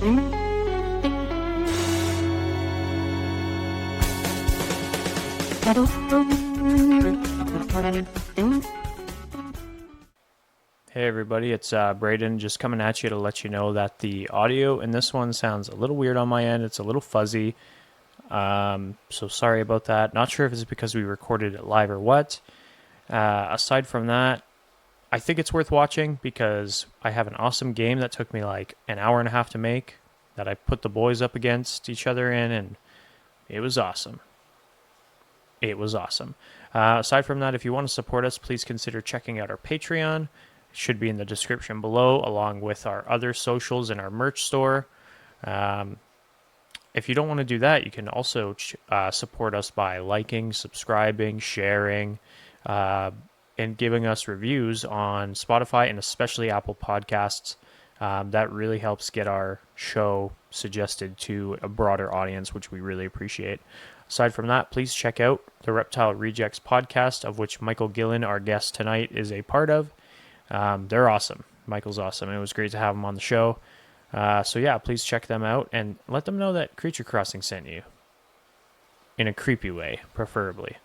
Hey everybody, it's Braden just coming at you to let you know that the audio in this one sounds a little weird on my end. It's a little fuzzy, so sorry about that. Not sure if it's because we recorded it live or what. Aside from that, I think it's worth watching because I have an awesome game that took me like an hour and a half to make that I put the boys up against each other in, and it was awesome. It was awesome. Aside from that, if you want to support us, please consider checking out our Patreon. It should be in the description below, along with our other socials and our merch store. If you don't want to do that, you can also support us by liking, subscribing, sharing, and giving us reviews on Spotify and especially Apple Podcasts. That really helps get our show suggested to a broader audience, which we really appreciate. Aside from that, please check out the Reptile Rejects Podcast, of which Michael Gillon, our guest tonight, is a part of. They're awesome. Michael's awesome. It was great to have him on the show. So yeah, please check them out and let them know that Creature Crossing sent you. In a creepy way, preferably.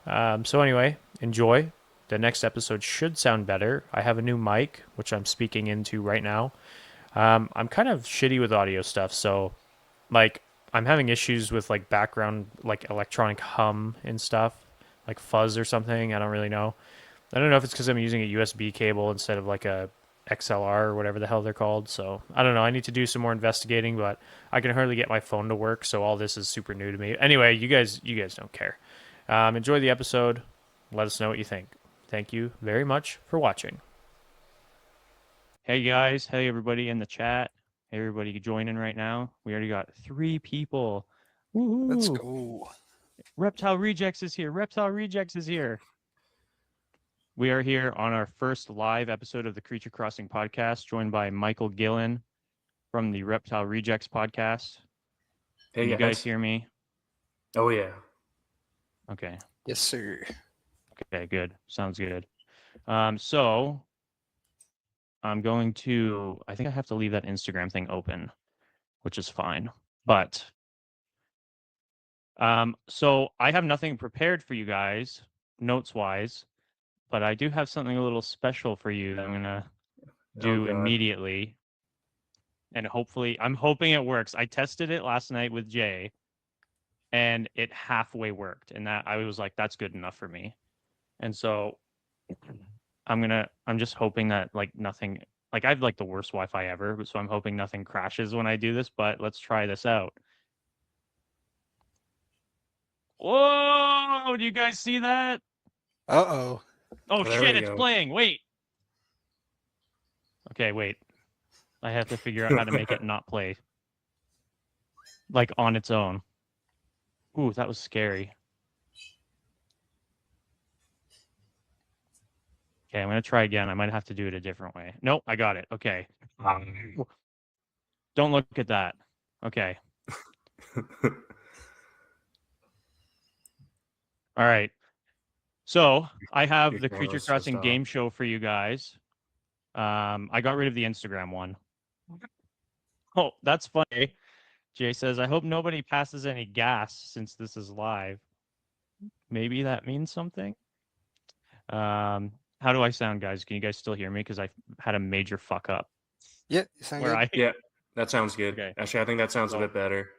So anyway, enjoy. The next episode should sound better. I have a new mic, which I'm speaking into right now. I'm kind of shitty with audio stuff, so like I'm having issues with like background, like electronic hum and stuff, like fuzz or something. I don't really know. I don't know if it's because I'm using a USB cable instead of like a XLR or whatever the hell they're called. So I don't know. I need to do some more investigating, but I can hardly get my phone to work. So all this is super new to me. Anyway, you guys don't care. Enjoy the episode. Let us know what you think. Thank you very much for watching. Hey guys. Hey everybody in the chat. Hey everybody joining right now. We already got 3 people. Woo-hoo. Let's go. Reptile Rejects is here. Reptile Rejects is here. We are here on our first live episode of the Creature Crossing podcast, joined by Michael Gillon from the Reptile Rejects podcast. Hey, Can you guys hear me? Oh, yeah. Okay. Yes, sir. Okay, good. Sounds good. So I'm going to, I think I have to leave that Instagram thing open, which is fine. But, so I have nothing prepared for you guys, notes-wise. But I do have something a little special for you that I'm going to do immediately. And hopefully, I'm hoping it works. I tested it last night with Jay, and it halfway worked. And that I was like, that's good enough for me. And so I'm just hoping that like nothing, like I have like the worst Wi-Fi ever. So I'm hoping nothing crashes when I do this, but let's try this out. Whoa, do you guys see that? Uh-oh. Oh, There shit, we it's go. playing. Wait. Okay, wait. I have to figure out how to make it not play. Like, on its own. Ooh, that was scary. Okay, I'm going to try again. I might have to do it a different way. Nope, I got it. Okay. Don't look at that. Okay. All right. So I have the Creature Crossing game show for you guys. I got rid of the Instagram one. Oh, that's funny. Jay says, I hope nobody passes any gas since this is live. Maybe that means something. How do I sound, guys? Can you guys still hear me? Because I had a major fuck up. Yeah, you sound good. Yeah, that sounds good. Okay. Actually, I think that sounds a bit better.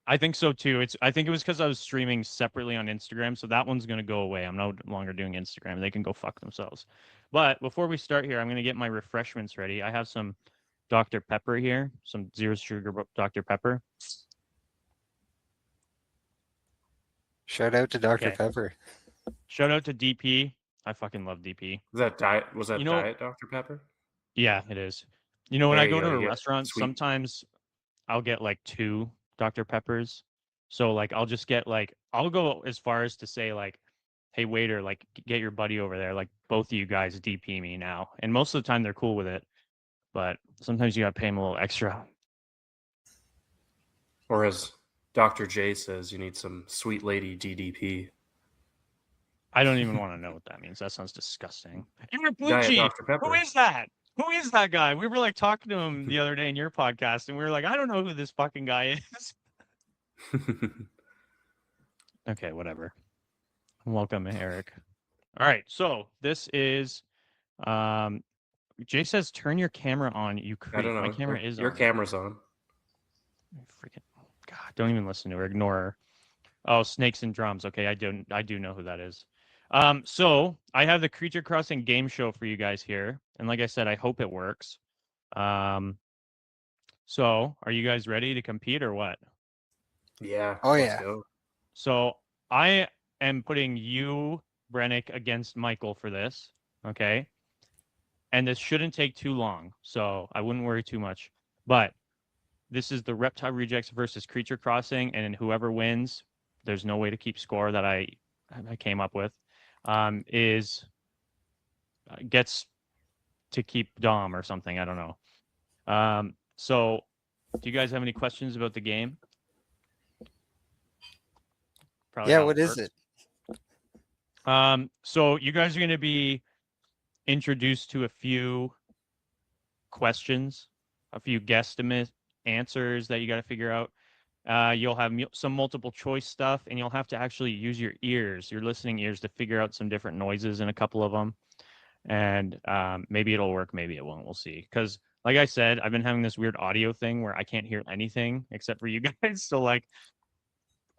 I think so too. I think it was because I was streaming separately on Instagram, so that one's going to go away. I'm no longer doing Instagram. They can go fuck themselves. But before we start here, I'm going to get my refreshments ready. I have some Dr. Pepper here, some zero sugar Dr. Pepper. Shout out to Dr. Okay. Pepper. Shout out to DP. I fucking love DP. Was that diet Diet Dr. Pepper? Yeah, it is. You know, when There I you go go, to a you get restaurant, sweet. sometimes I'll get like 2 Dr. Peppers. So like I'll just get like, I'll go as far as to say like, hey waiter, like get your buddy over there. Like both of you guys DP me now. And most of the time they're cool with it. But sometimes you gotta pay them a little extra. Or as Dr. J says, you need some sweet lady DDP. I don't even want to know what that means. That sounds disgusting. You're Diet Gucci. Dr. Pepper. Who is that? Who is that guy? We were like talking to him the other day in your podcast, and we were like, I don't know who this fucking guy is. Okay, whatever. Welcome, Eric. All right, so this is Jay says turn your camera on, you creep. I don't know. My camera is your on. camera's on. Freaking God, don't even listen to her. Ignore her. Oh, Snakes and Drums. Okay, I do know who that is. So I have the Creature Crossing game show for you guys here. And like I said, I hope it works. So are you guys ready to compete or what? Yeah. Oh, let's yeah. go. So I am putting you, Brennick, against Michael for this. Okay. And this shouldn't take too long, so I wouldn't worry too much. But this is the Reptile Rejects versus Creature Crossing, and whoever wins, there's no way to keep score that I came up with, gets to keep Dom or something. I don't know. So do you guys have any questions about the game? Probably Yeah, how what is works. it? So you guys are going to be introduced to a few questions, a few guesstimate answers that you got to figure out. You'll have some multiple choice stuff, and you'll have to actually use your ears, your listening ears, to figure out some different noises in a couple of them. And maybe it'll work, maybe it won't. We'll see. Because, like I said, I've been having this weird audio thing where I can't hear anything except for you guys. So, like,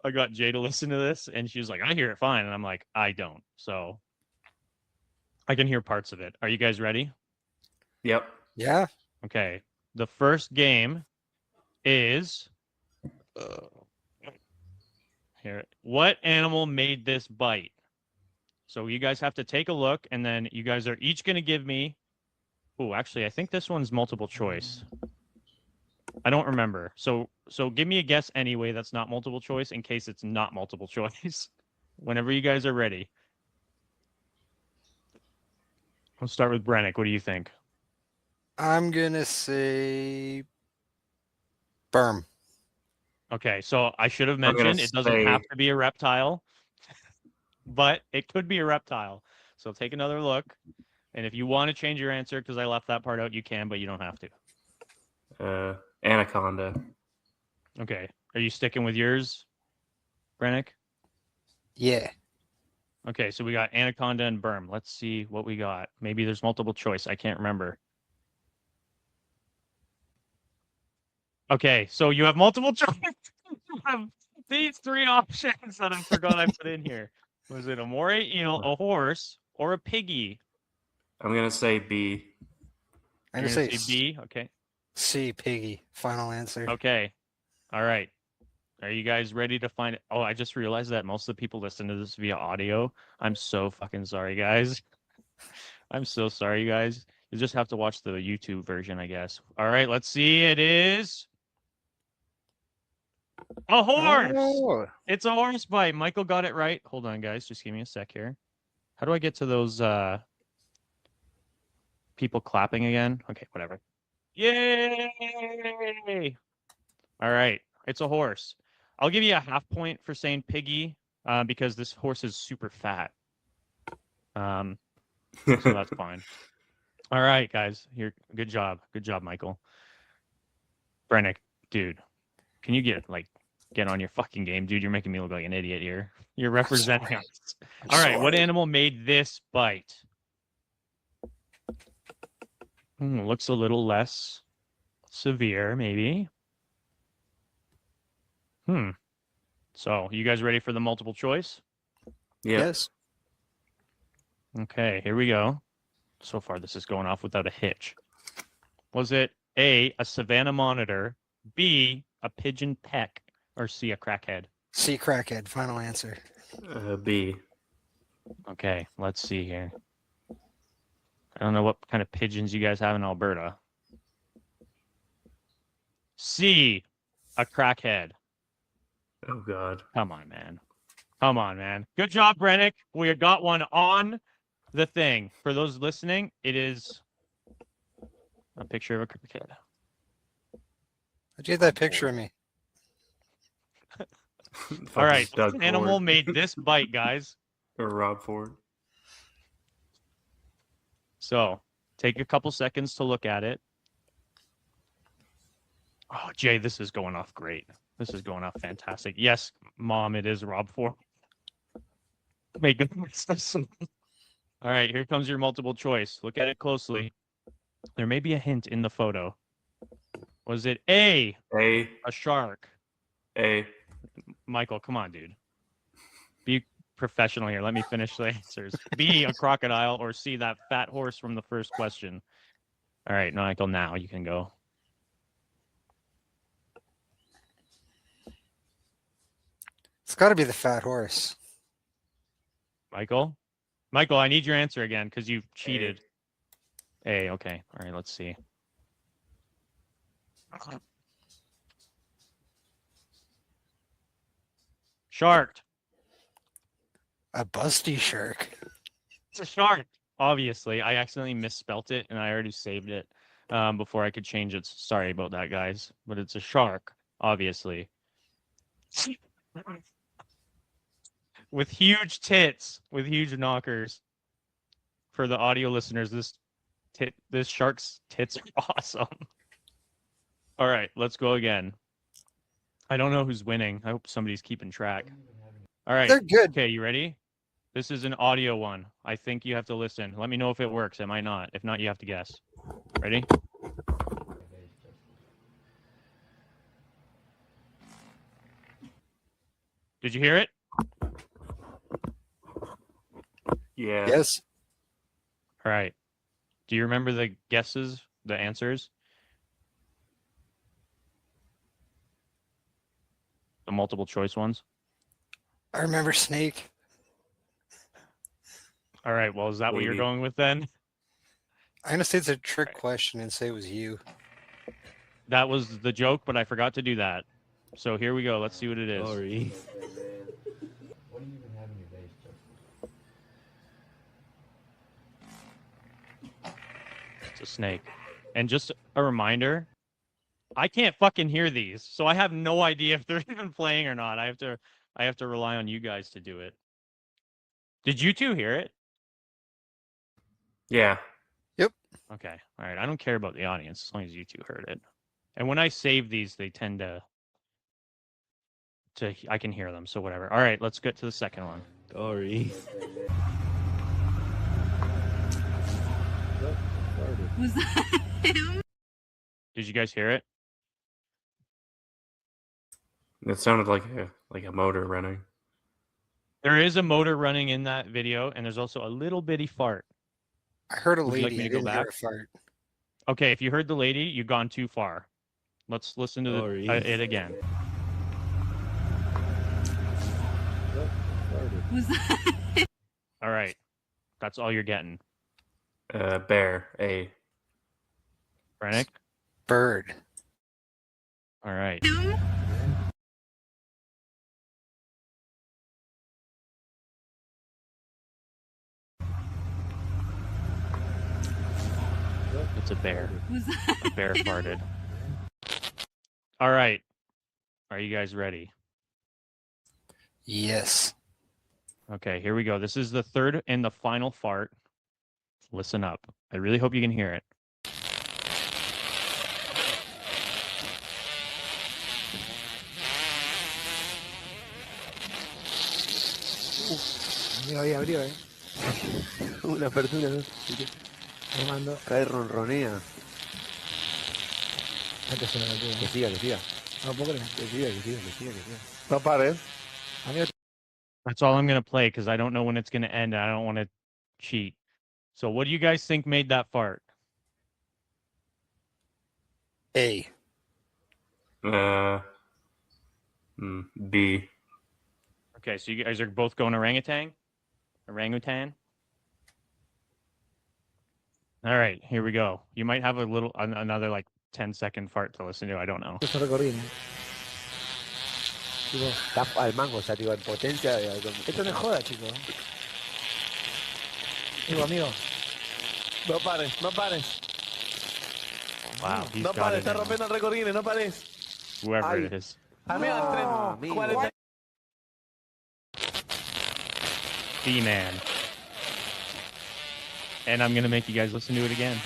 I got Jay to listen to this, and she was like, I hear it fine. And I'm like, I don't. So, I can hear parts of it. Are you guys ready? Yep. Yeah. Okay. The first game is here. What animal made this bite? So you guys have to take a look, and then you guys are each going to give me. Oh, actually, I think this one's multiple choice. I don't remember. So give me a guess anyway. That's not multiple choice, in case it's not multiple choice. Whenever you guys are ready. Let's start with Brennick. What do you think? I'm going to say berm. Okay, so I should have mentioned it doesn't have to be a reptile, but it could be a reptile. So take another look. And if you want to change your answer, because I left that part out, you can, but you don't have to. Anaconda. Okay. Are you sticking with yours, Brennick? Yeah. Okay, so we got anaconda and berm. Let's see what we got. Maybe there's multiple choice. I can't remember. Okay, so you have multiple choice. You have these three options that I forgot I put in here. Was it a moray eel, a horse, or a piggy? I'm going to say B. I'm going to say B. Okay. C, piggy. Final answer. Okay. All right. Are you guys ready to find it? Oh, I just realized that most of the people listen to this via audio. I'm so fucking sorry, guys. I'm so sorry, you guys. You just have to watch the YouTube version, I guess. All right, let's see. It is a horse. Oh. It's a horse bite. Michael got it right. Hold on, guys. Just give me a sec here. How do I get to those people clapping again? Okay, whatever. Yay! All right. It's a horse. I'll give you a half point for saying piggy because this horse is super fat. So that's fine. All right, guys. Here, good job. Good job, Michael. Brennick, dude, can you get on your fucking game, dude? You're making me look like an idiot here. You're representing us. All right, what animal made this bite? Looks a little less severe, maybe. So, you guys ready for the multiple choice? Yeah. Yes. Okay, here we go. So far, this is going off without a hitch. Was it A, a savanna monitor, B, a pigeon peck, or C, a crackhead? C, crackhead. Final answer. B. Okay, let's see here. I don't know what kind of pigeons you guys have in Alberta. C, a crackhead. Oh, God. Come on, man. Come on, man. Good job, Brennick. We got one on the thing. For those listening, it is a picture of a crackhead. How'd you get that picture of me? All right. What animal made this bite, guys? Or Rob Ford. So, Take a couple seconds to look at it. Oh, Jay, this is going off great. This is going off fantastic. Yes, Mom, it is Rob 4. My goodness. All right, here comes your multiple choice. Look at it closely. There may be a hint in the photo. Was it A, A. a shark? A. Michael, come on, dude. Be professional here. Let me finish the answers. B, a crocodile, or C, that fat horse from the first question. All right, Michael, now you can go. It's got to be the fat horse. Michael? Michael, I need your answer again because you cheated. A, okay. All right, let's see. Shark. A busty shark. It's a shark. Obviously, I accidentally misspelt it and I already saved it before I could change it. Sorry about that, guys. But it's a shark, obviously. With huge tits, with huge knockers. For the audio listeners, this shark's tits are awesome. All right, let's go again. I don't know who's winning. I hope somebody's keeping track. All right. They're good. Okay, you ready? This is an audio one. I think you have to listen. Let me know if it works. It might not. If not, you have to guess. Ready? Did you hear it? Yeah. Yes. All right. Do you remember the guesses, the answers? The multiple choice ones? I remember snake. All right. Well, is that what you're Maybe. going with then? I'm gonna say it's a trick question and say it was you. That was the joke, but I forgot to do that. So here we go. Let's see what it is. Sorry. It's a snake. And just a reminder, I can't fucking hear these, so I have no idea if they're even playing or not. I have to rely on you guys to do it. Did you two hear it? Yeah. Okay. All right. I don't care about the audience as long as you two heard it. And when I save these, they tend to I can hear them, so whatever. All right, let's get to the second one. Sorry. Was that him? Did you guys hear it? It sounded like a motor running. There is a motor running in that video, and there's also a little bitty fart. I heard a Would you lady. like me I to go didn't hear back? a fart. Okay, if you heard the lady, you've gone too far. Let's listen to Sorry. it again. Was that All right, that's all you're getting. Bear. A. Brennick? Bird. All right. him? It's a bear. Was that A bear farted. All right. Are you guys ready? Yes. Okay, here we go. This is the third and the final fart. Listen up. I really hope you can hear it. Mira, ahí abrió, Una apertura, ¿no? Tomando. Cae ronronea. Antes se me metió, ¿no? Que siga, que siga. No puedo creer. Que siga, que siga, que siga, que siga. No pares. Amigo, That's all I'm going to play because I don't know when it's going to end and I don't want to cheat. So what do you guys think made that fart? A. B. Okay, so you guys are both going orangutan? Orangutan? All right, here we go. You might have another like 10-second fart to listen to. I don't know. esto es recordín, ¿eh? Tipo, Está al mango, o sea, digo, en potencia. esto no es joda, chicos. Amigo. No pares, no pares. Wow, he's No got pares, it está in him. rompiendo el recordín, no pares. Whoever Ay. it is. Amigo, No, amigo. 40. B-Man. and I'm gonna make you guys listen to it again.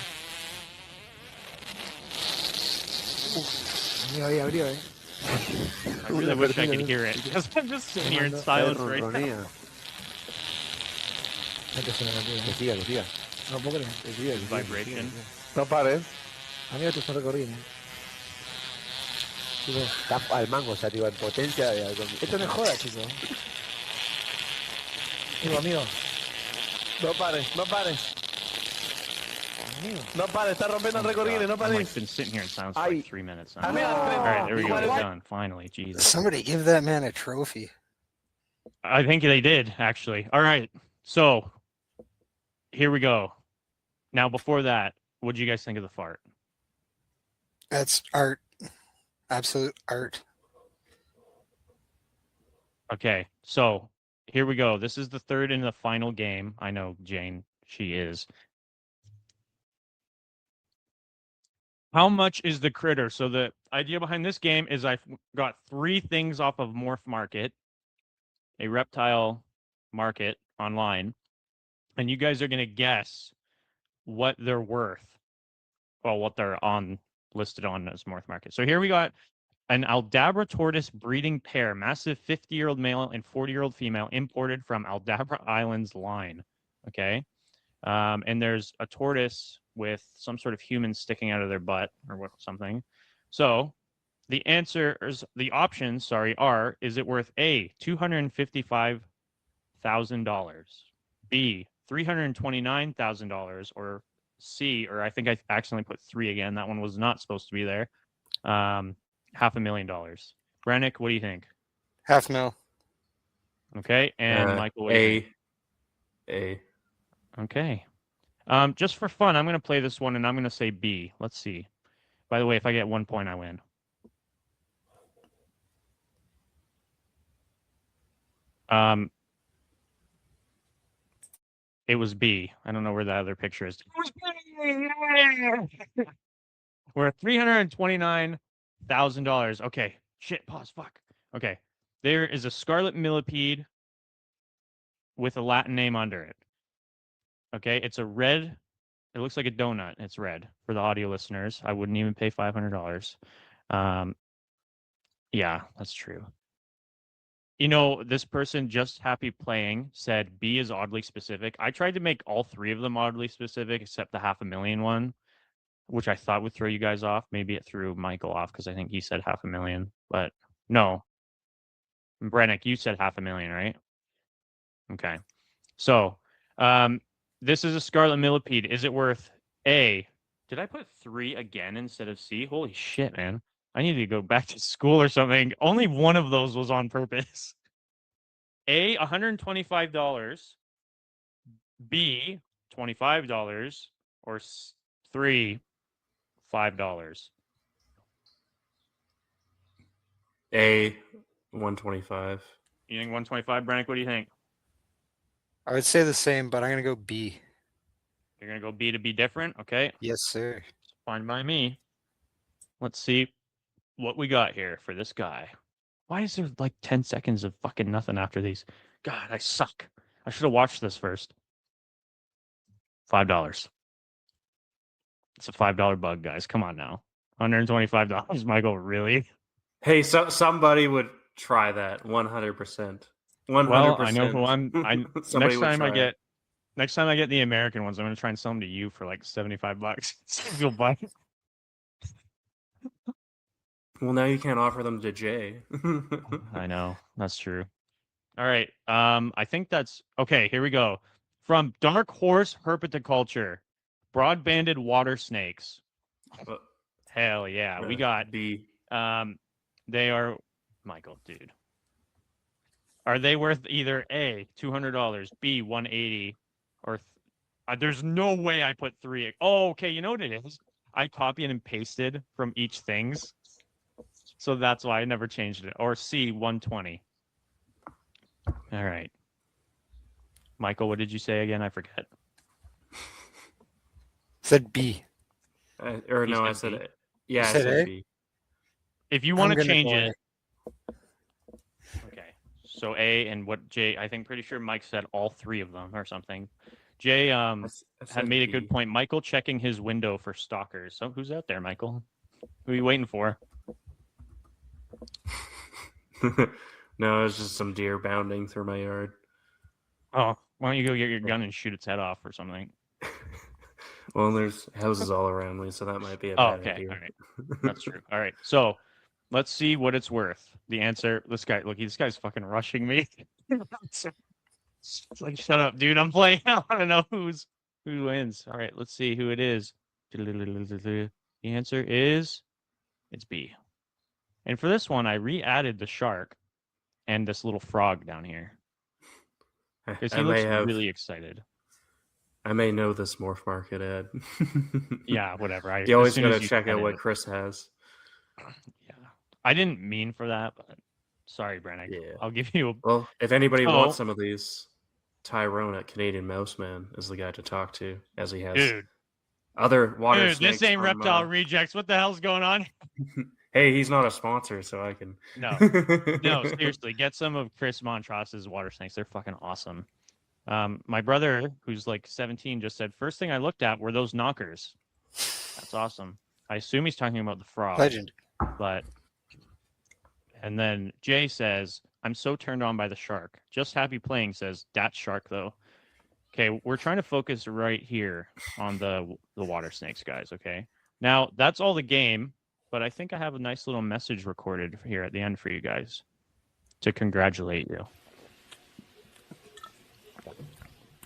Abrió, I really wish I could hear it because I'm just sitting here in silence right now. ronronea. Hay que hacer una Que locura. siga, que siga. No puedo creer. Que siga, que siga, que Vibration. siga. No pares. Amigo, esto es un recorrido. Chico, Está al mango, o sea, digo, en potencia. esto no es joda, chico. Amigo. No pares, no pares. Amigo. No pares, está rompiendo el recorrido, no I've like pares. been sitting here in silence for Ay. like 3 minutes now. Amigo, All right, there we go. igual, It's igual. done. Finally, Jesus. Somebody give that man a trophy. I think they did actually. All right, so here we go. Now, before that, what did you guys think of the fart? That's art. Absolute art. Okay, so here we go. This is the third and the final game. I know Jane, she is. How much is the critter? So the idea behind this game is I've got 3 things off of Morph Market, a reptile market online, and you guys are going to guess what they're worth. Well, what they're on listed on as Morph Market. So here we got an Aldabra tortoise breeding pair, massive 50-year-old male and 40-year-old female, imported from Aldabra Islands line. Okay. And there's a tortoise with some sort of human sticking out of their butt or what something. So the options, are: is it worth A, $255,000, B, $329,000, or C, or I think I accidentally put 3 again. That one was not supposed to be there. $500,000. Brennick, what do you think? $500,000. Okay, and Michael, what do you think? A. Okay. Just for fun, I'm going to play this one, and I'm going to say B. Let's see. By the way, if I get 1 point, I win. It was B. I don't know where the other picture is. We're at $329,000. Okay. Shit. Pause. Fuck. Okay. There is a scarlet millipede with a Latin name under it. Okay. It's a red. It looks like a donut. It's red for the audio listeners. I wouldn't even pay $500. Yeah, that's true. You know, this person just happy playing said B is oddly specific. I tried to make all 3 of them oddly specific, except the $500,000 one, which I thought would throw you guys off. Maybe it threw Michael off because I think he said $500,000, but no. Brennick, you said $500,000, right? Okay. So, this is a scarlet millipede. Is it worth A? Did I put 3 again instead of C? Holy shit, man. I need to go back to school or something. Only one of those was on purpose. A, $125. B, $25. Or 3, $5. A. 125. You think 125, Brennick? What do you think? I would say the same, but I'm going to go B. You're going to go B to be different? Okay. Yes, sir. Fine by me. Let's see what we got here for this guy. Why is there like 10 seconds of fucking nothing after these? God, I suck. I should have watched this first. $5. It's a $5 bug, guys. Come on now. $125, Michael. Really? Hey, so somebody would try that 100%. 100%. Well, I know who I'm. Somebody Next would time I try it. get the American ones, I'm gonna try and sell them to you for like $75. See if you'll buy it. Well, now you can't offer them to Jay. I know, that's true. All right. I think that's okay. Here we go. From Dark Horse Herpetoculture, broad-banded water snakes. Hell yeah, we got. B. They are, Michael, dude. Are they worth either A, $200, B, $180, or there's no way I put 3. Oh, okay. You know what it is? I copied and pasted from each things. So that's why I never changed it. Or C, $120. All right. Michael, what did you say again? I forget. Said B. I said said B? it. Yeah, You I said said A? B. If you want I'm to gonna change go it. Okay. So A and what J, I think pretty sure Mike said all 3 of them or something. Jay I had said made a B. good point. Michael checking his window for stalkers. So who's out there, Michael? Who are you waiting for? No, it's just some deer bounding through my yard. Oh, why don't you go get your gun and shoot its head off or something? Well, there's houses all around me, so that might be a Oh, bad okay, idea. all right, that's true. All right, so let's see what it's worth. The answer. This guy's fucking rushing me. It's like, shut up, dude. I'm playing. I want to know who wins. All right, let's see who it is. The answer is it's B. And for this one, I re-added the shark and this little frog down here because he looks really excited. I may know this Morph Market ad. Yeah, whatever. You always gotta check out what Chris has. Yeah, I didn't mean for that, but sorry, Brennick. Yeah. I'll give you a. Well, if anybody Oh. wants some of these, Tyrone at Canadian Mouseman is the guy to talk to, as he has Dude, other water snakes. this ain't from, Reptile Rejects. What the hell's going on? Hey, he's not a sponsor, so I can. No, no, seriously, get some of Chris Montros's water snakes. They're fucking awesome. My brother, who's like 17, just said, first thing I looked at were those knockers. That's awesome. I assume he's talking about the frog. Legend. But, and then Jay says, I'm so turned on by the shark. Just happy playing, says, that shark, though. Okay, we're trying to focus right here on the water snakes, guys, okay? Now, that's all the game, but I think I have a nice little message recorded here at the end for you guys to congratulate you.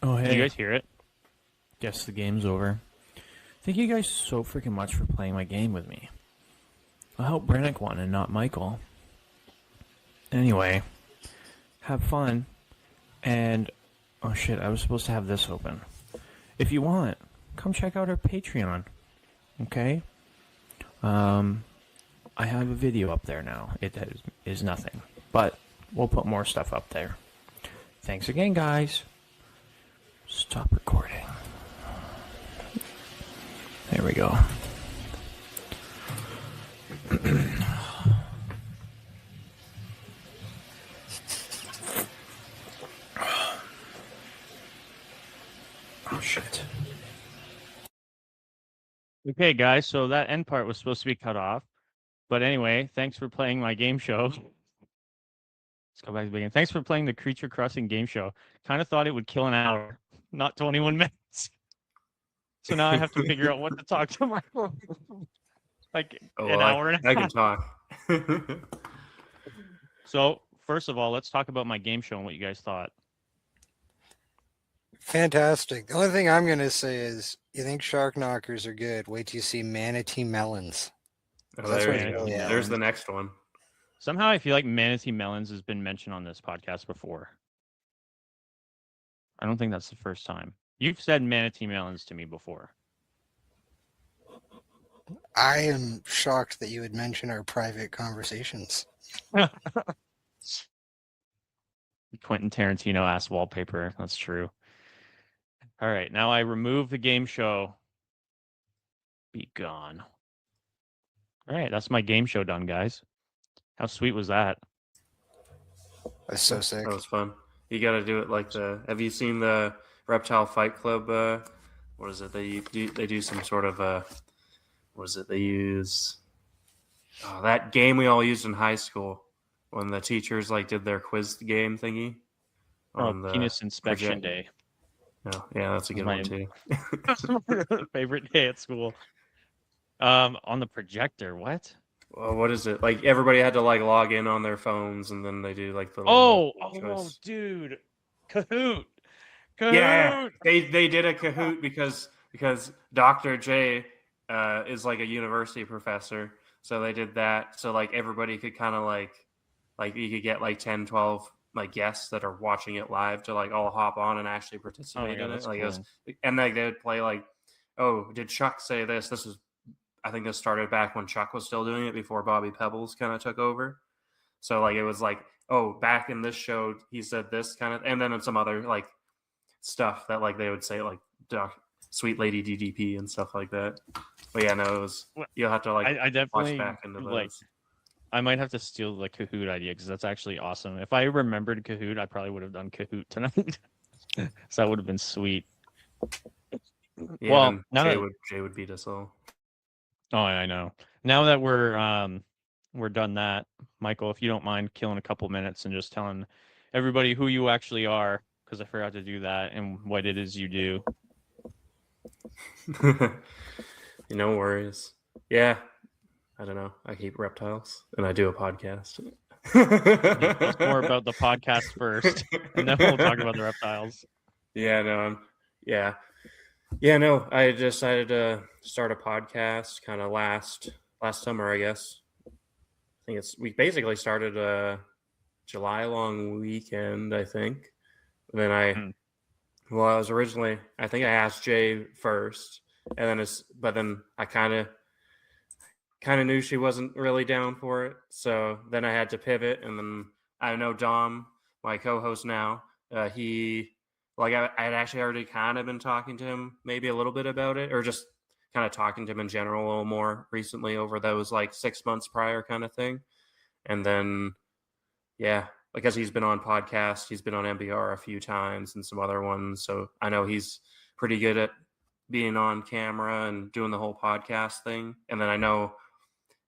Oh, hey. Can you guys hear it? Guess the game's over. Thank you guys so freaking much for playing my game with me. I hope Brennick won and not Michael. Anyway, have fun. And, oh shit, I was supposed to have this open. If you want, come check out our Patreon. Okay? I have a video up there now. It is nothing. But we'll put more stuff up there. Thanks again, guys. Stop recording. There we go. Oh, shit. Okay, guys, so that end part was supposed to be cut off. But anyway, thanks for playing my game show. Let's go back to the beginning. Thanks for playing the Creature Crossing game show. Kind of thought it would kill an hour, not 21 minutes. So now I have to figure out what to talk to my like an hour and a I half. can talk. So first of all, let's talk about my game show and what you guys thought. Fantastic. The only thing I'm going to say is, you think shark knockers are good? Wait till you see manatee melons. Oh, That's there what you you go. go, yeah. There's the next one. Somehow I feel like manatee melons has been mentioned on this podcast before. I don't think that's the first time. You've said manatee melons to me before. I am shocked that you would mention our private conversations. Quentin Tarantino ass wallpaper. That's true. All right, now I remove the game show. Be gone. All right, that's my game show done, guys. How sweet was that? That's so sick. That was fun. You got to do it like the. Have you seen the Reptile Fight Club? What is it? They do some sort of. What is it? They use. Oh, that game we all used in high school when the teachers like did their quiz game thingy. On the penis inspection day. Oh, yeah, that's a good one too. Favorite day at school. On the projector. What? Well, what is it? Like everybody had to like log in on their phones, and then they do like the. Oh, dude, Kahoot. Yeah, they did a Kahoot because Dr. J is like a university professor, so they did that so like everybody could kind of like you could get like 10, 12 like guests that are watching it live to like all hop on and actually participate in it. Like cool. And like they would play like, oh, did Chuck say this? This was. I think this started back when Chuck was still doing it before Bobby Pebbles kind of took over. So like it was like, oh, back in this show he said this kind of, and then some other like stuff that like they would say like Sweet Lady DDP and stuff like that. But yeah, no, it was you'll have to like I definitely watch back into those. Like I might have to steal the Kahoot idea because that's actually awesome. If I remembered Kahoot, I probably would have done Kahoot tonight. So that would have been sweet. Yeah, Well, then now that Jay would beat us all. oh, I know. Now that we're done that, Michael, if you don't mind killing a couple minutes and just telling everybody who you actually are, because I forgot to do that, and what it is you do. No worries. Yeah, I don't know. I keep reptiles and I do a podcast. Yeah, tell us more about the podcast first, and then we'll talk about the reptiles. Yeah, no, yeah, no. I decided to start a podcast kind of last summer, I guess. I think we basically started a July long weekend, I think. And then I was originally, I think I asked Jay first, and then but then I kind of knew she wasn't really down for it. So then I had to pivot, and then I know Dom, my co-host now, he like I had actually already kind of been talking to him maybe a little bit about it, or just kind of talking to him in general a little more recently over those like 6 months prior kind of thing. And then yeah, because he's been on podcasts, he's been on MBR a few times and some other ones, so I know he's pretty good at being on camera and doing the whole podcast thing. And then I know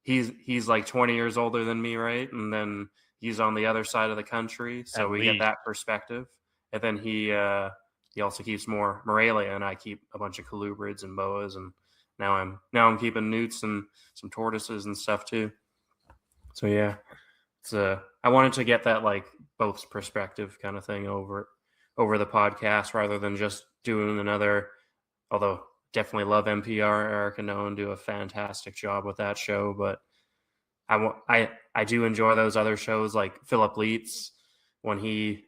he's like 20 years older than me, right? And then he's on the other side of the country, so we get that perspective. And then he also keeps more Morelia, and I keep a bunch of colubrids and boas, and now I'm keeping newts and some tortoises and stuff too. So yeah, it's I wanted to get that like both perspective kind of thing over the podcast rather than just doing another. Although definitely love NPR. Eric and Owen do a fantastic job with that show, but I do enjoy those other shows like Philip Leitz when he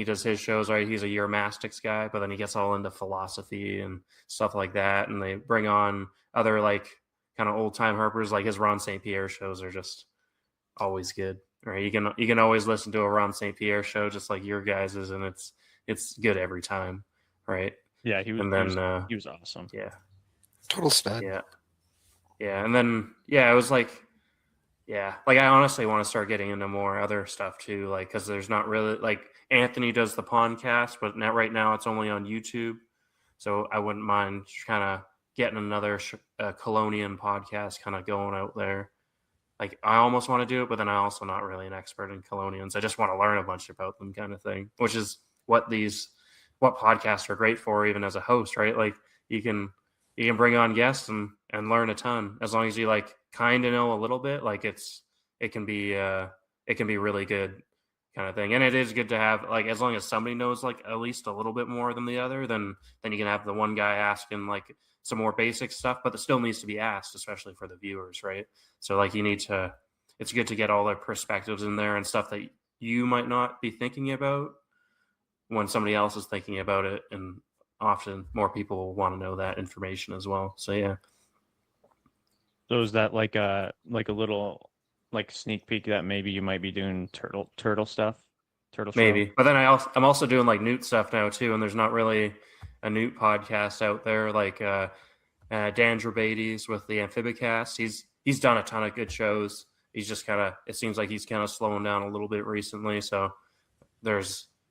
does his shows, right? He's a Euromastics guy, but then he gets all into philosophy and stuff like that, and they bring on other like kind of old time herpers. Like his Ron St. Pierre shows are just always good, right? You can always listen to a Ron St. Pierre show just like your guys's, and it's good every time, right? Yeah, he was awesome. Yeah, Total stud. Yeah, and then it was like, yeah, like I honestly want to start getting into more other stuff too, like because there's not really like Anthony does the podcast, but right now it's only on YouTube, so I wouldn't mind kind of getting another Colonian podcast kind of going out there. Like I almost want to do it, but then I'm also not really an expert in Colonians. I just want to learn a bunch about them, kind of thing, which is what podcasts are great for, even as a host, right? Like you can bring on guests and learn a ton as long as you like kind of know a little bit. Like it can be really good kind of thing. And it is good to have like as long as somebody knows like at least a little bit more than the other, then you can have the one guy asking like some more basic stuff, but it still needs to be asked, especially for the viewers, right? So like it's good to get all their perspectives in there and stuff that you might not be thinking about when somebody else is thinking about it, and often more people will want to know that information as well. So yeah. So is that like a little like sneak peek that maybe you might be doing turtle stuff? Maybe. Show? But then I'm also doing like newt stuff now too, and there's not really a newt podcast out there like Dan Drabades with the Amphibicast. He's done a ton of good shows. He's just it seems like he's kind of slowing down a little bit recently, so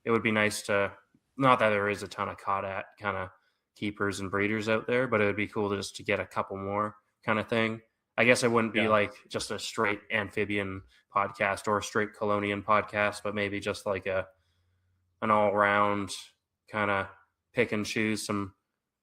it would be nice to, not that there is a ton of caught kind of keepers and breeders out there, but it would be cool to get a couple more kind of thing. I guess it wouldn't be like just a straight amphibian podcast or a straight Colonian podcast, but maybe just like an all round kind of pick and choose some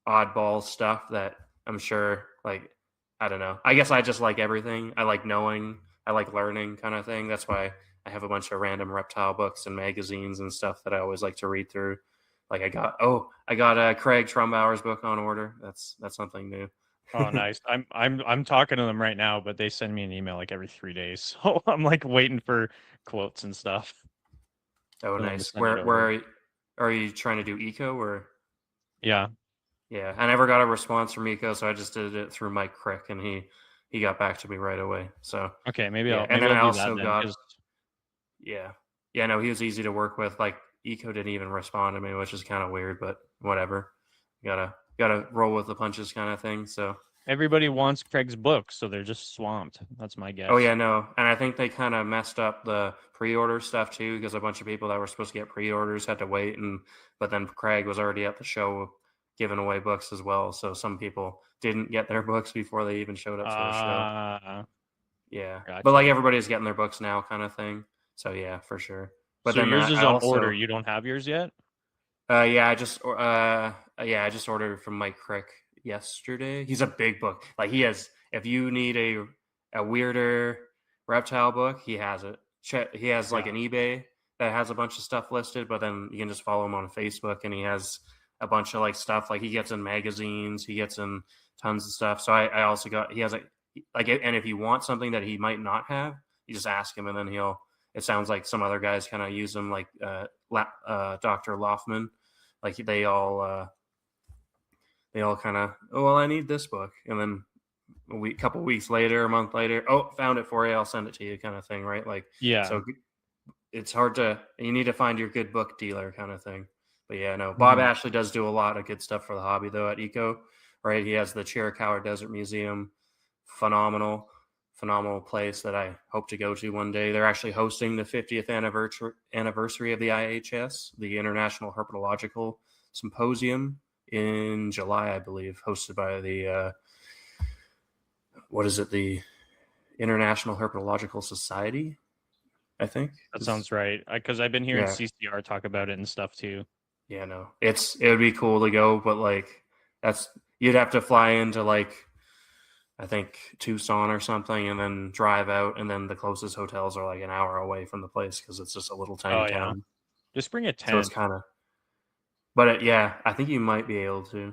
oddball stuff that I'm sure, like, I don't know. I guess I just like everything. I like knowing, I like learning kind of thing. That's why I have a bunch of random reptile books and magazines and stuff that I always like to read through. Like I got Craig Trumbauer's book on order. That's something new. Oh, nice. I'm talking to them right now, but they send me an email like every 3 days, so I'm like waiting for quotes and stuff. Oh, nice. Where are you trying to do eco or? Yeah. Yeah, I never got a response from eco, so I just did it through Mike Crick, and he got back to me right away. So okay, maybe yeah. I'll I also got no, he was easy to work with. Like eco didn't even respond to me, which is kind of weird, but whatever. Gotta roll with the punches kind of thing. So everybody wants Craig's book, so they're just swamped. That's my guess. Oh yeah, no, and I think they kind of messed up the pre-order stuff too, because a bunch of people that were supposed to get pre-orders had to wait, but then Craig was already at the show giving away books as well. So some people didn't get their books before they even showed up for the show. Yeah, Gotcha. but like everybody's getting their books now, kind of thing. So yeah, for sure. But so then yours is I on also, order. You don't have yours yet? I just ordered it from Mike Crick yesterday. He's a big book. Like he has, if you need a weirder reptile book, he has it. He has like an eBay that has a bunch of stuff listed, but then you can just follow him on Facebook, and he has a bunch of like stuff. Like he gets in magazines, he gets in tons of stuff. So I also got, he has like, and if you want something that he might not have, you just ask him, and then he'll. It sounds like some other guys kind of use them, like Dr. Loftman. Like they all kind of, oh, well, I need this book, and then a couple weeks later, a month later, oh, found it for you, I'll send it to you, kind of thing, right? Like, Yeah. So it's hard to, you need to find your good book dealer, kind of thing. But yeah, no, Bob Ashley does do a lot of good stuff for the hobby though at Eco, right? He has the Chiricahua Desert Museum, phenomenal place that I hope to go to one day. They're actually hosting the 50th anniversary of the IHS, the International Herpetological Symposium, in July, I believe, hosted by the the International Herpetological Society, I think. That sounds right. Because I've been hearing CCR talk about it and stuff too. Yeah, no, it would be cool to go, but like you'd have to fly into like, I think Tucson or something, and then drive out, and then the closest hotels are like an hour away from the place because it's just a little tiny town. Just bring a tent. So it's kind of, but I think you might be able to.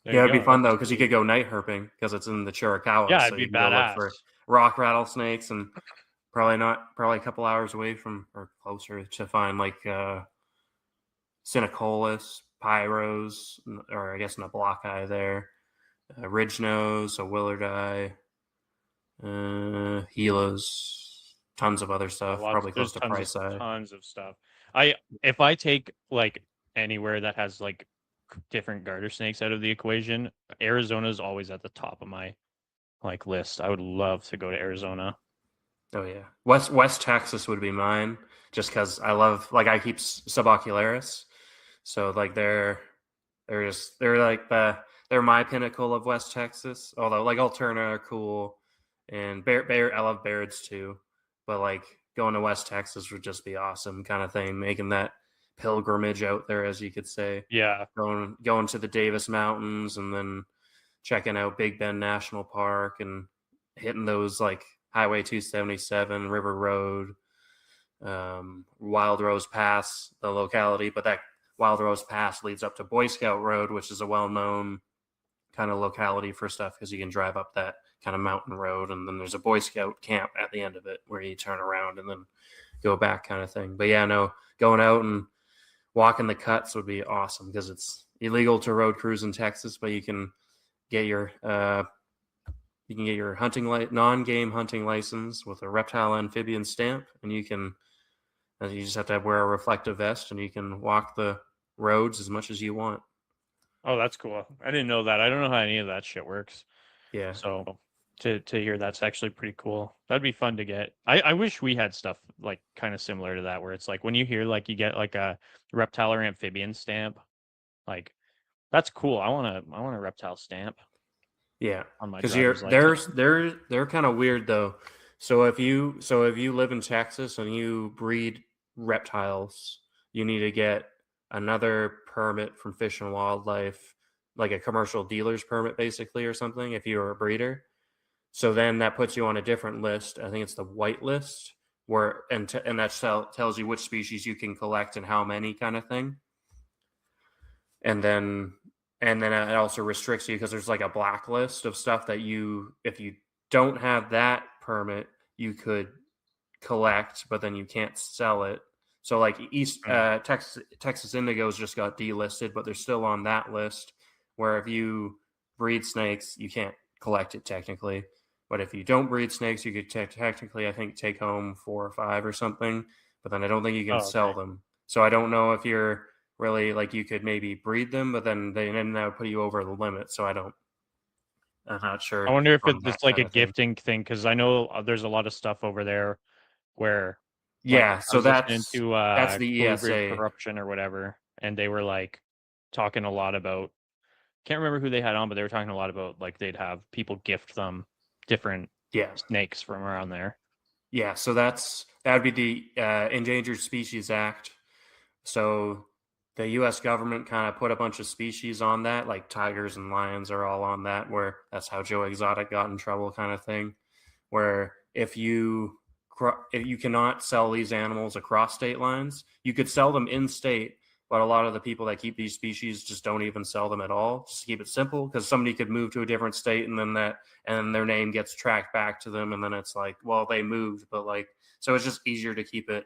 There it'd be fun though, because you could go night herping because it's in the Chiricahua. Yeah, so it'd be you can go badass. look for rock rattlesnakes, and probably a couple hours away from, or closer, to find like Cynicolus, Pyros, or I guess Nablocki there. Ridge nose, a Willardi, Gilas, tons of other stuff. Probably close to price side. Tons of stuff. If I take like anywhere that has like different garter snakes out of the equation, Arizona is always at the top of my like list. I would love to go to Arizona. Oh yeah, West Texas would be mine, just because I love, like, I keep subocularis, so like they're my pinnacle of West Texas. Although like Alterna are cool, and I love Baird's too. But like going to West Texas would just be awesome, kind of thing. Making that pilgrimage out there, as you could say. Yeah. Going to the Davis Mountains, and then checking out Big Bend National Park, and hitting those like Highway 277, River Road, Wild Rose Pass, the locality. But that Wild Rose Pass leads up to Boy Scout Road, which is a well-known kind of locality for stuff, because you can drive up that kind of mountain road, and then there's a Boy Scout camp at the end of it where you turn around and then go back, kind of thing. But yeah, no, going out and walking the cuts would be awesome, because it's illegal to road cruise in Texas, but you can get your non-game hunting license with a reptile amphibian stamp, and you just have to wear a reflective vest, and you can walk the roads as much as you want. Oh, that's cool. I didn't know that. I don't know how any of that shit works. Yeah. So to hear that's actually pretty cool. That'd be fun to get. I wish we had stuff like kind of similar to that, where it's like when you hear like you get like a reptile or amphibian stamp, like that's cool. I want a reptile stamp. Yeah, on my because they're kind of weird though. So if you live in Texas and you breed reptiles, you need to get another permit from Fish and Wildlife, like a commercial dealer's permit, basically, or something, if you're a breeder. So then that puts you on a different list. I think it's the white list, where and that tells you which species you can collect and how many, kind of thing. And then it also restricts you, because there's like a blacklist of stuff that if you don't have that permit, you could collect, but then you can't sell it. So like Texas Indigos just got delisted, but they're still on that list, where if you breed snakes, you can't collect it technically. But if you don't breed snakes, you could technically, I think, take home 4 or 5 or something. But then I don't think you can sell them. So I don't know if you're really, like, you could maybe breed them, but then that would put you over the limit. So I'm not sure. I wonder if it's like a gifting thing, because I know there's a lot of stuff over there where so that's into the ESA corruption or whatever, and they were like talking a lot about can't remember who they had on, but they were talking a lot about like they'd have people gift them different snakes from around there. Yeah, so that would be the Endangered Species Act. So the U.S. government kind of put a bunch of species on that, like tigers and lions are all on that, where that's how Joe Exotic got in trouble, kind of thing. Where if you cannot sell these animals across state lines, you could sell them in state, but a lot of the people that keep these species just don't even sell them at all. Just to keep it simple, because somebody could move to a different state and then their name gets tracked back to them, and then it's like, well, they moved, but like, so it's just easier to keep it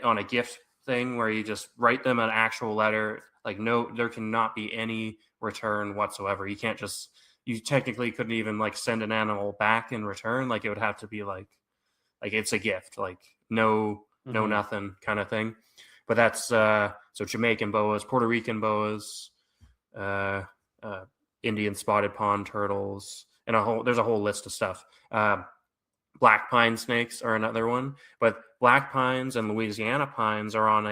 on a gift thing where you just write them an actual letter. Like, no, there cannot be any return whatsoever. You technically couldn't even like send an animal back in return. Like, it would have to be like it's a gift, like no nothing kind of thing. But that's so Jamaican boas, Puerto Rican boas, Indian spotted pond turtles, and there's a whole list of stuff. Black pine snakes are another one, but black pines and Louisiana pines are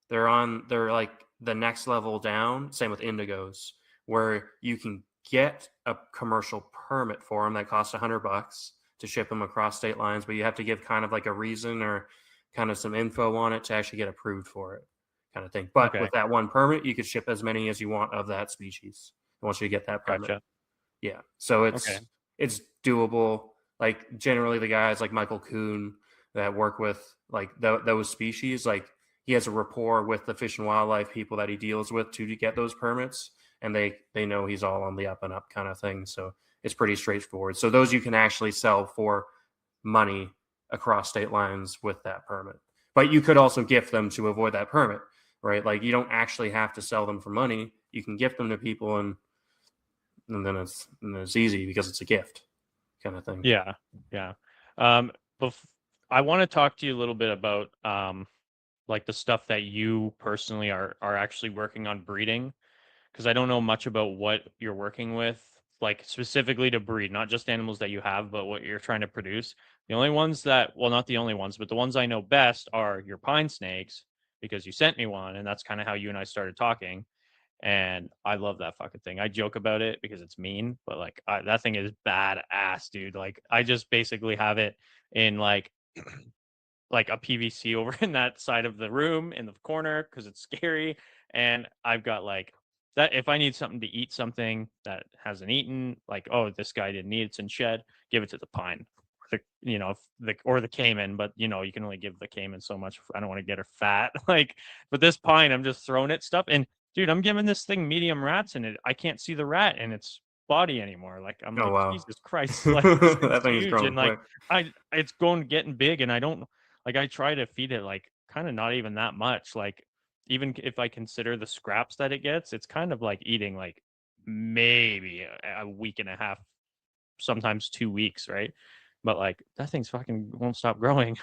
they're like the next level down. Same with indigos, where you can get a commercial permit for them that costs $100 to ship them across state lines, but you have to give kind of like a reason or kind of some info on it to actually get approved for it, kind of thing. But with that one permit, you could ship as many as you want of that species once you get that permit. Gotcha. Yeah, so it's doable. Like, generally the guys like Michael Kuhn that work with like those species, like he has a rapport with the Fish and Wildlife people that he deals with to get those permits, and they know he's all on the up and up kind of thing. So it's pretty straightforward. So those you can actually sell for money across state lines with that permit. But you could also gift them to avoid that permit, right? Like, you don't actually have to sell them for money. You can gift them to people, and then it's easy because it's a gift kind of thing. Yeah. I want to talk to you a little bit about like the stuff that you personally are actually working on breeding, because I don't know much about what you're working with, like specifically to breed, not just animals that you have, but what you're trying to produce. The only ones not the only ones, but the ones I know best are your pine snakes, because you sent me one, and that's kind of how you and I started talking. And I love that fucking thing. I joke about it because it's mean, but like that thing is badass, dude. Like, I just basically have it in like like a PVC over in that side of the room in the corner because it's scary. And I've got like that, if I need something to eat, something that hasn't eaten, like, oh, this guy didn't eat, it's in shed, give it to the pine, or the caiman. But you can only give the caiman so much. I don't want to get her fat. Like, but this pine, I'm just throwing it stuff. And dude, I'm giving this thing medium rats in it. I can't see the rat in its body anymore. Like, I'm like, wow. Jesus Christ, like, that thing is growing quick. Like, it's getting big, and I don't like. I try to feed it like kind of not even that much. Like, even if I consider the scraps that it gets, it's kind of like eating like maybe a week and a half, sometimes 2 weeks, right? But like, that thing's fucking won't stop growing.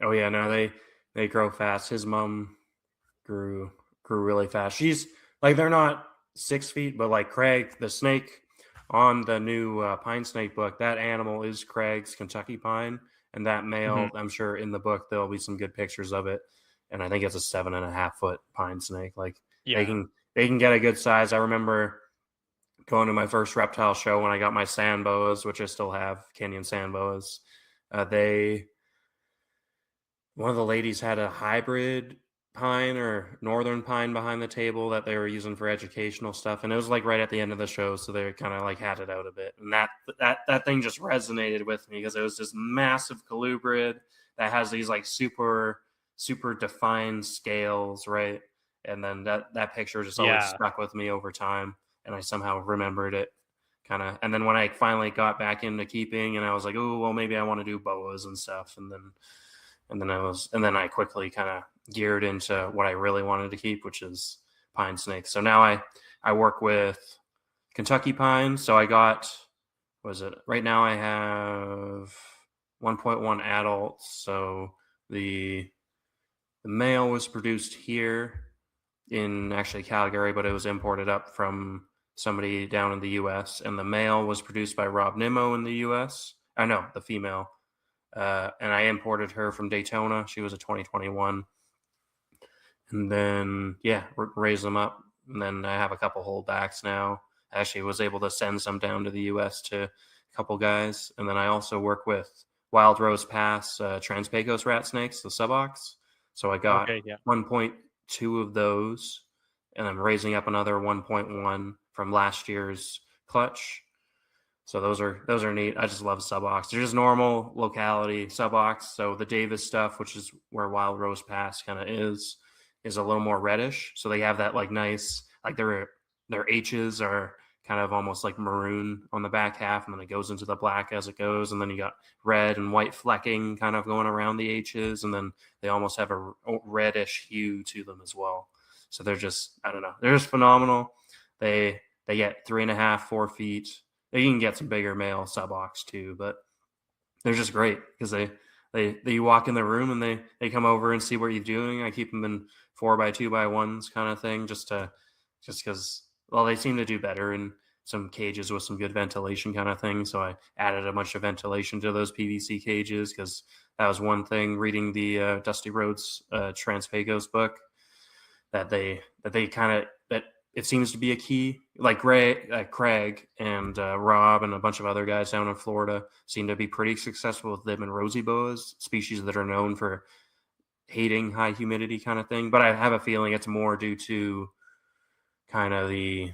Oh yeah, no, they grow fast. His mom grew really fast. She's like, they're not 6 feet, but like Craig, the snake on the new pine snake book, that animal is Craig's Kentucky pine, and that male, I'm sure in the book there'll be some good pictures of it. And I think it's a 7.5 foot pine snake. Like, they can get a good size. I remember going to my first reptile show when I got my sand boas, which I still have, Kenyan sand boas. One of the ladies had a hybrid pine or northern pine behind the table that they were using for educational stuff, and it was like right at the end of the show, so they kind of like had it out a bit, and that thing just resonated with me because it was this massive colubrid that has these like super defined scales, right? And then that picture just always stuck with me over time, and I somehow remembered it kind of. And then when I finally got back into keeping, and I was like, oh well, maybe I want to do boas and stuff, and then I quickly kind of geared into what I really wanted to keep, which is pine snakes. So now I work with Kentucky pine. So I got, right now I have 1.1 adults. So the male was produced here in actually Calgary, but it was imported up from somebody down in the US. And the male was produced by Rob Nimmo in the US. I know, the female. And I imported her from Daytona. She was a 2021. and then raise them up. And then I have a couple holdbacks now. I actually was able to send some down to the U.S. to a couple guys, and then I also work with Wild Rose Pass Trans-Pecos rat snakes, the subox. So I got 1.2 of those, and I'm raising up another 1.1 from last year's clutch. So those are neat. I just love subox. They're just normal locality subox. So the Davis stuff, which is where Wild Rose Pass kind of is a little more reddish. So they have that like nice, like their H's are kind of almost like maroon on the back half, and then it goes into the black as it goes, and then you got red and white flecking kind of going around the H's, and then they almost have a reddish hue to them as well. So they're just, I don't know, they're just phenomenal. They get 3.5, 4 feet. They can get some bigger male subox too, but they're just great because they walk in the room and they come over and see what you're doing. I keep them in 4x2x1s kind of thing, just because, well, they seem to do better in some cages with some good ventilation kind of thing. So I added a bunch of ventilation to those PVC cages because that was one thing reading the Dusty Rhodes Trans-Pecos book that it seems to be a key. Like Craig and Rob and a bunch of other guys down in Florida seem to be pretty successful with them and rosy boas, species that are known for hating high humidity kind of thing. But I have a feeling it's more due to kind of the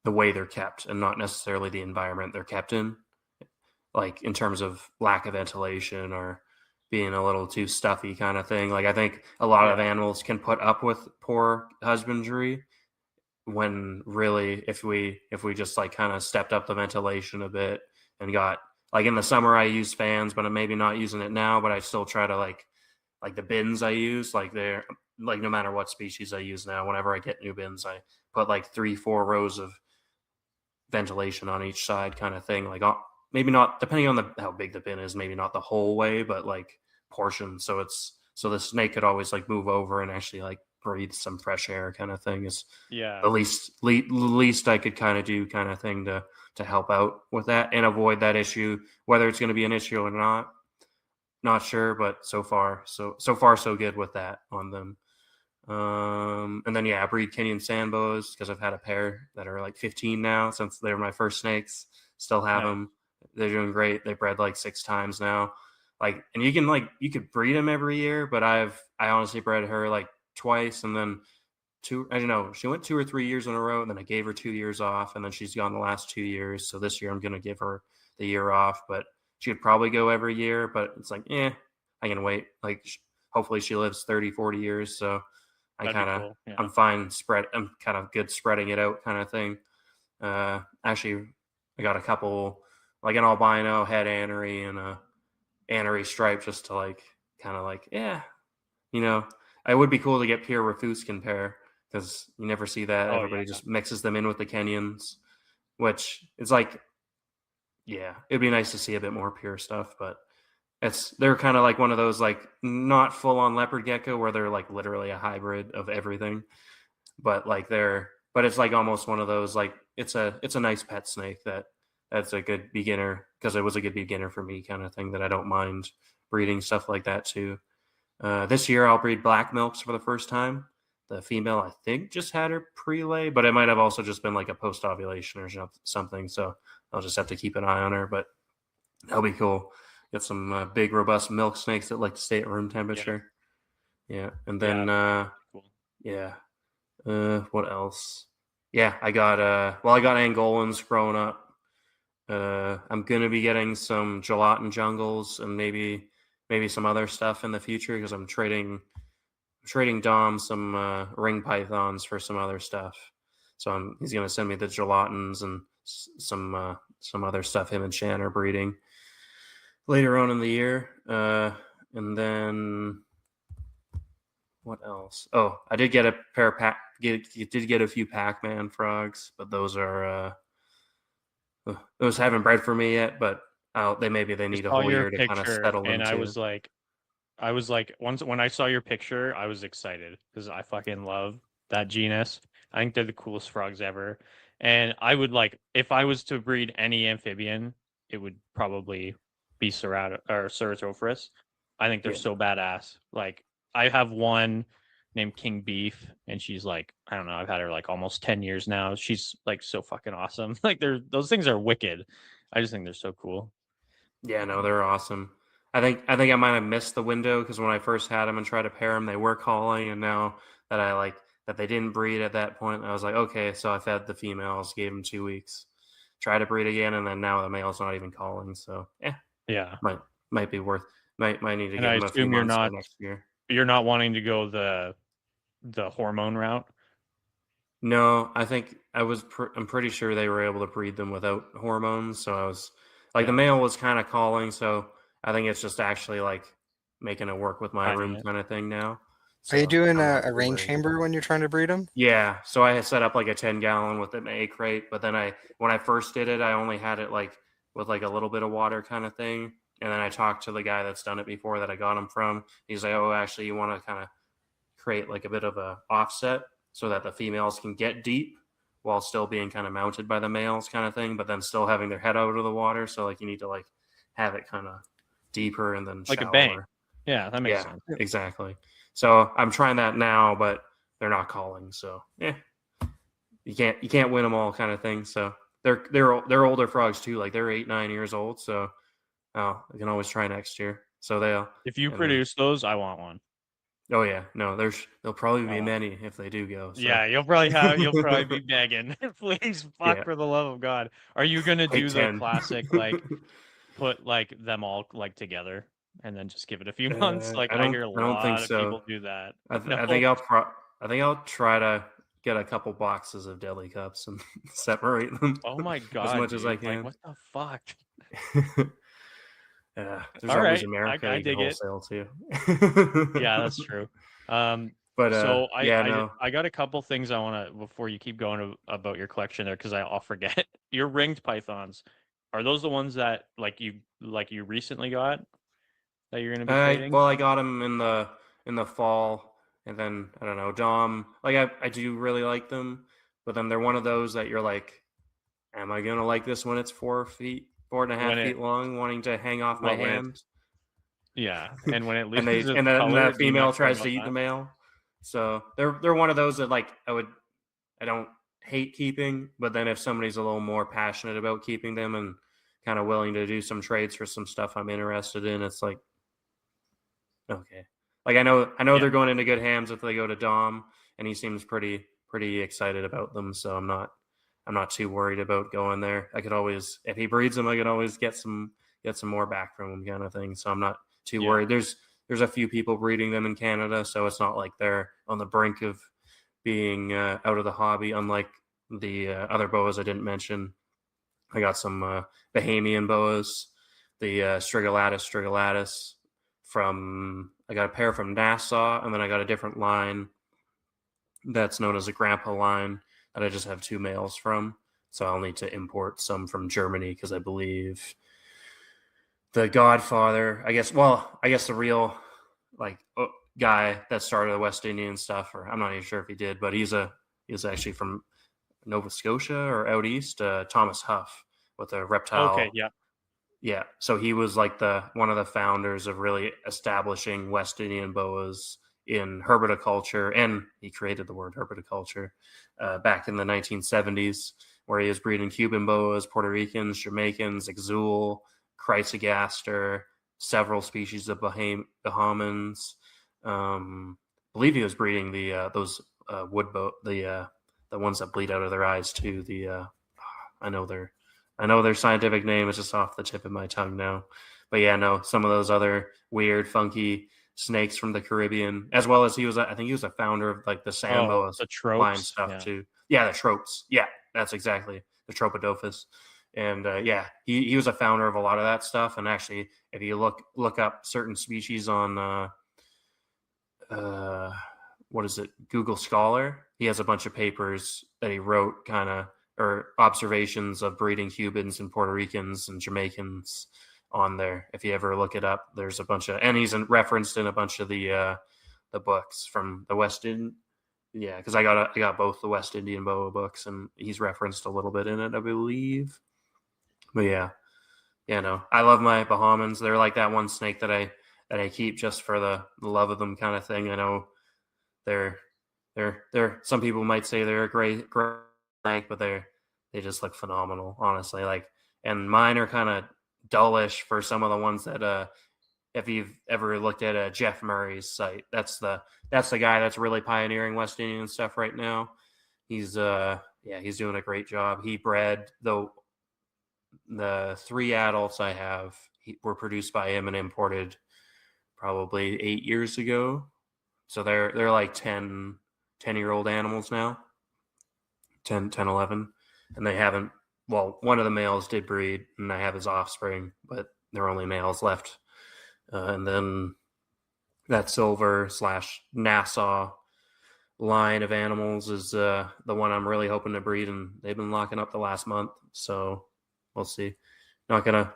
way they're kept and not necessarily the environment they're kept in, like in terms of lack of ventilation or being a little too stuffy kind of thing. Like I think a lot of animals can put up with poor husbandry when really if we just like kind of stepped up the ventilation a bit and got, like in the summer I use fans, but I'm maybe not using it now, but I still try to like the bins I use, like they're like, no matter what species I use now, whenever I get new bins, I put like 3-4 rows of ventilation on each side kind of thing. Like maybe not, depending on how big the bin is, maybe not the whole way, but like portions. So the snake could always like move over and actually like breathe some fresh air kind of thing is the least I could kind of do kind of thing to help out with that and avoid that issue. Whether it's going to be an issue or not sure, but so far so good with that on them. And then I breed Kenyan sandboas because I've had a pair that are like 15 now since they were my first snakes. Still have them. They're doing great. They bred like 6 times now. Like, and you could breed them every year, but I honestly bred her like twice, and then I don't know, she went 2 or 3 years in a row, and then I gave her 2 years off, and then she's gone the last 2 years. So this year I'm going to give her the year off, but she would probably go every year, but it's like, I can wait. Like, hopefully she lives 30, 40 years. So I'm fine. I'm kind of good spreading it out kind of thing. Actually, I got a couple, like an albino head anery and a anery stripe, just to like, kind of like, it would be cool to get pure Rafuskin pair because you never see that. Everybody just mixes them in with the Kenyans, which is like, it'd be nice to see a bit more pure stuff, but they're kind of like one of those, like, not full on leopard gecko where they're like literally a hybrid of everything, but it's like almost one of those, like, it's a nice pet snake that's a good beginner, because it was a good beginner for me kind of thing, that I don't mind breeding stuff like that too. This year I'll breed black milks for the first time. The female, I think, just had her pre-lay, but it might have also just been like a post-ovulation or something. So I'll just have to keep an eye on her, but that'll be cool. Get some big, robust milk snakes that like to stay at room temperature. Yeah. And then, what else? Yeah, I got Angolans growing up. I'm going to be getting some gelatin jungles and maybe some other stuff in the future, because I'm trading Dom some ring pythons for some other stuff. So he's going to send me the gelatins and some other stuff him and Shan are breeding later on in the year. And then what else? Oh, I did get a pair of did get a few Pac-Man frogs, but those haven't bred for me yet, but they need a whole year to kind of settle them. And I was like, once when I saw your picture, I was excited because I fucking love that genus. I think they're the coolest frogs ever. And I would like, if I was to breed any amphibian, it would probably be Ceratophorus. I think they're so badass. Like, I have one named King Beef, and she's like, I don't know, I've had her like almost 10 years now. She's like so fucking awesome. Like those things are wicked. I just think they're so cool. Yeah, no, they're awesome. I think I might have missed the window because when I first had them and tried to pair them, they were calling, and now that I like that they didn't breed at that point, I was like, okay, so I fed the females, gave them 2 weeks, tried to breed again, and then now the male's not even calling. So Yeah. might be worth might need to And give I them a few assume months for next year. you're not wanting to go the hormone route. No, I think I'm pretty sure they were able to breed them without hormones. So I was like, the male was kind of calling. So I think it's just actually like making it work with my Finding room it. kind of thing now. Are you So doing I'm not a too rain worried. chamber when you're trying to breed them? Yeah. So I had set up like a 10-gallon with an egg crate, but then when I first did it, I only had it like with like a little bit of water kind of thing. And then I talked to the guy that's done it before that I got him from. He's like, oh, actually, you want to kind of create like a bit of a offset so that the females can get deep while still being kind of mounted by the males kind of thing, but then still having their head out of the water. So like you need to like have it kind of deeper and then Like shallower. a bank. Yeah, that makes sense. Exactly. So I'm trying that now, but they're not calling. So you can't win them all kind of thing. So they're older frogs too. Like they're 8-9 years old. So I can always try next year. So If you and produce those, I want one. oh yeah, no, there'll probably be many if they do go. So. Yeah, you'll probably be begging. Please, fuck, Yeah. for the love of God. Are you gonna Take do the 10. classic like put like them all like together and then just give it a few months? Like I hear a don't think lot of so. people do that. I think I'll try to get a couple boxes of deli cups and separate them. Oh my God, as much as I dude. Like, can. what the fuck? There's All always right, America I you can dig it. wholesale too. Yeah, that's true. But So no. I got a couple things I want to before you keep going about your collection there because I'll forget. Your ringed pythons, are those the ones that you recently got that you're gonna be trading? Well, I got them in the fall, and then I don't know, Dom. Like I do really like them, but then they're one of those that you're like, am I gonna like this when it's 4.5 feet long, wanting to hang off my hand? Yeah, and when it and loses its then color, the do you female not care tries about to eat that? the male. So they're one of those that like I don't hate keeping, but then if somebody's a little more passionate about keeping them and kind of willing to do some trades for some stuff I'm interested in, it's like okay. Like I know they're going into good hands if they go to Dom, and he seems pretty excited about them. So I'm not too worried about going there. I could always, if he breeds them, I could always get some more back from him, kind of thing. So I'm not too worried. There's a few people breeding them in Canada, so it's not like they're on the brink of being out of the hobby. Unlike the other boas I didn't mention, I got some Bahamian boas, the strigillatus from. I got a pair from Nassau, and then I got a different line that's known as a grandpa line that I just have 2 males from. So I'll need to import some from Germany because I believe the godfather, I guess the real guy that started the West Indian stuff, or I'm not even sure if he did, but he's actually from Nova Scotia or out east, Thomas Huff with a reptile. Okay, yeah. Yeah, so he was like one of the founders of really establishing West Indian boas in herpetoculture, and he created the word herpetoculture back in the 1970s, where he was breeding Cuban boas, Puerto Ricans, Jamaicans, Exul, Chrysogaster, several species of Bahamans. Believe he was breeding those wood the ones that bleed out of their eyes too. I know their scientific name is just off the tip of my tongue now. But yeah, no, some of those other weird, funky snakes from the Caribbean, as well as I think he was a founder of like the Sambo line stuff too. Yeah, the tropes. Yeah, that's exactly the Tropodophis. And he was a founder of a lot of that stuff. And actually, if you look up certain species on what is it, Google Scholar, he has a bunch of papers that he wrote or observations of breeding Cubans and Puerto Ricans and Jamaicans on there. If you ever look it up, there's a bunch of, and he's referenced in a bunch of the books from the West Indian. Yeah, because I got both the West Indian boa books, and he's referenced a little bit in it, I believe. But yeah, no, I love my Bahamans. They're like that one snake that I keep just for the love of them kind of thing. I know they're some people might say they're a great snake, but they just look phenomenal, honestly. Like, and mine are kind of dullish for some of the ones that if you've ever looked at Jeff Murray's site, that's the guy that's really pioneering West Indian stuff right now. He's he's doing a great job. He bred the 3 adults I have were produced by him and imported probably 8 years ago. So they're like 10-year-old animals now, 10, 11. And they haven't, well, one of the males did breed and I have his offspring, but there are only males left. And then that silver / Nassau line of animals is the one I'm really hoping to breed, and they've been locking up the last month. So we'll see. Not gonna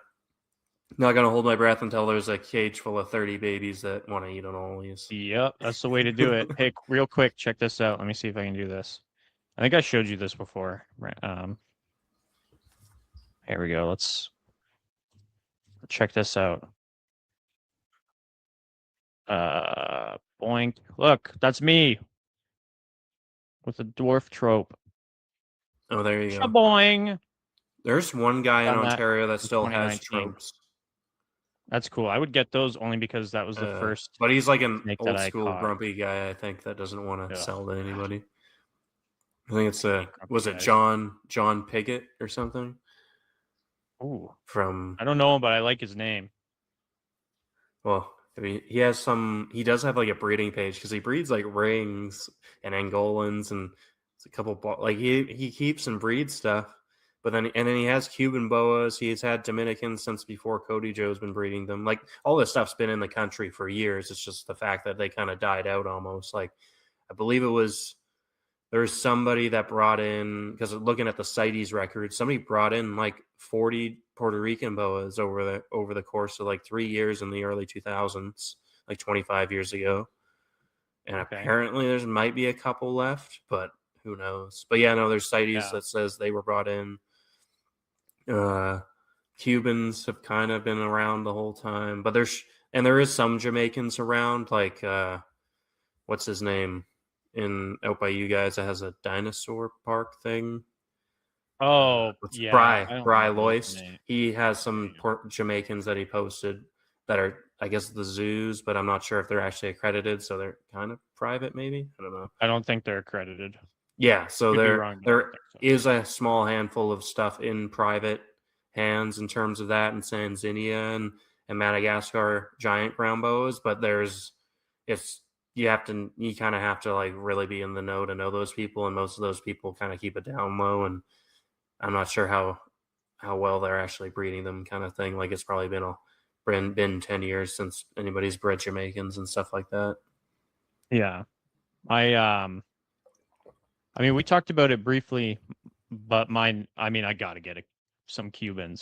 hold my breath until there's a cage full of 30 babies that want to eat on always. Yep, that's the way to do it. Hey, real quick, check this out. Let me see if I can do this. I think I showed you this before. Here we go. Let's check this out. Boink. Look, that's me with the dwarf trope. Oh, there you go. Boing. There's one guy in Done that Ontario that in still has 2019. tropes. That's cool. I would get those only because that was the first. But he's like an snake old that I school caught. grumpy guy, I think, that doesn't want to Ugh. sell to anybody. I think it's Grumpy was it guys. John Piggott or something? Ooh, From, I don't know him, but I like his name. well, I mean, he does have like a breeding page because he breeds like rings and Angolans and it's a couple, like he keeps and breeds stuff. But then he has Cuban boas. He's had Dominicans since before Cody Joe's been breeding them. Like all this stuff's been in the country for years. It's just the fact that they kind of died out almost. Like I believe there's somebody that brought in, because looking at the CITES records, somebody brought in like 40 Puerto Rican boas over the course of like 3 years in the early 2000s, like 25 years ago. And Okay. apparently there might be a couple left, but who knows? But yeah, no, there's CITES that says they were brought in. Cubans have kind of been around the whole time, but there is some Jamaicans around, like what's his name out by you guys that has a dinosaur park thing. Oh, yeah. Bry Loyce. He has some Jamaicans that he posted that are, I guess, the zoos, but I'm not sure if they're actually accredited, so they're kind of private, maybe. I don't know. I don't think they're accredited. Yeah, so Could be there wrong, but I don't think so. is a small handful of stuff in private hands in terms of that in Tanzania and Madagascar giant ground boas, but you kind of have to like really be in the know to know those people, and most of those people kind of keep it down low, and I'm not sure how well they're actually breeding them, kind of thing. Like it's probably been 10 years since anybody's bred Jamaicans and stuff like that. Yeah. I mean, we talked about it briefly, but mine, I mean, I got to get some Cuban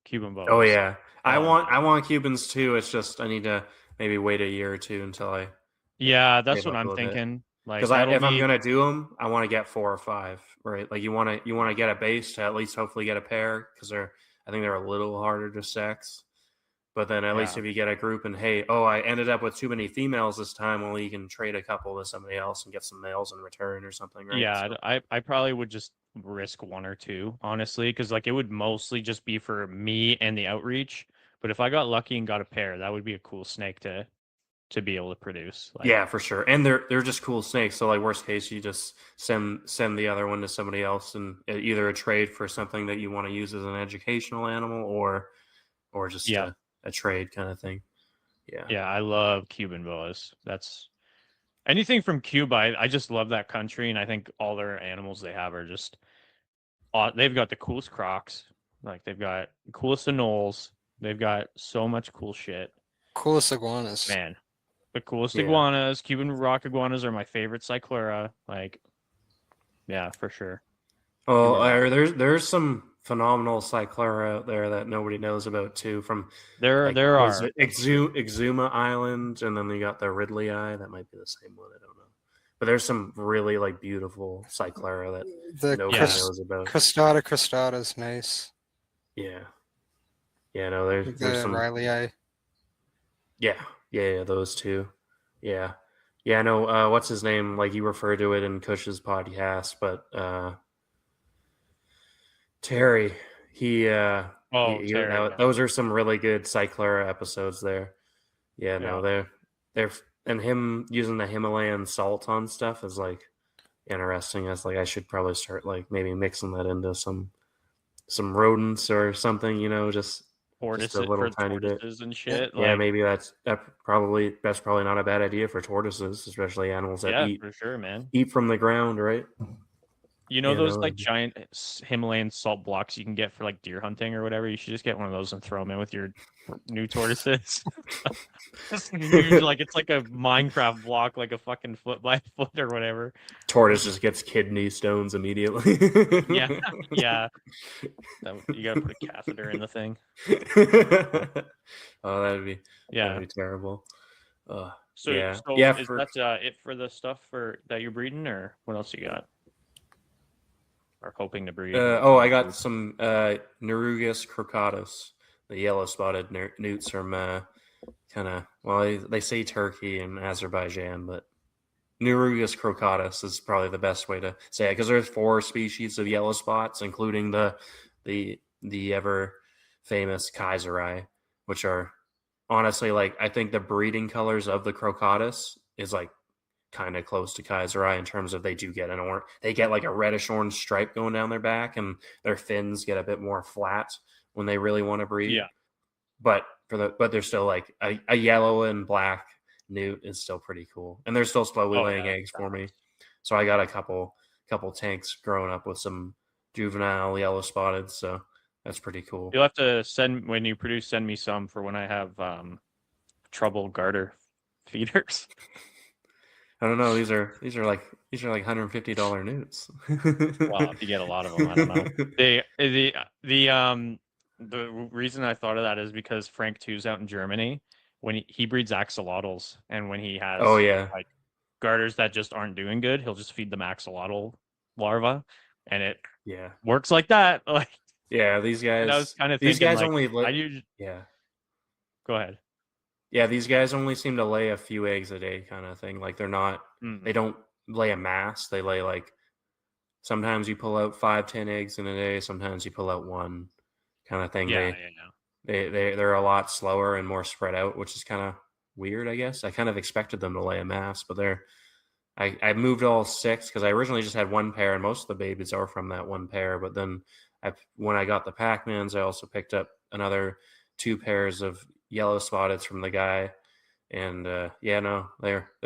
boas. Oh yeah. I want Cubans too. It's just, I need to maybe wait a year or two until I. Yeah, that's what I'm thinking. Like, because if I'm gonna do them, I want to get 4 or 5, right? Like you want to get a base to at least hopefully get a pair, because I think they're a little harder to sex. But then at least if you get a group and hey, I ended up with too many females this time, well, you can trade a couple to somebody else and get some males in return or something, right? Yeah, so. I probably would just risk 1 or 2, honestly, because like it would mostly just be for me and the outreach. But if I got lucky and got a pair, that would be a cool snake to be able to produce. Like, yeah, for sure. And they're just cool snakes. So like worst case, you just send the other one to somebody else, and either a trade for something that you want to use as an educational animal or just a trade kind of thing. Yeah, I love Cuban boas. That's anything from Cuba. I just love that country, and I think all their animals they have are just they've got the coolest crocs. Like they've got the coolest anoles. They've got so much cool shit. Coolest iguanas. Man, the coolest iguanas. Cuban rock iguanas are my favorite cyclura. Like, yeah, for sure. Oh, there's some phenomenal cyclura out there that nobody knows about too. From there are Exuma Island, and then you got the Ridley Eye. That might be the same one. I don't know, but there's some really like beautiful cyclura that nobody knows about. Cristata is nice. Yeah. No, there's some Riley Eye. Yeah, those two. Yeah. Yeah, no, what's his name? Like you refer to it in Cush's podcast, but Terry, Oh, Terry, yeah. those are some really good Cyclura episodes there. Yeah, no, Yeah. they're and him using the Himalayan salt on stuff is like interesting. It's like I should probably start like maybe mixing that into some rodents or something, just Tortoises a little for tiny bit. tortoises and shit. Yeah, Like, maybe that's probably not a bad idea for tortoises, especially animals that yeah, for sure, man. eat from the ground, right? You know You those know, like giant Himalayan salt blocks you can get for like deer hunting or whatever? You should just get one of those and throw them in with your new tortoises. Just huge, like it's like a Minecraft block, like a fucking foot by foot or whatever. tortoise just gets kidney stones immediately. Yeah, yeah. You gotta put a catheter in the thing. Oh, that'd Yeah. be terrible. So, yeah, so yeah. is that it for the stuff that you're breeding, or what else you got? Or hoping to breed? I got some Nerugus crocatus, the yellow spotted newts from kind of, well, they say Turkey and Azerbaijan, but Nerugus crocatus is probably the best way to say it because there's 4 species of yellow spots, including the ever famous Kaiseri, which are honestly like I think the breeding colors of the crocatus is like kind of close to Kaiseri in terms of they do get they get like a reddish orange stripe going down their back, and their fins get a bit more flat when they really want to breed. Yeah. But they're still like a yellow and black newt is still pretty cool, and they're still slowly laying eggs for me. So I got a couple tanks growing up with some juvenile yellow spotted, so that's pretty cool. You'll have to send me some for when I have trouble garter feeders. I don't know. These are like $150 newts. Well, if you get a lot of them, I don't know. The reason I thought of that is because Frank 2's out in Germany when he breeds axolotls, and when he has like garters that just aren't doing good, he'll just feed them axolotl larvae, and it works like that. Like these guys. I was kind of these thinking, guys like, only Go ahead. Yeah, these guys only seem to lay a few eggs a day, kind of thing. Like they're not. They don't lay a mass. They lay like sometimes you pull out 5-10 eggs in a day. Sometimes you pull out 1, kind of thing. They're a lot slower and more spread out, which is kind of weird, I guess. I kind of expected them to lay a mass, but I moved all 6 because I originally just had 1 pair, and most of the babies are from that 1 pair. But then when I got the Pac-Mans, I also picked up another 2 pairs of yellow spotteds from the guy, and they're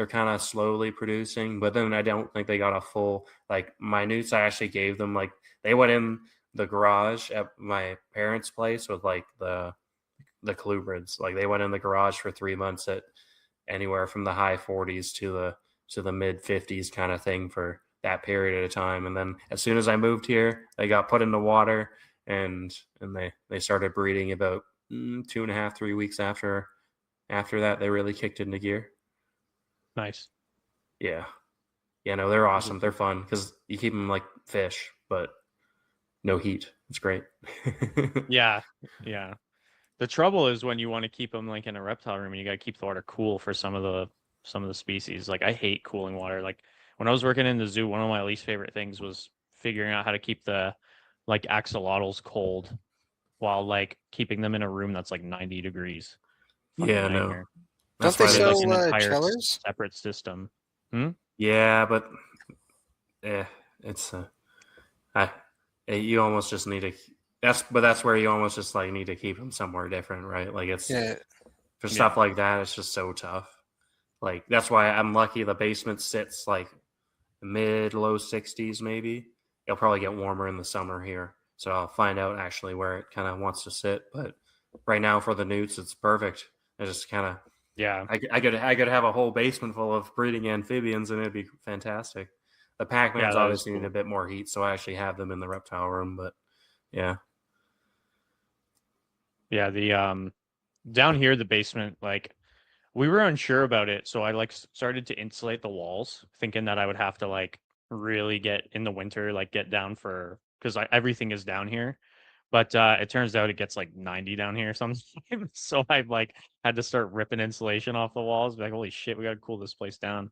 kind of slowly producing, but then I don't think they got a full, like my newts I actually gave them, like they went in the garage at my parents' place with like the colubrids, like they went in the garage for 3 months at anywhere from the high 40s to the mid 50s kind of thing for that period at a time, and then as soon as I moved here they got put in the water and they started breeding about 2.5-3 weeks after that. They really kicked into gear. Nice. Yeah, no, they're awesome. They're fun because you keep them like fish, but no heat. It's great. Yeah. The trouble is when you want to keep them like in a reptile room, and you got to keep the water cool for some of the species. Like I hate cooling water. Like when I was working in the zoo, one of my least favorite things was figuring out how to keep the like axolotls cold while like keeping them in a room that's like 90 degrees. Yeah, no. Don't they sell like an entire chillers? separate system? Yeah, but it's you almost just need to. That's where you almost just like need to keep them somewhere different, right? Like it's for stuff like that. It's just so tough. Like that's why I'm lucky the basement sits like mid-low 60s maybe. It'll probably get warmer in the summer here. So I'll find out actually where it kind of wants to sit. But right now for the newts, it's perfect. It's just kind of I could have a whole basement full of breeding amphibians, and it'd be fantastic. The Pac-Mans obviously need a bit more heat, so I actually have them in the reptile room. But yeah. The down here the basement, like we were unsure about it, so I like started to insulate the walls, thinking that I would have to like really get in the winter, like get down for because everything is down here. But it turns out it gets like 90 down here sometimes. So I've like had to start ripping insulation off the walls. Be like, holy shit, we gotta cool this place down.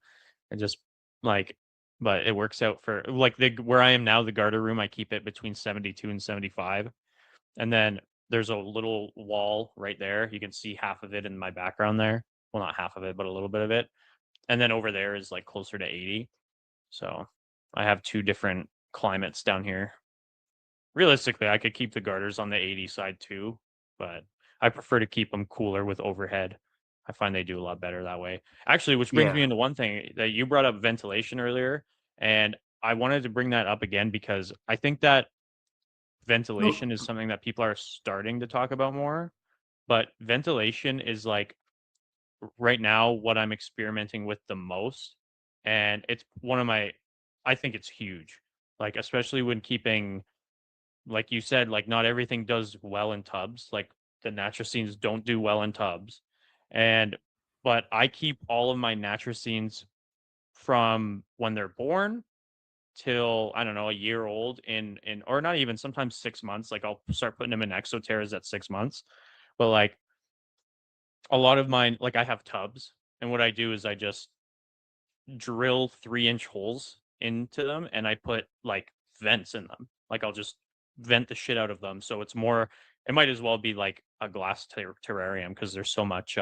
And just like, but it works out for like where I am now, the garter room, I keep it between 72 and 75. And then there's a little wall right there. You can see half of it in my background there. Well, not half of it, but a little bit of it. And then over there is like closer to 80. So I have 2 different climates down here. Realistically, I could keep the garters on the 80 side too, but I prefer to keep them cooler with overhead. I find they do a lot better that way. Actually, which brings me into one thing that you brought up, ventilation, earlier, and I wanted to bring that up again because I think that ventilation is something that people are starting to talk about more, but ventilation is like right now what I'm experimenting with the most, and it's one of my, I think it's huge, like especially when keeping, like you said, like not everything does well in tubs. Like the Natracines don't do well in tubs. And but I keep all of my Natracines from when they're born till I don't know, a year old in or not even, sometimes 6 months. Like I'll start putting them in exoterras at 6 months. But like a lot of mine, like I have tubs, and what I do is I just drill 3-inch holes into them and I put like vents in them. Like I'll just vent the shit out of them. So it's more, it might as well be like a glass terrarium because there's so much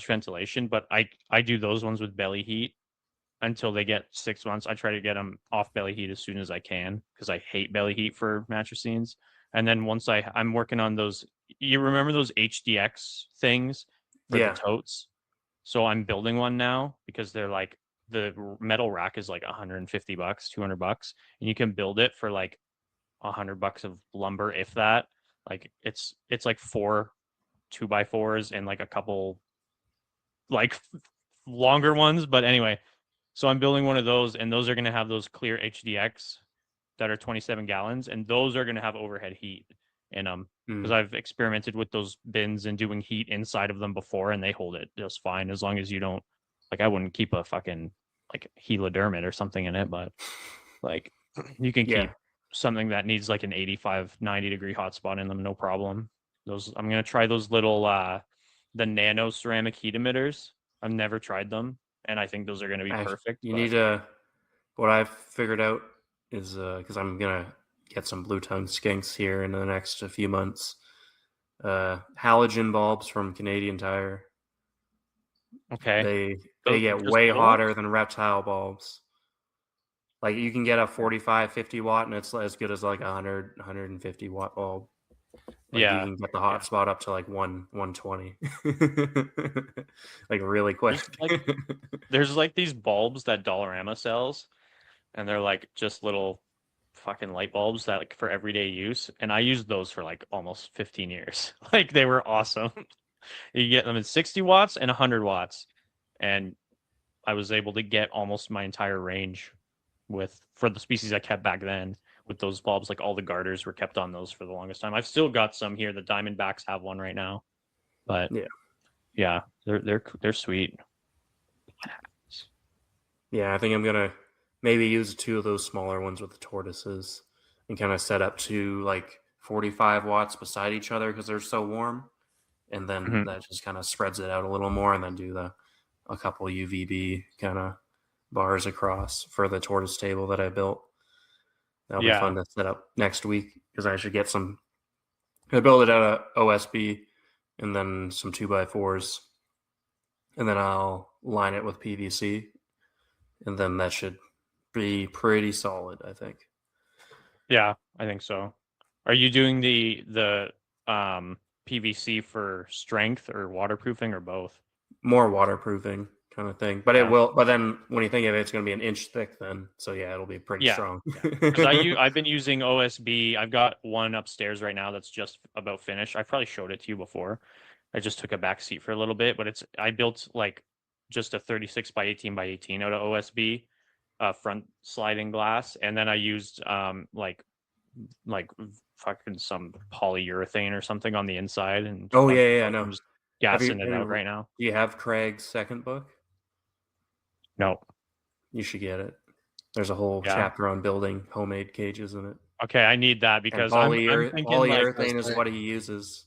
ventilation. But I do those ones with belly heat until they get 6 months. I try to get them off belly heat as soon as I can because I hate belly heat for Matracines. And then once I'm working on those, you remember those HDX things for the totes? So I'm building one now because they're like, the metal rack is like $150, $200, and you can build it for like $100 of lumber, if that. Like it's like 4 2x4s and like a couple like longer ones. But anyway, so I'm building one of those, and those are going to have those clear HDX that are 27 gallons, and those are going to have overhead heat in them because I've experimented with those bins and doing heat inside of them before, and they hold it just fine as long as you don't, like, I wouldn't keep a fucking like helidermit or something in it, but like you can keep something that needs like an 85 90 degree hotspot in them, no problem. Those, I'm going to try those little the nano ceramic heat emitters. I've never tried them, and I think those are going to be perfect. You need to, what I've figured out is because I'm gonna get some blue tongue skinks here in the next few months. Halogen bulbs from Canadian Tire. Okay. They get way hotter than Reptile bulbs. Like you can get a 45, 50 watt, and it's as good as like 100, 150 watt bulb. Like you can get the hot spot up to like 120, like really quick. There's like these bulbs that Dollarama sells, and they're like just little fucking light bulbs that like for everyday use, and I used those for like almost 15 years. Like they were awesome. You get them in 60 watts and 100 watts, and I was able to get almost my entire range for the species I kept back then with those bulbs. Like all the garters were kept on those for the longest time. I've still got some here. The Diamondbacks have one right now, but yeah, they're sweet. Yeah, I think I'm gonna maybe use 2 of those smaller ones with the tortoises and kind of set up to like 45 watts beside each other because they're so warm, and then that just kind of spreads it out a little more, and then do a couple UVB kind of bars across for the tortoise table that I built. That'll be fun to set up next week because I should get some. I build it out of OSB and then some 2x4s, and then I'll line it with PVC, and then that should be pretty solid, I think. Yeah, I think so. Are you doing the PVC for strength or waterproofing or both? More waterproofing kind of thing, but it will. But then when you think of it, it's going to be an inch thick then. So yeah, it'll be pretty strong. Because I've been using OSB. I've got one upstairs right now that's just about finished. I probably showed it to you before. I just took a back seat for a little bit, but I built like just a 36 by 18 by 18 out of OSB, front sliding glass, and then I used like fucking some polyurethane or something on the inside. And I know. I'm just gassing it out right now. Do you have Craig's second book? No. You should get it. There's a whole chapter on building homemade cages in it. Okay, I need that And because I'm thinking like, polyurethane is what he uses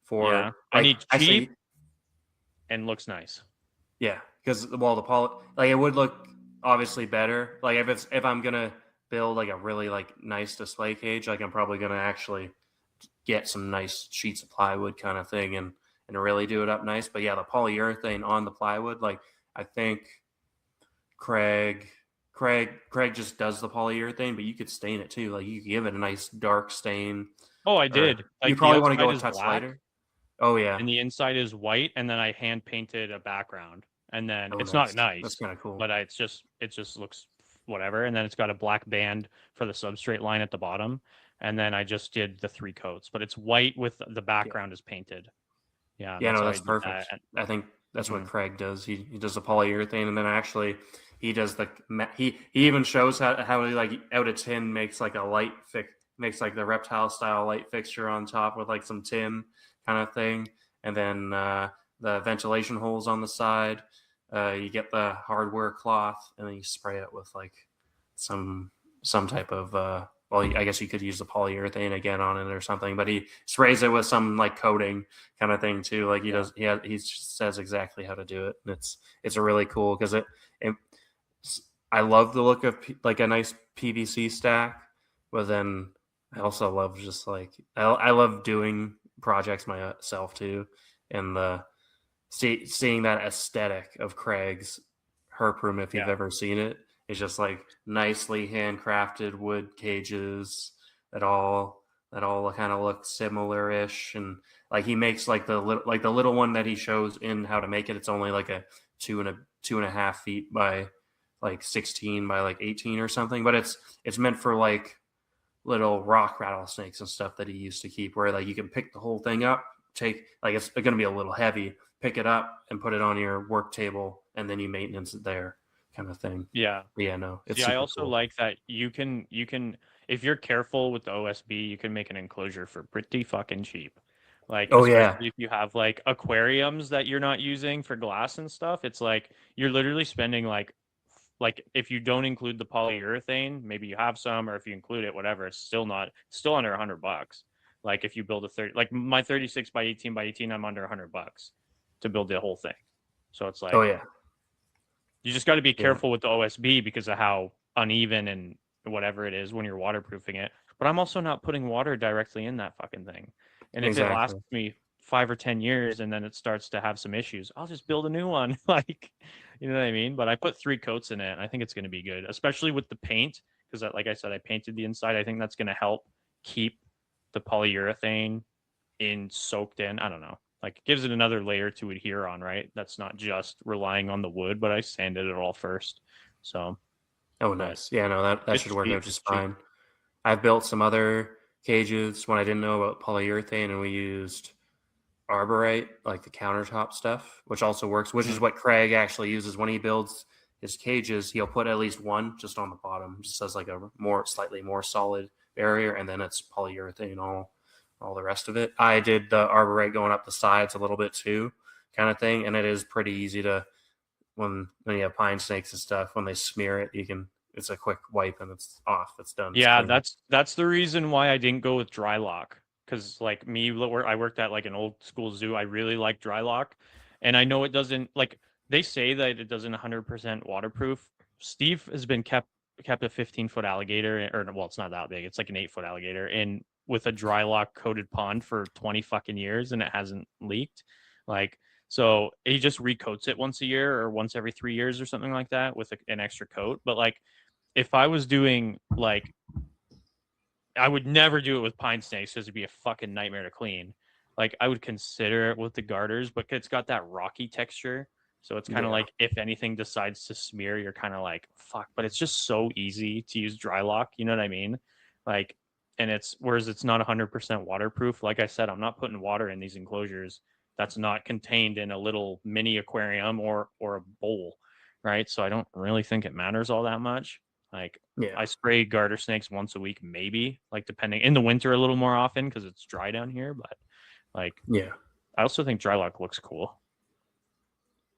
for. yeah, I need actually, cheap and looks nice. yeah, because the poly, like it would look obviously better. Like if I'm gonna build like a really like nice display cage, like I'm probably gonna actually get some nice sheets of plywood kind of thing and really do it up nice. But yeah, the polyurethane on the plywood, like I think Craig just does the polyurethane, but you could stain it too. Like you could give it a nice dark stain. Oh, I Or did. you Like the probably want to go outside a is touch black lighter. Oh yeah. and the inside is white, and then I hand painted a background, and then Oh, it's nice. not nice. That's kind of cool. But it just looks whatever, and then it's got a black band for the substrate line at the bottom, and then I just did the 3 coats, but it's white with the background is painted. Yeah, Yeah, no, how I that's did perfect. that. I think that's what Mhm. Craig does. He does the polyurethane, and then actually he does he even shows how he like out of tin makes like a makes like the reptile style light fixture on top with like some tin kind of thing, and then the ventilation holes on the side. You get the hardware cloth, and then you spray it with like some type of well, I guess you could use the polyurethane again on it or something, but he sprays it with some like coating kind of thing too. Like he says exactly how to do it, and it's a really cool because I love the look of like a nice PVC stack, but then I also love just like I love doing projects myself too, and seeing that aesthetic of Craig's herp room, if you've ever seen it, it's just like nicely handcrafted wood cages that all kind of look similar-ish, and like he makes like the little one that he shows in how to make it. It's only like a 2.5 feet by like 16 by like 18 or something, but it's meant for like little rock rattlesnakes and stuff that he used to keep, where like you can pick the whole thing up, take like it's going to be a little heavy, pick it up and put it on your work table, and then you maintenance it there, kind of thing. Yeah. Yeah, no, it's I also cool. like that you can if you're careful with the OSB, you can make an enclosure for pretty fucking cheap. Like, especially if you have like aquariums that you're not using for glass and stuff, it's like you're literally spending like if you don't include the polyurethane, maybe you have some, or if you include it, whatever, it's still under $100. Like if you build a 30, like my 36 by 18 by 18, I'm under $100 to build the whole thing. So it's like, you just got to be careful with the OSB because of how uneven and whatever it is when you're waterproofing it. But I'm also not putting water directly in that fucking thing. And if it lasts me 5 or 10 years and then it starts to have some issues, I'll just build a new one. Like, you know what I mean? But I put 3 coats in it, and I think it's going to be good, especially with the paint, because like I said, I painted the inside. I think that's going to help keep the polyurethane soaked in. I don't know. Like, it gives it another layer to adhere on, right? That's not just relying on the wood, but I sanded it all first. So. Oh, nice. Yeah, no, that should work out just fine. I've built some other cages when I didn't know about polyurethane, and we used arborite, like the countertop stuff, which also works, which is what Craig actually uses when he builds his cages. He'll put at least one just on the bottom, just as like a slightly more solid barrier, and then it's polyurethane all the rest of it. I did the arborite going up the sides a little bit too, kind of thing, and it is pretty easy to when you have pine snakes and stuff, when they smear it, it's a quick wipe and it's off. It's done. Yeah, that's the reason why I didn't go with dry lock. Because like me, I worked at like an old school zoo. I really like dry lock, and I know it doesn't, like they say that it doesn't 100% waterproof. Steve has been kept a 15-foot alligator, or well, it's not that big. It's like an 8-foot alligator with a dry lock coated pond for 20 fucking years, and it hasn't leaked. Like, so he just recoats it once a year or once every 3 years or something like that with an extra coat. But like, if I was doing like, I would never do it with pine snakes because it'd be a fucking nightmare to clean. Like, I would consider it with the garters, but it's got that rocky texture. So it's kind of like, if anything decides to smear, you're kind of like, fuck. But it's just so easy to use dry lock. You know what I mean? Like, and whereas it's not 100% waterproof. Like I said, I'm not putting water in these enclosures that's not contained in a little mini aquarium or a bowl, right? So I don't really think it matters all that much. Like, I spray garter snakes once a week, maybe, like depending in the winter a little more often because it's dry down here. But like, I also think dry lock looks cool.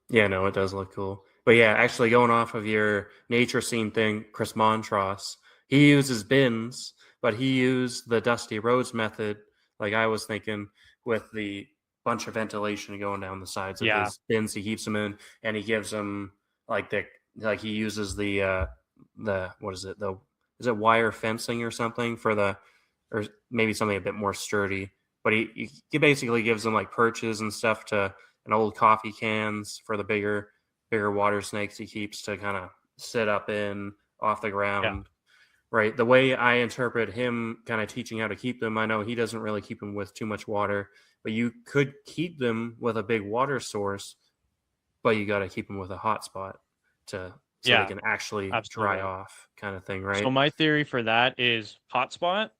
Yeah, no, it does look cool. But yeah, actually going off of your nature scene thing, Chris Montross, he uses bins but he used the Dusty Rhodes method, like I was thinking, with the bunch of ventilation going down the sides of Yeah. his bins. He keeps them in, and he gives them he uses the what is it, is it wire fencing or something or maybe something a bit more sturdy. But he basically gives them like perches and stuff and old coffee cans for the bigger water snakes he keeps to kind of sit up in off the ground. Right. The way I interpret him kind of teaching how to keep them, I know he doesn't really keep them with too much water, but you could keep them with a big water source, but you got to keep them with a hot spot so they can actually dry off, kind of thing, right? So my theory for that is hotspot,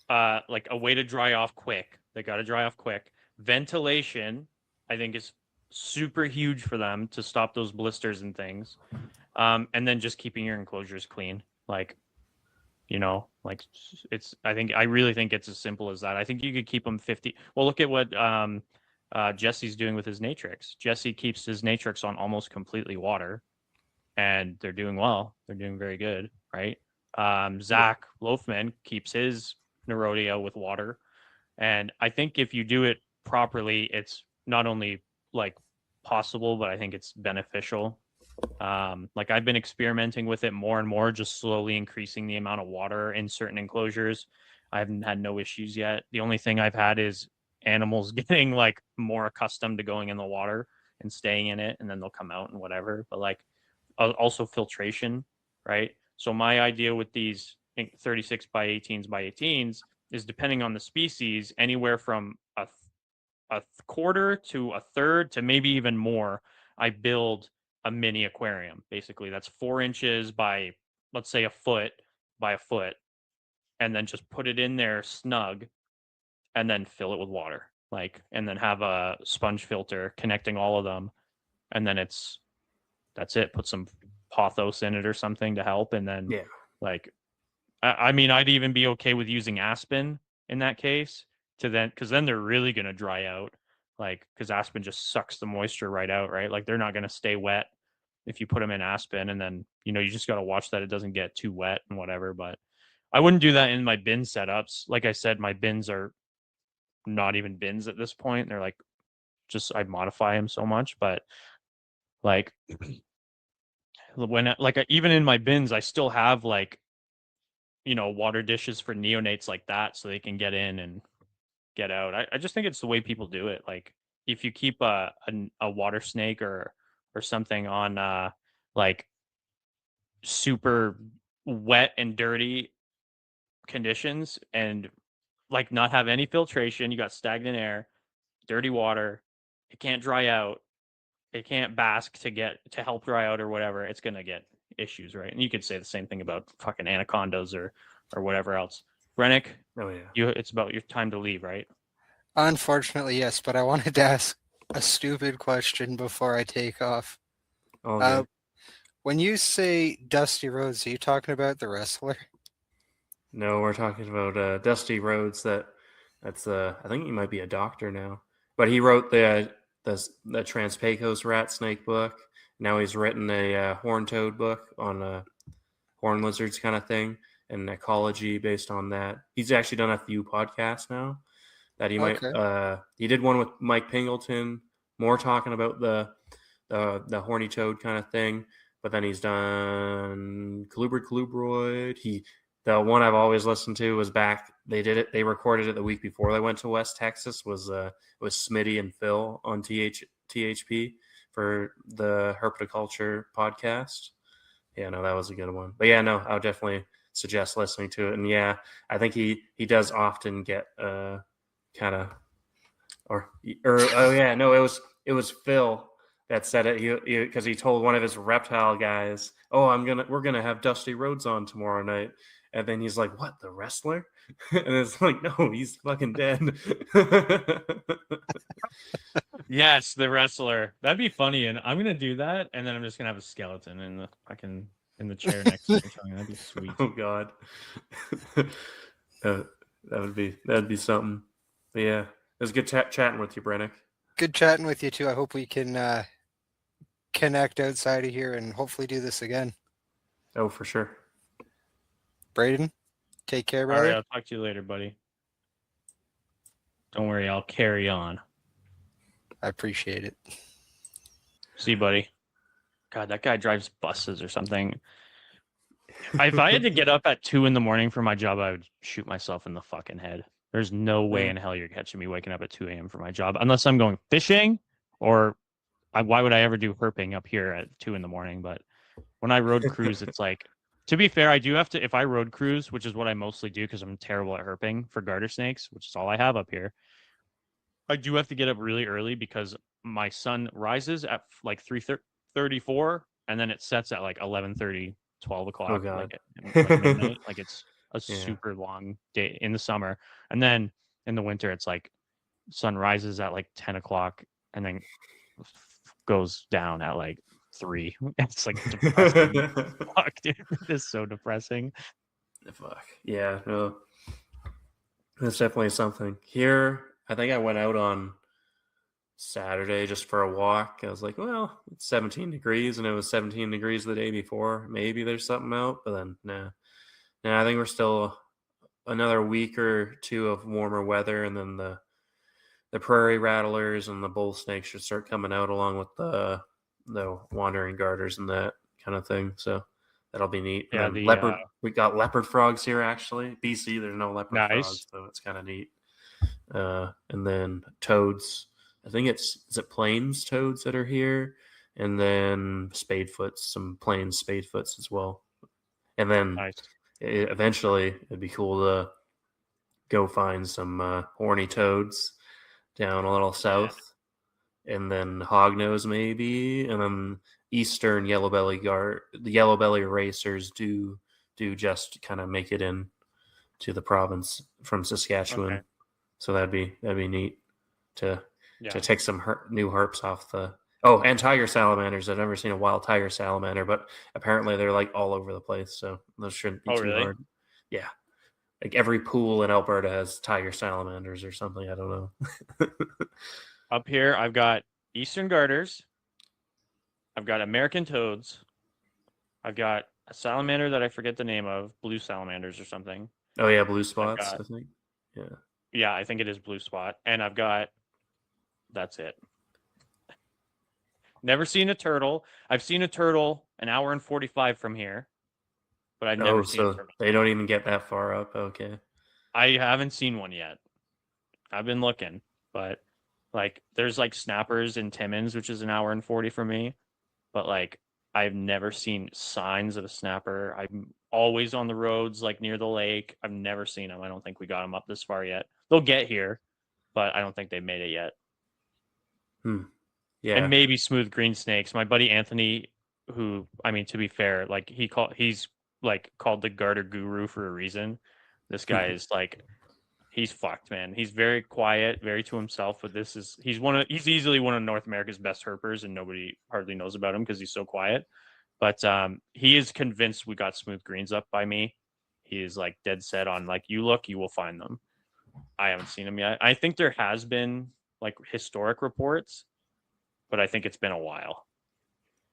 like a way to dry off quick. They got to dry off quick. Ventilation, I think, is super huge for them to stop those blisters and things. And then just keeping your enclosures clean. Like, I really think it's as simple as that. I think you could keep them 50. Well, look at what Jesse's doing with his Natrix. Jesse keeps his Natrix on almost completely water, and they're doing well. They're doing very good, right? Zach Loafman keeps his Nerodia with water. And I think if you do it properly, it's not only like possible, but I think it's beneficial. Like I've been experimenting with it more and more, just slowly increasing the amount of water in certain enclosures. I haven't had no issues yet. The only thing I've had is animals getting like more accustomed to going in the water and staying in it, and then they'll come out and whatever. But like also filtration, right? So my idea with these 36 by 18s by 18s is, depending on the species, anywhere from a quarter to a third to maybe even more, I build a mini aquarium. Basically, that's 4 inches by, let's say, a foot by a foot, and then just put it in there snug, and then fill it with water, and then have a sponge filter connecting all of them, and then that's it. Put some pothos in it or something to help, and then I mean, I'd even be okay with using aspen in that case, because then they're really gonna dry out, because aspen just sucks the moisture right out, right? Like they're not gonna stay wet if you put them in aspen, and then you just got to watch that it doesn't get too wet and whatever. But I wouldn't do that in my bin setups. Like I said, my bins are not even bins at this point. They're just I modify them so much. But when even in my bins, I still have water dishes for neonates like that, so they can get in and get out. I just think it's the way people do it. Like if you keep a water snake or something on super wet and dirty conditions, and not have any filtration, you got stagnant air, dirty water, it can't dry out, it can't bask to help dry out or whatever, it's gonna get issues, right? And you could say the same thing about fucking anacondas or whatever else. Rennick, it's about your time to leave, right? Unfortunately, yes, but I wanted to ask a stupid question before I take off. When you say Dusty Rhodes, are you talking about the wrestler? No, we're talking about Dusty Rhodes. That's I think he might be a doctor now, but he wrote the Trans-Pecos rat snake book. Now he's written a horn toad book on horn lizards kind of thing and ecology based on that. He's actually done a few podcasts now that he might. He did one with Mike Pingleton, more talking about the horny toad kind of thing. But then he's done Colubroid. The one I've always listened to was back. They recorded it the week before they went to West Texas. Was Smitty and Phil on THP for the Herpetoculture podcast. Yeah, no, that was a good one. But yeah, no, I would definitely suggest listening to it. And yeah, I think he does often get kind of it was Phil that said it, because he told one of his reptile guys, "Oh, we're gonna have Dusty Rhodes on tomorrow night," and then he's like, "What, the wrestler?" And it's like, "No, he's fucking dead." Yes, the wrestler. That'd be funny, and I'm gonna do that, and then I'm just gonna have a skeleton in the chair next to me. That'd be sweet. Oh God, that'd be something. But yeah, it was good chatting with you, Brennick. Good chatting with you too. I hope we can connect outside of here and hopefully do this again. Oh, for sure. Braden? Take care, All brother. right, I'll talk to you later, buddy. Don't worry, I'll carry on. I appreciate it. See you, buddy. God, that guy drives buses or something. If I had to get up at 2 a.m. for my job, I would shoot myself in the fucking head. There's no way in hell you're catching me waking up at 2 a.m. for my job, unless I'm going fishing, or why would I ever do herping up here at 2 a.m? But when I road cruise, it's like, to be fair, I do have to, if I road cruise, which is what I mostly do because I'm terrible at herping for garter snakes, which is all I have up here. I do have to get up really early because my sun rises at like 3:34, and then it sets at like 11:30, 12 o'clock. Oh, God. Like midnight. Like it's a Yeah. super long day in the summer. And then in the winter, it's like sun rises at like 10 o'clock and then goes down at like 3. It's like depressing. Fuck, dude. It is so depressing. Fuck. Yeah, no. That's definitely something. Here, I think I went out on Saturday just for a walk. I was like, well, it's 17 degrees, and it was 17 degrees the day before. Maybe there's something out, but then, nah. I think we're still another week or two of warmer weather, and then the prairie rattlers and the bull snakes should start coming out along with the wandering garters and that kind of thing. So that'll be neat. Yeah, and leopard. We got leopard frogs here actually. BC, there's no leopard frogs, so it's kind of neat. And then toads. I think is it plains toads that are here, and then spadefoots, some plains spadefoots as well. And then eventually it'd be cool to go find some horny toads down a little south, and then hognose maybe, and then eastern yellow belly the yellow belly racers do just kind of make it in to the province from Saskatchewan. Okay. So that'd be neat to take some new herps off the. Oh, and tiger salamanders. I've never seen a wild tiger salamander, but apparently they're like all over the place. So those shouldn't be too hard. Yeah, like every pool in Alberta has tiger salamanders or something. I don't know. Up here, I've got eastern garters. I've got American toads. I've got a salamander that I forget the name of, blue salamanders or something. Oh yeah, blue spots. I think. Yeah, I think it is blue spot. And I've got. That's it. Never seen a turtle. I've seen a turtle an hour and 45 from here, but I've never seen a turtle. They don't even get that far up. Okay. I haven't seen one yet. I've been looking, but like there's like snappers in Timmins, which is an hour and 40 from me, but like I've never seen signs of a snapper. I'm always on the roads, like near the lake. I've never seen them. I don't think we got them up this far yet. They'll get here, but I don't think they made it yet. Yeah. And maybe smooth green snakes. My buddy Anthony, who, I mean, to be fair, like he's like called the garter guru for a reason. This guy is like, he's fucked, man. He's very quiet, very to himself, but he's easily one of North America's best herpers, and nobody hardly knows about him because he's so quiet. But he is convinced we got smooth greens up by me. He is like dead set on like, you look, you will find them. I haven't seen them yet. I think there has been like historic reports, but I think it's been a while.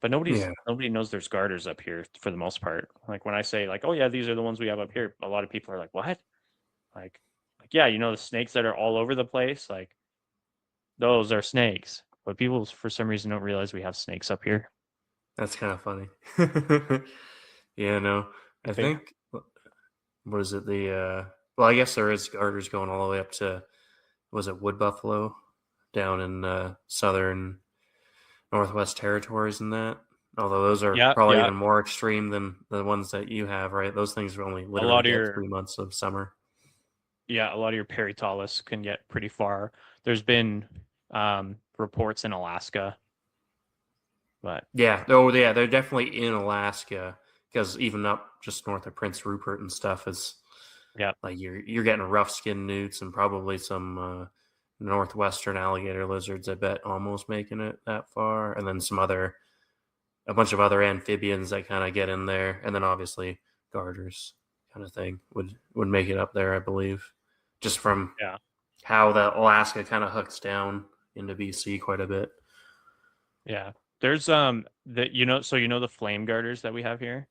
But nobody knows there's garters up here for the most part. Like when I say like, oh yeah, these are the ones we have up here, a lot of people are like, what? Like yeah, you know, the snakes that are all over the place, like those are snakes. But people for some reason don't realize we have snakes up here. That's kind of funny. Yeah, no. I think what is it? Well, I guess there is garters going all the way up to, was it wood buffalo down in southern Northwest Territories and that? Although those are probably even more extreme than the ones that you have, right? Those things are only literally get 3 months of summer. Yeah, a lot of your Peritalis can get pretty far. There's been reports in Alaska. But they're definitely in Alaska, because even up just north of Prince Rupert and stuff is like you're getting rough skinned newts and probably some northwestern alligator lizards, I bet, almost making it that far, and then a bunch of other amphibians that kind of get in there, and then obviously garters kind of thing would make it up there, I believe, just from how the Alaska kind of hooks down into BC quite a bit. Yeah. There's the flame garters that we have here.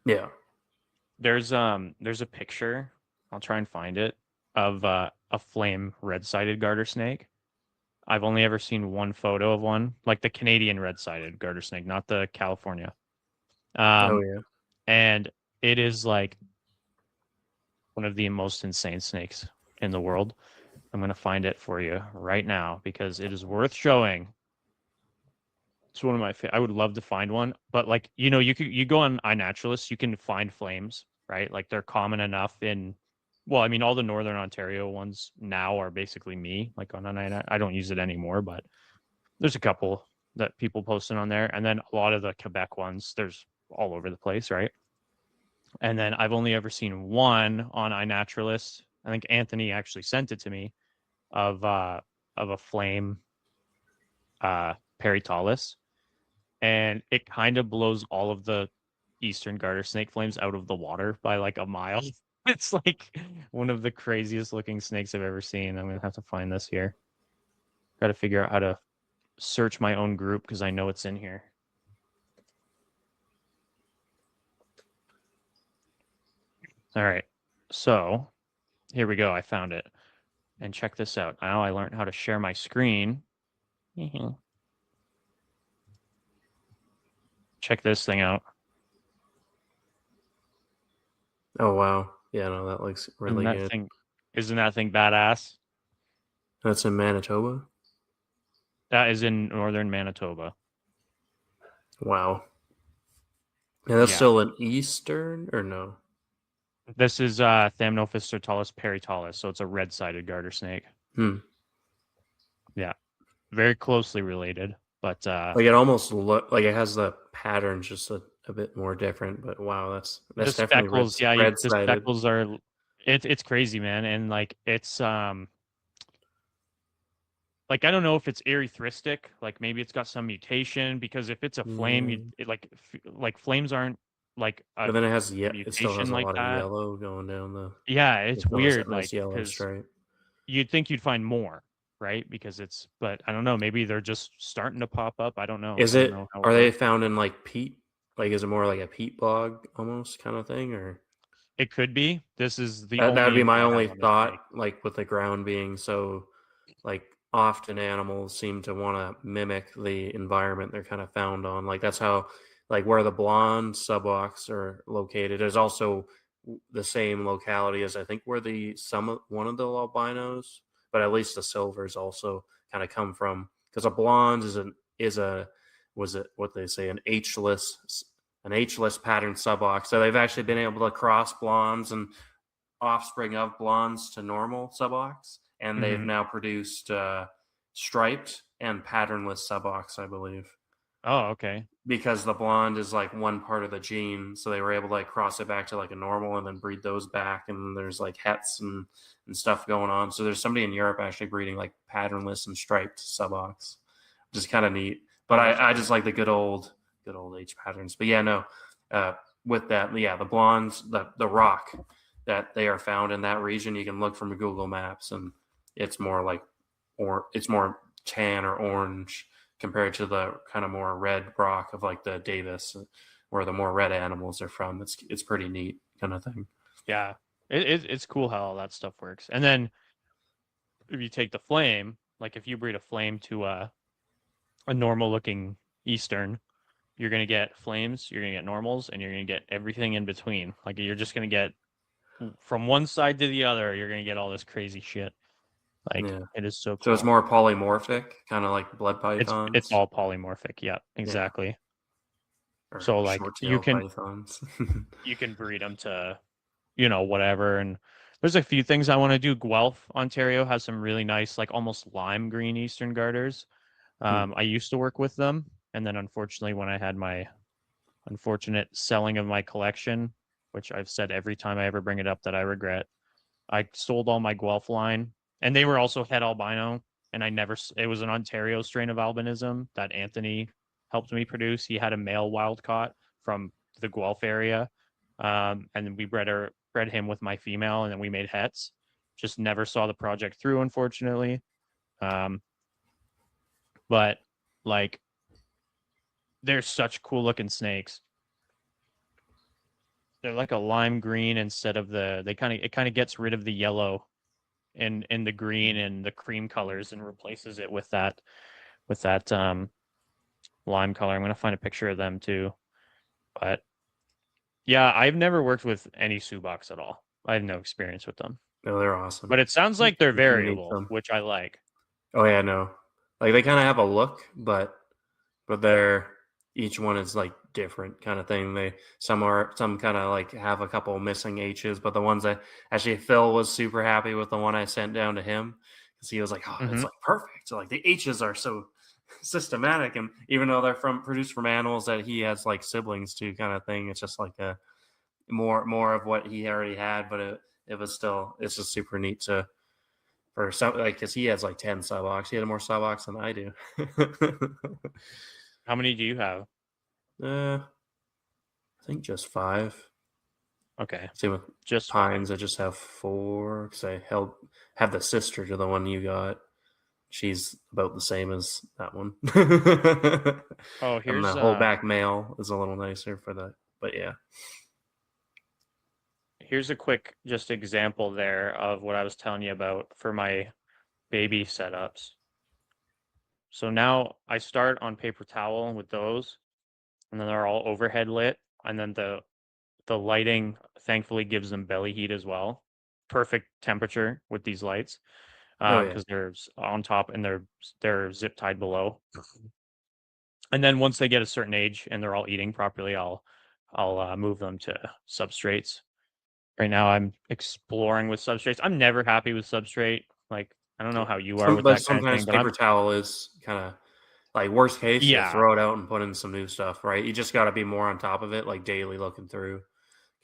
Yeah. There's a picture I'll try and find it, of a flame red-sided garter snake. I've only ever seen one photo of one, like the Canadian red-sided garter snake, not the California. Oh yeah. And it is like one of the most insane snakes in the world. I'm going to find it for you right now because it is worth showing. It's one of my I would love to find one, but like, you go on iNaturalist, you can find flames, right? Like they're common enough in, well, I mean, all the Northern Ontario ones now are basically me, like on an I don't use it anymore, but there's a couple that people posting on there. And then a lot of the Quebec ones, there's all over the place, right? And then I've only ever seen one on iNaturalist. I think Anthony actually sent it to me of a flame paritalis, and it kind of blows all of the eastern garter snake flames out of the water by like a mile. It's like one of the craziest looking snakes I've ever seen. I'm gonna have to find this here. Got to figure out how to search my own group because I know it's in here. All right, so here we go. I found it. And check this out. Now I learned how to share my screen. Check this thing out. Oh wow. Yeah, no, that looks really good. Isn't that thing badass? That's in Manitoba? That is in northern Manitoba. Wow. Yeah, that's still an eastern or no? This is Thamnophis totalis paritalis, so it's a red-sided garter snake. Yeah, very closely related, but like it almost look like it has the patterns just a bit more different. But wow, that's the definitely speckles. red-sided. The speckles are. It's crazy, man, and like it's like I don't know if it's erythristic, like maybe it's got some mutation because if it's a flame, like flames aren't like a but then it has mutation it still has a like lot that. of yellow going down the. Yeah, it's weird, nice like yellow because stripe. you'd think you'd find more, right? Because it's, but I don't know. Maybe they're just starting to pop up. I don't know. Is I it? don't know Are they found in like peat? Like, is it more like a peat bog almost kind of thing, or? It could be. This is the That only would be info my I have only on this thought. snake. Like with the ground being so, like often animals seem to want to mimic the environment they're kind of found on. Like that's how, like where the blonde subocs are located is also the same locality as I think where one of the albinos, but at least the silvers also kind of come from, because a blonde is a was it what they say an H-less pattern subox. So they've actually been able to cross blondes and offspring of blondes to normal subox, and they've now produced striped and patternless subox, I believe. Oh, okay. Because the blonde is like one part of the gene, so they were able to like cross it back to like a normal and then breed those back, and there's like hets and stuff going on. So there's somebody in Europe actually breeding like patternless and striped subox, which is kind of neat. But I just like the good old H patterns. But yeah, no, with that, yeah, the blondes, the rock that they are found in that region, you can look from Google Maps, and it's more like, or it's more tan or orange compared to the kind of more red rock of like the Davis, where the more red animals are from. It's pretty neat kind of thing. Yeah, it's cool how all that stuff works. And then if you take the flame, like if you breed a flame to a normal looking Eastern, you're gonna get flames, you're gonna get normals, and you're gonna get everything in between. Like you're just gonna get from one side to the other. You're gonna get all this crazy shit. Like it is so cool. So it's more polymorphic, kind of like blood pythons. It's all polymorphic. Yeah, exactly. Yeah. So like you can pythons. you can breed them to, whatever. And there's a few things I want to do. Guelph, Ontario has some really nice, like almost lime green Eastern garters. I used to work with them, and then unfortunately, when I had my unfortunate selling of my collection, which I've said every time I ever bring it up that I regret, I sold all my Guelph line. And they were also het albino, and it was an Ontario strain of albinism that Anthony helped me produce. He had a male wild caught from the Guelph area, and then we bred him with my female, and then we made hets. Just never saw the project through, unfortunately. But like, they're such cool looking snakes. They're like a lime green instead of it kind of gets rid of the yellow in the green and the cream colors and replaces it with that lime color. I'm gonna find a picture of them too. But yeah, I've never worked with any Subox at all. I have no experience with them. No, they're awesome. But it sounds like they're You can meet variable, them. which I like. Oh yeah, no. Like they kind of have a look, but they're each one is like different kind of thing. Some kind of like have a couple missing H's, but the ones that actually Phil was super happy with the one I sent down to him because he was like, oh, it's like perfect. So like the H's are so systematic, and even though they're produced from animals that he has like siblings to, kind of thing, it's just like a more of what he already had, but it's just super neat to. For some, like, because he has like 10 Subox. He had more Subox than I do. How many do you have? I think just 5. Okay. Same with Just Pines. 5. I just have 4 because I have the sister to the one you got. She's about the same as that one. Oh, here's and the whole back male is a little nicer for that. But yeah. Here's a quick just example there of what I was telling you about for my baby setups. So now I start on paper towel with those, and then they're all overhead lit, and then the lighting thankfully gives them belly heat as well. Perfect temperature with these lights because they're on top and they're zip tied below. And then once they get a certain age and they're all eating properly, I'll move them to substrates. Right now, I'm exploring with substrates. I'm never happy with substrate. Like, I don't know how you are with that kind of thing. Sometimes paper towel is kind of like worst case. Yeah. You throw it out and put in some new stuff, right? You just got to be more on top of it, like daily looking through,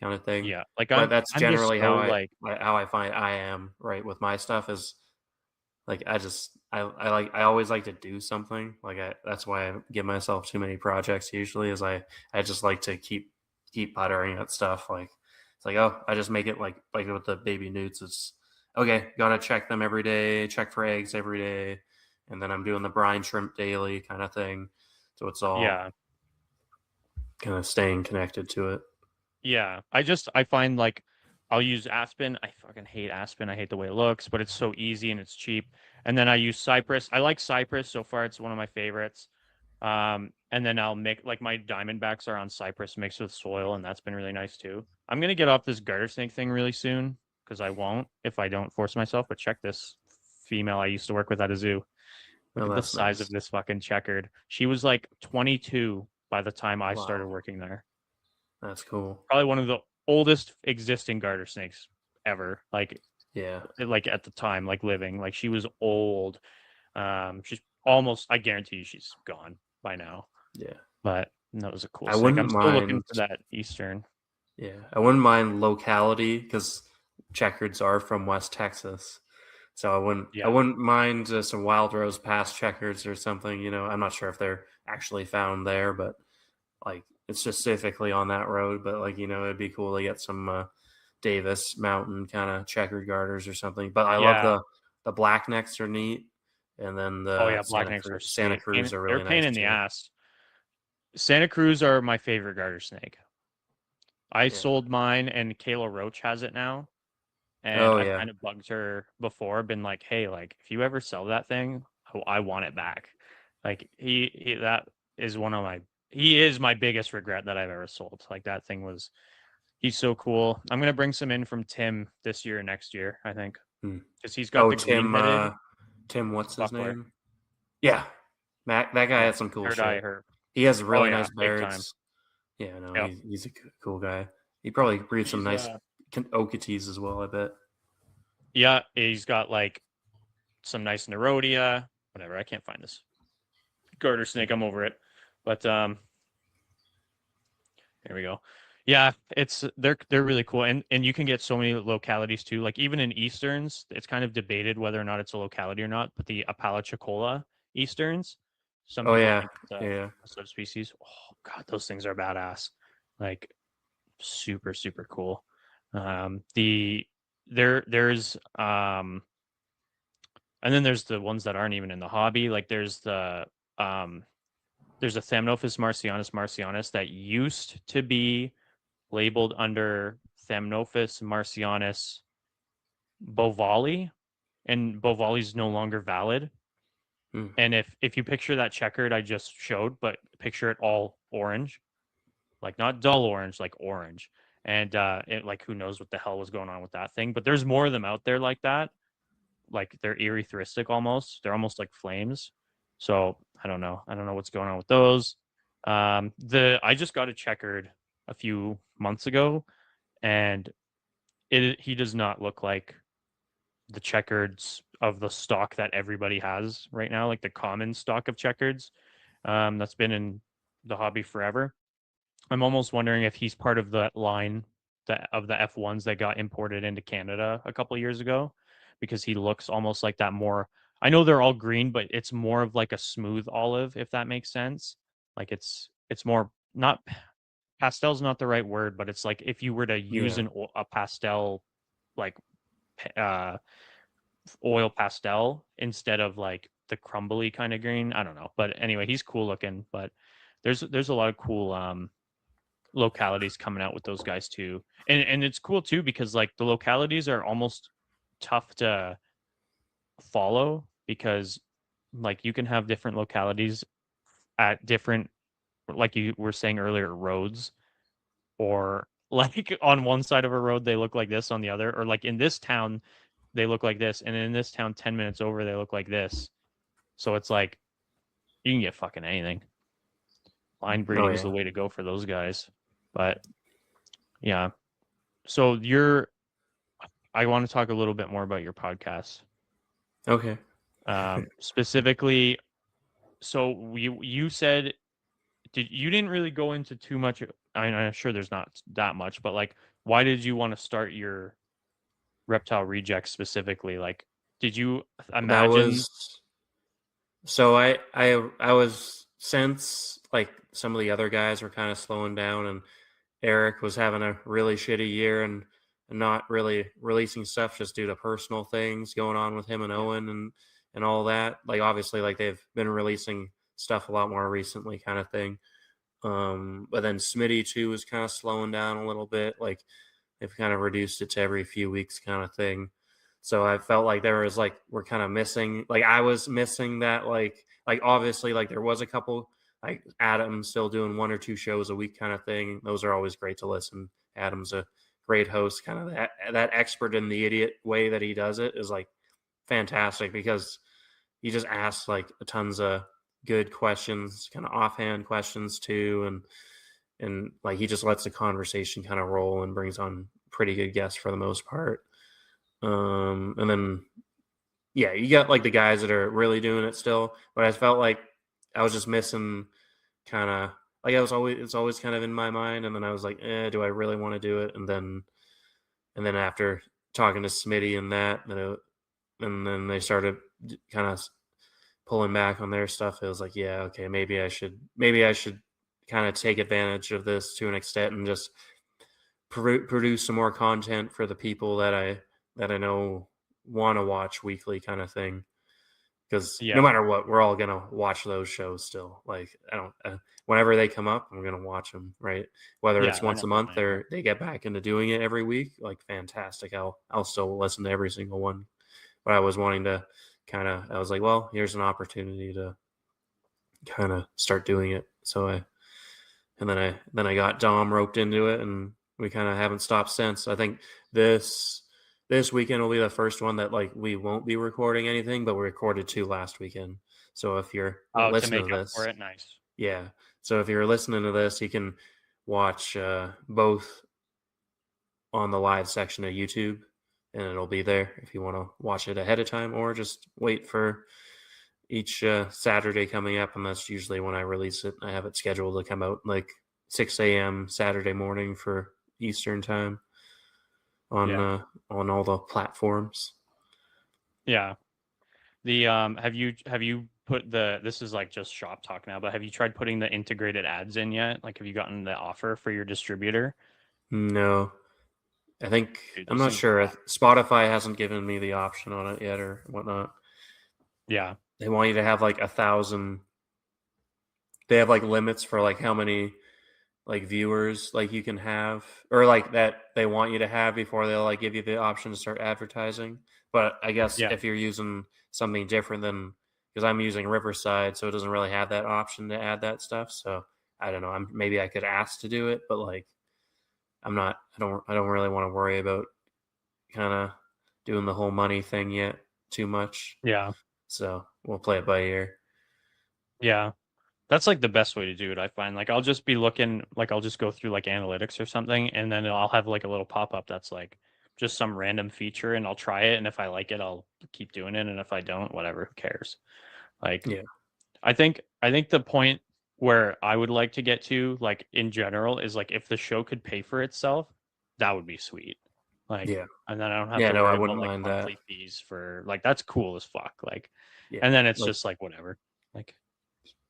kind of thing. Yeah, like that's generally how I find I am right with my stuff is like I always like to do something. Like that's why I give myself too many projects. Usually, is I just like to keep puttering at stuff like. It's like, oh, I just make it like with the baby newts. It's okay. Gotta check them every day. Check for eggs every day, and then I'm doing the brine shrimp daily kind of thing. So it's all kind of staying connected to it. Yeah, I find like I'll use Aspen. I fucking hate Aspen. I hate the way it looks, but it's so easy and it's cheap. And then I use Cypress. I like Cypress so far. It's one of my favorites. And then I'll make like my Diamondbacks are on Cypress mixed with soil, and that's been really nice too. I'm gonna get off this garter snake thing really soon because I won't if I don't force myself. But check this female I used to work with at a zoo. Look at the size of this fucking checkered. She was like 22 by the time I started working there. That's cool. Probably one of the oldest existing garter snakes ever. Like, yeah, like at the time, like living. Like she was old. She's almost. I guarantee you, she's gone by now. Yeah, but that was a cool. I'm still looking for that Eastern. Yeah, I wouldn't mind locality because checkereds are from West Texas, so I wouldn't mind some Wild Rose Pass checkereds or something. You know, I'm not sure if they're actually found there, but like it's specifically on that road. But like it'd be cool to get some Davis Mountain kind of checkered garters or something. But I love the black necks are neat, and then the Santa Cruz are really nice. They're pain in the ass. Santa Cruz are my favorite garter snake. I sold mine, and Kayla Roach has it now. And I've kind of bugged her before, been like, hey, like, if you ever sell that thing, I want it back. Like, that is he is my biggest regret that I've ever sold. Like, that thing he's so cool. I'm going to bring some in from Tim this year and next year, I think. Because he's got the green-headed. Tim, what's his name? Yeah. Mac, that guy has some cool shit. Herp. He has really nice birds. Yeah, no, he's a cool guy. He probably breeds some nice Okeetees as well, I bet. Yeah, he's got like some nice Nerodia, whatever. I can't find this garter snake. I'm over it. But there we go. Yeah, they're really cool, and you can get so many localities too. Like even in Easterns, it's kind of debated whether or not it's a locality or not. But the Apalachicola Easterns, some people think it's a subspecies. Oh god, those things are badass. Like super super cool. There's and then there's the ones that aren't even in the hobby. Like there's a Thamnophis marcianus that used to be labeled under Thamnophis marcianus bovali, and Bovali is no longer valid. And if you picture that checkered I just showed, but picture it all orange, like not dull orange, like orange. And it, like, who knows what the hell was going on with that thing? But there's more of them out there like that. Like, they're erytheristic almost. They're almost like flames. So I don't know. I don't know what's going on with those. I just got a checkered a few months ago, and he does not look like the checkers of the stock that everybody has right now, like the common stock of checkers that's been in the hobby forever. I'm almost wondering if he's part of the line of the F1s that got imported into Canada a couple of years ago, because he looks almost like that more. I know they're all green, but it's more of like a smooth olive, if that makes sense. Like it's more, not pastel's not the right word, but it's like if you were to use a pastel, like uh oil pastel instead of like the crumbly kind of green. I don't know, but anyway, he's cool looking. But there's a lot of cool localities coming out with those guys too, and it's cool too because like the localities are almost tough to follow, because like you can have different localities at different, like you were saying earlier, roads, or like on one side of a road they look like this, on the other, or like in this town they look like this, and in this town 10 minutes over they look like this. So it's like you can get fucking anything. Line breeding is the way to go for those guys. But yeah, so I want to talk a little bit more about your podcast. Okay. Specifically, so you said you didn't really go into too much. I'm sure there's not that much, but like, why did you want to start your Reptile Rejects specifically? Like, did you imagine? So I was, since like some of the other guys were kind of slowing down, and Eric was having a really shitty year and not really releasing stuff just due to personal things going on with him and Owen and all that. Like, obviously, like, they've been releasing stuff a lot more recently, kind of thing. But then Smitty too was kind of slowing down a little bit. Like, they've kind of reduced it to every few weeks kind of thing. So I felt like there was, like, we're kind of missing, like, I was missing that, like obviously, like, there was a couple, like Adam still doing 1 or 2 shows a week kind of thing. Those are always great to listen. Adam's a great host. Kind of that expert in the idiot way that he does it is like fantastic, because he just asks like tons of good questions, kind of offhand questions too, and like he just lets the conversation kind of roll and brings on pretty good guests for the most part. And then yeah, you got like the guys that are really doing it still, but I felt like I was just missing, kind of like it's always kind of in my mind, and then I was like, do I really want to do it? And then after talking to Smitty and that, and then they started kind of pulling back on their stuff. It was like, yeah, okay, maybe I should kind of take advantage of this to an extent and just produce some more content for the people that I know want to watch weekly, kind of thing. Because no matter what, we're all gonna watch those shows still. Like, I don't, whenever they come up, I'm gonna watch them, right? Whether it's once a month or they get back into doing it every week, like, fantastic. I'll still listen to every single one. But I was wanting to I was like, well, here's an opportunity to kind of start doing it. So then I got Dom roped into it, and we kind of haven't stopped since. I think this weekend will be the first one that, like, we won't be recording anything, but we recorded 2 last weekend. So if you're listening to this, for it, nice. Yeah. So if you're listening to this, you can watch both on the live section of YouTube, and it'll be there if you want to watch it ahead of time, or just wait for each Saturday coming up. And that's usually when I release it. I have it scheduled to come out like 6 a.m. Saturday morning for Eastern time on all the platforms. Yeah. The have you put this is like just shop talk now, but have you tried putting the integrated ads in yet? Like, have you gotten the offer for your distributor? No. I think, I'm not sure. Spotify hasn't given me the option on it yet or whatnot. Yeah. They want you to have like 1,000. They have like limits for like how many like viewers like you can have, or like that they want you to have before they'll like give you the option to start advertising. But I guess Yeah. if you're using something different than, because I'm using Riverside, so it doesn't really have that option to add that stuff. So I don't know. Maybe I could ask to do it, but like I'm not. I don't really want to worry about kind of doing the whole money thing yet too much. Yeah. So we'll play it by ear. Yeah. That's like the best way to do it, I find. Like I'll just be looking, like I'll just go through like analytics or something, and then I'll have like a little pop-up that's like just some random feature, and I'll try it, and if I like it, I'll keep doing it, and if I don't, whatever, who cares? Like Yeah. I think the point where I would like to get to, like in general, is like if the show could pay for itself, that would be sweet. Like, Yeah. and then I don't have Yeah, to no, I worry about wouldn't like mind that. monthly fees for like that's cool as fuck. Like, Yeah. and then it's Like, just like whatever. Like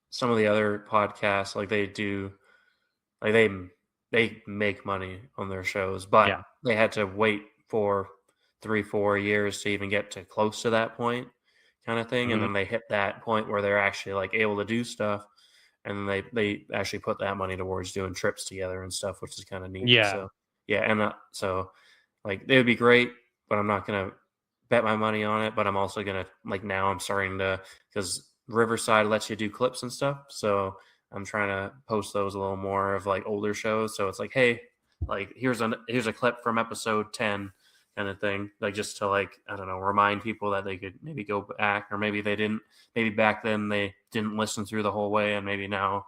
some of the other podcasts, like they do, like they make money on their shows, but Yeah. they had to wait for 3-4 years to even get to close to that point, kind of thing. And Mhm. then they hit that point where they're actually like able to do stuff, and they actually put that money towards doing trips together and stuff, which is kind of neat. Yeah. So yeah, and so like they would be great, but I'm not gonna bet my money on it. But I'm also gonna, like, now I'm starting to, because Riverside lets you do clips and stuff, so I'm trying to post those a little more of like older shows. So it's like, hey, like here's a clip from episode 10 kind of thing, like just to, like, I don't know, remind people that they could maybe go back, or maybe they didn't, maybe back then they didn't listen through the whole way, and maybe now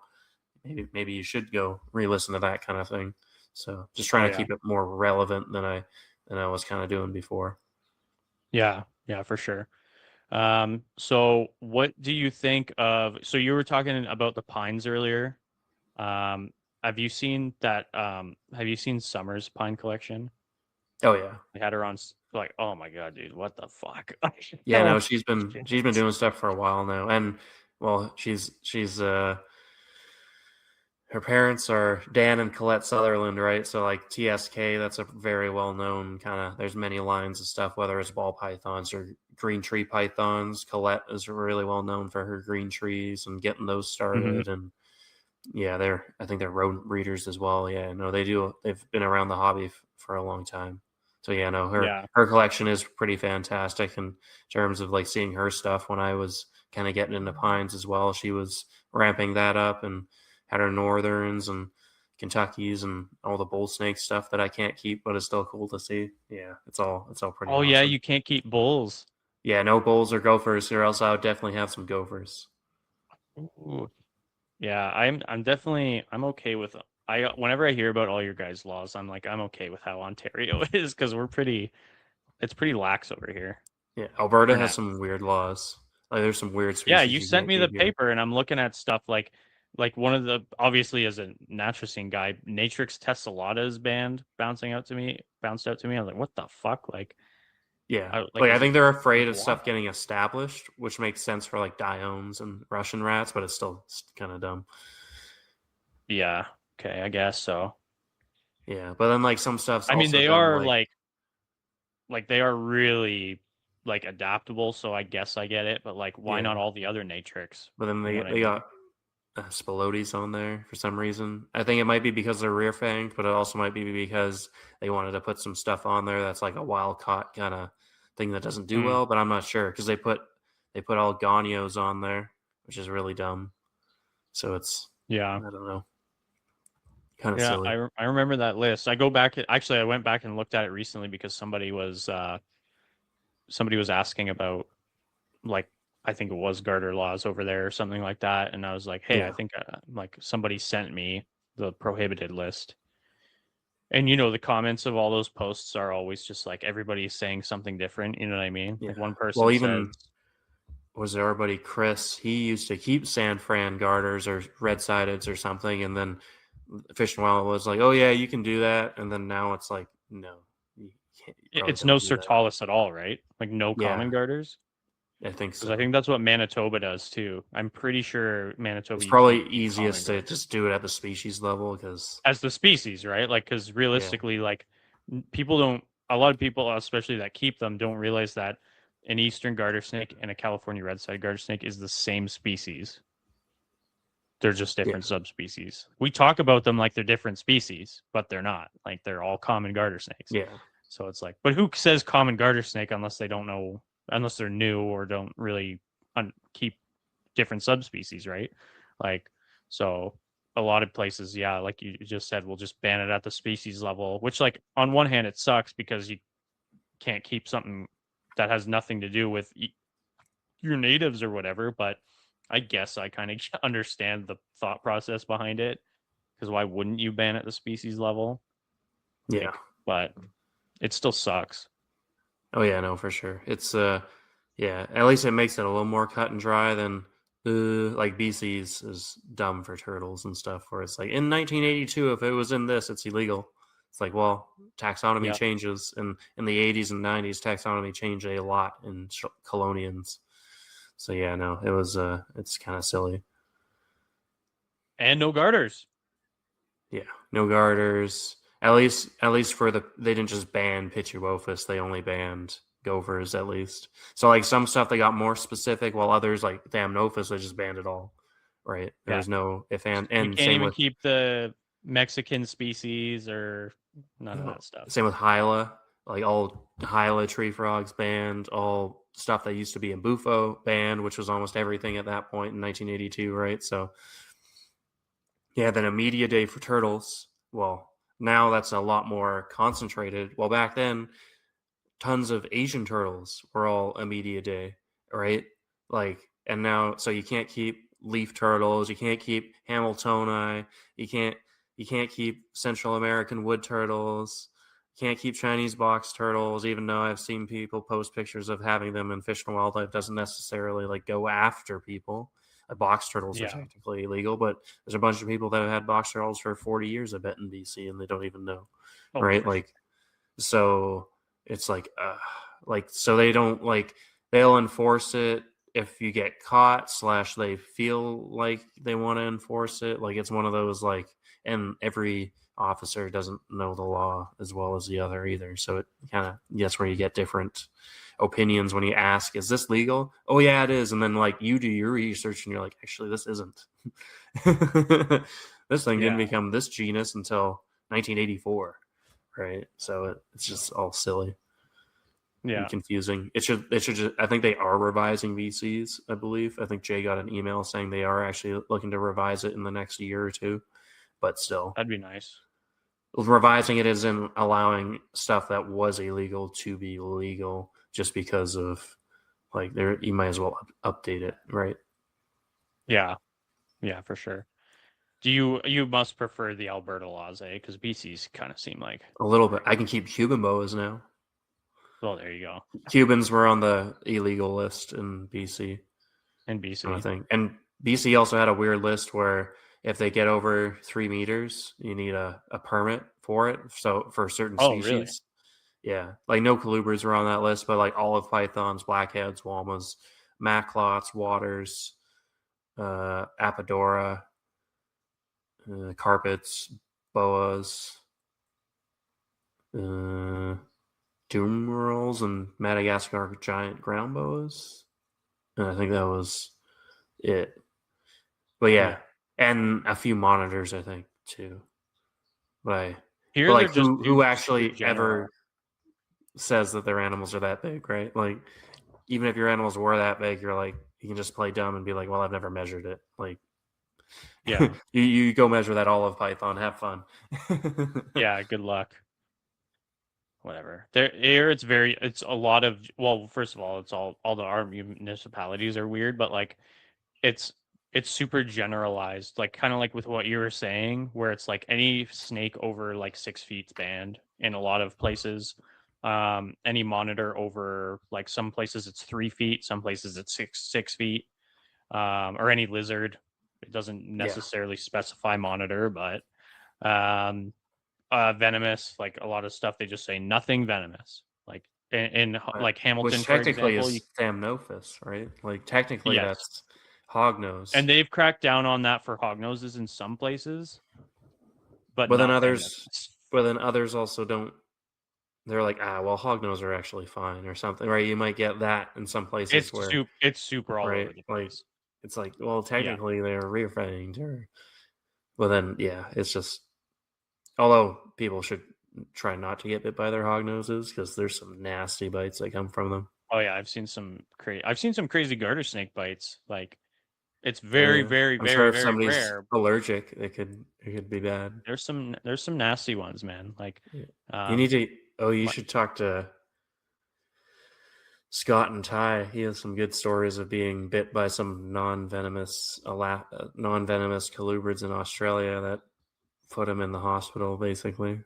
maybe you should go re-listen to that kind of thing. So just trying to keep it more relevant than I was kind of doing before. Yeah, for sure. So what do you think of, so you were talking about the Pines earlier. Have you seen that have you seen Summer's Pine collection? Oh yeah. I had her on like, oh my god, dude, what the fuck? Yeah, no, she's been doing stuff for a while now. And well, she's her parents are Dan and Colette Sutherland, right? So like TSK, that's a very well known kind of, there's many lines of stuff, whether it's ball pythons or green tree pythons. Colette is really well known for her green trees and getting those started. And yeah, I think they're rodent breeders as well. Yeah, no, they've been around the hobby for a long time. So yeah, no, her collection is pretty fantastic in terms of like seeing her stuff. When I was kind of getting into pines as well, she was ramping that up and had her northerns and Kentuckys and all the bull snake stuff that I can't keep, but it's still cool to see. Yeah, it's all pretty Oh awesome. yeah, you can't keep bulls. Yeah, no bulls or gophers, or else I would definitely have some gophers. Ooh. Yeah, I'm okay with, whenever I hear about all your guys' laws, I'm like, I'm okay with how Ontario is, because it's pretty lax over here. Yeah, Alberta has some weird laws. Like there's some weird species. Yeah, you sent me the paper, and I'm looking at stuff like one of the, obviously as a naturicine guy, Natrix testolata is bounced out to me. I was like, what the fuck? Like, yeah, I think they're afraid of stuff getting established, which makes sense for like diones and Russian rats, but it's still kind of dumb. Yeah. Okay, I guess so. Yeah, but then like some stuff's, I mean, they are like they are really like adaptable, so I guess I get it. But like, why not all the other Natrix? But then they got Spilotes on there for some reason. I think it might be because they're rear fanged, but it also might be because they wanted to put some stuff on there that's like a wild caught kind of thing that doesn't do well. But I'm not sure, because they put all Gonios on there, which is really dumb. So it's, I don't know, kind of silly. I remember that list. I went back and looked at it recently because somebody was asking about, like, I think it was garter laws over there or something like that, and I was like, hey, I think like somebody sent me the prohibited list. And the comments of all those posts are always just like everybody's saying something different. You know what I mean? Yeah. Like one person even was there our buddy Chris? He used to keep San Fran garters or red sideds or something, and then Fish and Wild was like, "Oh yeah, you can do that." And then now it's like, no, you can't. It's no Sertalis at all, right? Like no common garters. I think so. Because I think that's what Manitoba does too. I'm pretty sure Manitoba. It's probably easiest to just do it at the species level, because as the species, right? Like, because realistically, like people don't. A lot of people, especially that keep them, don't realize that an eastern garter snake and a California red-sided garter snake is the same species. They're just different subspecies. We talk about them like they're different species, but they're not. Like they're all common garter snakes. Yeah. So it's like, but who says common garter snake unless they don't know, unless they're new or don't really keep different subspecies, right? Like, so a lot of places, yeah, like you just said, will just ban it at the species level, which, like, on one hand, it sucks because you can't keep something that has nothing to do with your natives or whatever. But I guess I kind of understand the thought process behind it, because why wouldn't you ban at the species level? Yeah. Like, but it still sucks. Oh yeah, no, for sure. It's yeah, at least it makes it a little more cut and dry than like BC's is dumb for turtles and stuff, where it's like in 1982, if it was in this, it's illegal. It's like, well, taxonomy changes, and in the 80s and 90s, taxonomy changed a lot in colonians. So yeah, no, it was it's kind of silly. And no garters. Yeah, no garters. At least for they didn't just ban Pituophis, they only banned gophers at least. So like some stuff they got more specific, while others like Thamnophis they just banned it all. Right? There's no if and you can't same even with, keep the Mexican species or none of that stuff. Same with Hyla, like all Hyla tree frogs banned, all stuff that used to be in Bufo banned, which was almost everything at that point in 1982, right? So yeah, then a media day for turtles. Well, now that's a lot more concentrated. Well, back then, tons of Asian turtles were all a media day, right? Like, and now, so you can't keep leaf turtles, you can't keep Hamiltoni, you can't keep Central American wood turtles, you can't keep Chinese box turtles, even though I've seen people post pictures of having them, and Fish and Wildlife doesn't necessarily like go after people. Box turtles are technically illegal, but there's a bunch of people that have had box turtles for 40 years, I bet, in BC, and they don't even know, right? Like, so it's like so they don't they'll enforce it if you get caught / they feel like they want to enforce it. Like it's one of those and every officer doesn't know the law as well as the other either. So it kind of, that's where you get different opinions when you ask, is this legal? Oh yeah, it is. And then you do your research and you're like, actually this isn't. This thing didn't become this genus until 1984, right? So it's just all silly, and confusing. It should just, I think they are revising VCs, I believe. I think Jay got an email saying they are actually looking to revise it in the next year or two, but still, that'd be nice. Revising it is in allowing stuff that was illegal to be legal, just because of there, you might as well update it, right? Yeah, for sure. You must prefer the Alberta laws, because BC's kind of seem like a little bit. I can keep Cuban boas now. Well, there you go. Cubans were on the illegal list in BC. I think. And BC also had a weird list where if they get over 3 meters, you need a permit for it. So for certain species. Really? Yeah. No colubers were on that list, but olive pythons, blackheads, walmas, maclots, waters, apodora, carpets, boas, Dumerals, and Madagascar giant ground boas. And I think that was it. But yeah. And a few monitors, I think, too. But who actually ever says that their animals are that big, right? Even if your animals were that big, you're you can just play dumb and be like, well, I've never measured it. Yeah. you go measure that olive python, have fun. Yeah, good luck. Whatever. It's a lot of, well, first of all, it's all our municipalities are weird, but it's super generalized, kind of with what you were saying, where it's any snake over 6 feet's banned in a lot of places. Any monitor over, some places it's 3 feet, some places it's 6 feet, or any lizard. It doesn't necessarily specify monitor, but venomous, a lot of stuff they just say nothing venomous. In Hamilton, which technically is Thamnophis, right? Technically that's hognose. And they've cracked down on that for hognoses in some places, but then others also don't. They're well, hognose are actually fine or something, right? You might get that in some places it's super all right? over the place. it's like, well, technically they're referring to her. But then, yeah, it's just, although people should try not to get bit by their hog noses because there's some nasty bites that come from them. Oh yeah, I've seen some crazy garter snake bites. Like it's very, very, I'm very, sure if very somebody's rare. allergic, it could be bad. There's some nasty ones, man. Like you need to. Oh, you should talk to Scott and Ty. He has some good stories of being bit by some non-venomous colubrids in Australia that put him in the hospital, basically.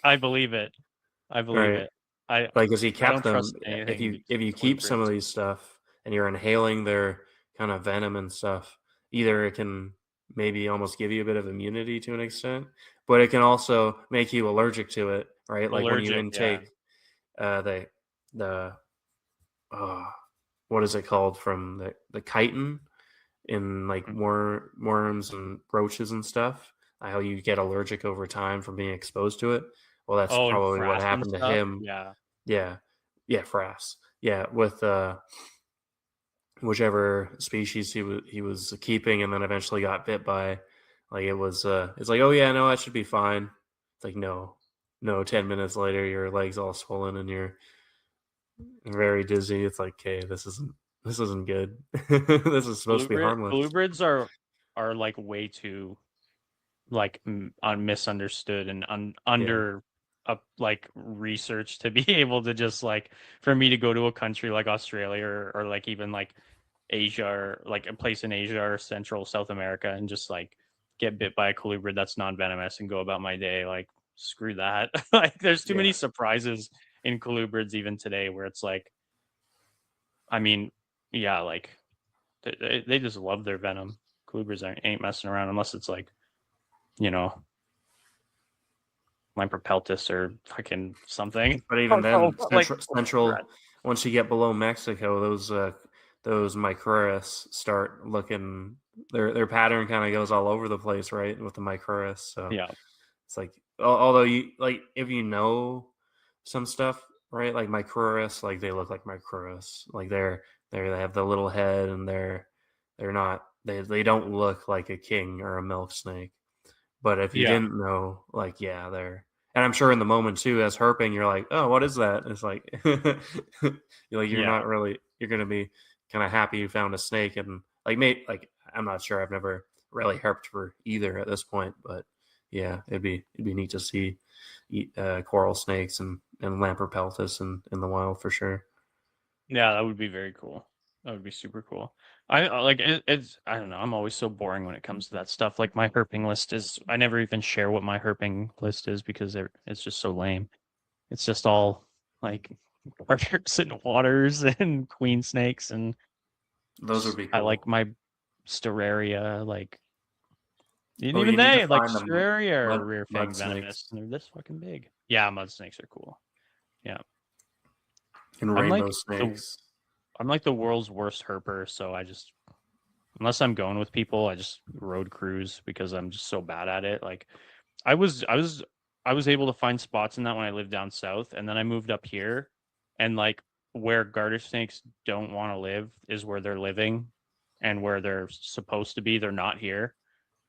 I believe it. It. Because he kept them. If you keep some of these stuff and you're inhaling their kind of venom and stuff, either it can maybe almost give you a bit of immunity to an extent, but it can also make you allergic to it, right? Like when you intake the what is it called from the chitin in like worms and roaches and stuff, how you get allergic over time from being exposed to it. Well, that's probably what happened to him. Yeah, frass. Yeah, with whichever species he was keeping, and then eventually got bit by. Like it's like, oh yeah, no, that should be fine. It's like no. 10 minutes later, your leg's all swollen and you're very dizzy. It's like, okay, this isn't good. This is supposed to be harmless. Colubrids are like way too like misunderstood and under like research to be able to just like for me to go to a country like Australia or like even like Asia or like a place in Asia or Central South America and just like get bit by a colubrid that's non-venomous and go about my day. Like screw that. Like there's too many surprises in colubrids even today where it's like, I mean, yeah, like they just love their venom. Colubrids ain't messing around unless it's like, you know, Lamprepeltis or fucking something. But even then, central once you get below Mexico, those Micrurus start looking. Their pattern kind of goes all over the place, right? With the Micrurus, so yeah, it's like although you like if you know some stuff, right? Like Micrurus, like they look like Micrurus, like they have the little head and they're not they don't look like a king or a milk snake. But if you didn't know, like, yeah, they're, and I'm sure in the moment too, as herping, you're like, oh, what is that? It's like, you're not really, you're going to be kind of happy you found a snake. And like, I'm not sure. I've never really herped for either at this point, but yeah, it'd be neat to see coral snakes and Lamprepeltis in the wild for sure. Yeah, that would be very cool. That would be super cool. I like it's I don't know. I'm always so boring when it comes to that stuff. Like my herping list is I never even share what my herping list is because it's just so lame. It's just all like garters and waters and queen snakes and those would be cool. I like my Steraria, like even they like Steraria are rear fang venomous and they're this fucking big. Yeah, mud snakes are cool. Yeah. And rainbow snakes. I'm like the world's worst herper, so I just unless I'm going with people, I just road cruise because I'm just so bad at it. Like I was able to find spots in that when I lived down south, and then I moved up here, and like where garter snakes don't want to live is where they're living, and where they're supposed to be, they're not here.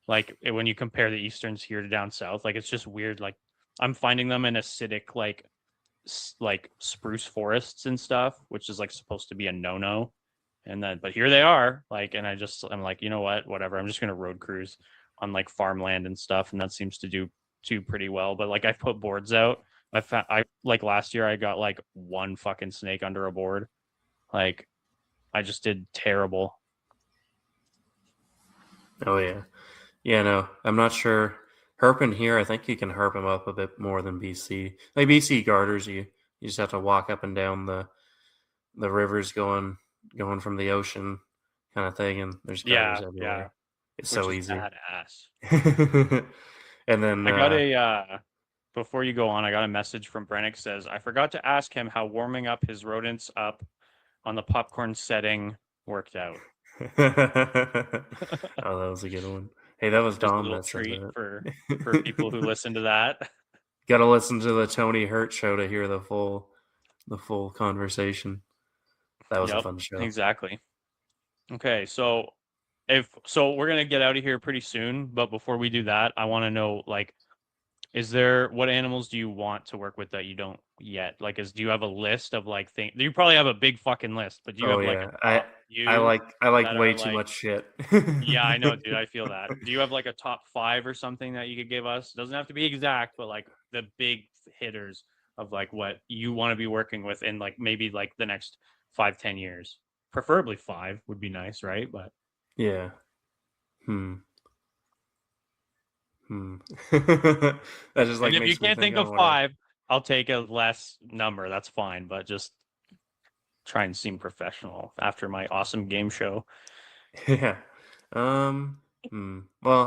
Like when you compare the easterns here to down south, like it's just weird. Like I'm finding them in acidic like spruce forests and stuff, which is like supposed to be a no-no, and then but here they are, like, and I'm like, you know what, whatever, I'm just gonna road cruise on like farmland and stuff, and that seems to do pretty well. But like I've put boards out, I like last year I got like one fucking snake under a board. Like I just did terrible. Oh yeah, no, I'm not sure. Herping here, I think you can herp them up a bit more than BC. Like BC garters, you just have to walk up and down the rivers going from the ocean kind of thing, and there's garters everywhere. Yeah. It's so easy. Badass. And then I got a before you go on, I got a message from Brennick says I forgot to ask him how warming up his rodents up on the popcorn setting worked out. Oh, that was a good one. Hey, that was Dom. That's a treat for people who listen to that. Got to listen to the Tony Hurt show to hear the full conversation. That was a fun show. Exactly. Okay, so we're gonna get out of here pretty soon, but before we do that, I want to know like, what animals do you want to work with that you don't yet? Like, do you have a list of like things? You probably have a big fucking list, but do you Oh have like yeah, a top I few like that way are too like? much shit. Yeah, I know, dude. I feel that. Do you have like a top 5 or something that you could give us? Doesn't have to be exact, but like the big hitters of like what you want to be working with in like maybe like the next 5-10 years. Preferably 5 would be nice, right? But Yeah. That just and like if you makes me can't think think on of what I. 5, I'll take a less number. That's fine, but just try and seem professional after my awesome game show. Yeah. Well,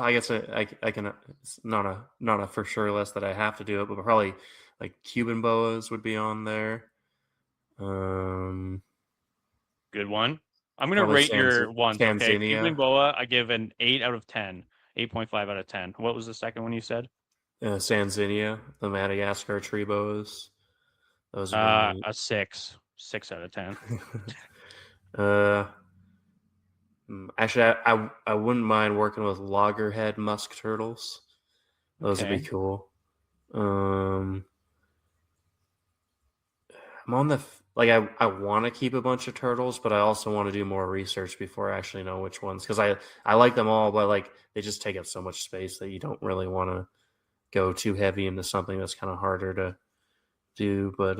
I guess I can. It's not a for sure list that I have to do it, but probably like Cuban boas would be on there. Um, Good one. I'm gonna Probably rate your ones. Okay, Cuban Tanzania, boa, I give an 8 out of 10. 8.5 out of 10. What was the second one you said? Sanzinia, the Madagascar tree boas. Those would be neat. A 6. 6 out of 10. uh, Actually, I wouldn't mind working with loggerhead musk turtles. Those would be Okay. cool. I'm on the I want to keep a bunch of turtles, but I also want to do more research before I actually know which ones because I like them all, but like they just take up so much space that you don't really want to go too heavy into something that's kind of harder to do. But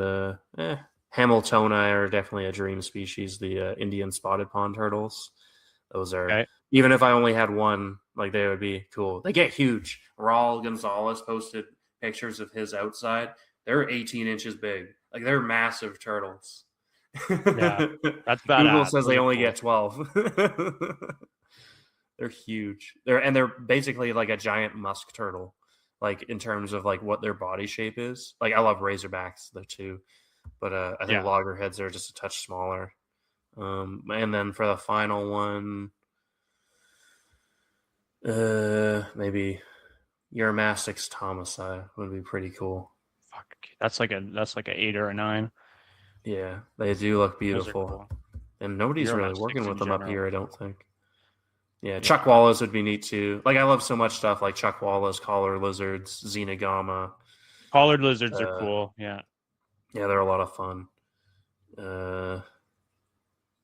Hamiltoni are definitely a dream species. The Indian spotted pond turtles. Those are Okay. even if I only had one, like they would be cool. They get huge. Raul Gonzalez posted pictures of his outside. They're 18 inches big. Like they're massive turtles. Yeah. That's Google badass. says Those they are only cool. get 12. They're huge. They're basically like a giant musk turtle, like in terms of like what their body shape is. Like I love razorbacks though too, but I think Yeah. loggerheads are just a touch smaller. And then for the final one, maybe Eurymastix thomasi would be pretty cool. Fuck. That's like a 8 or a 9. Yeah, they do look Those are beautiful, cool. and nobody's really working Euromastics with in them up general. here. I don't think. Yeah, Chuck Wallace would be neat too. Like I love so much stuff like Chuck Wallace, collar lizards, Xenogama. Collared lizards are cool. Yeah. Yeah, they're a lot of fun.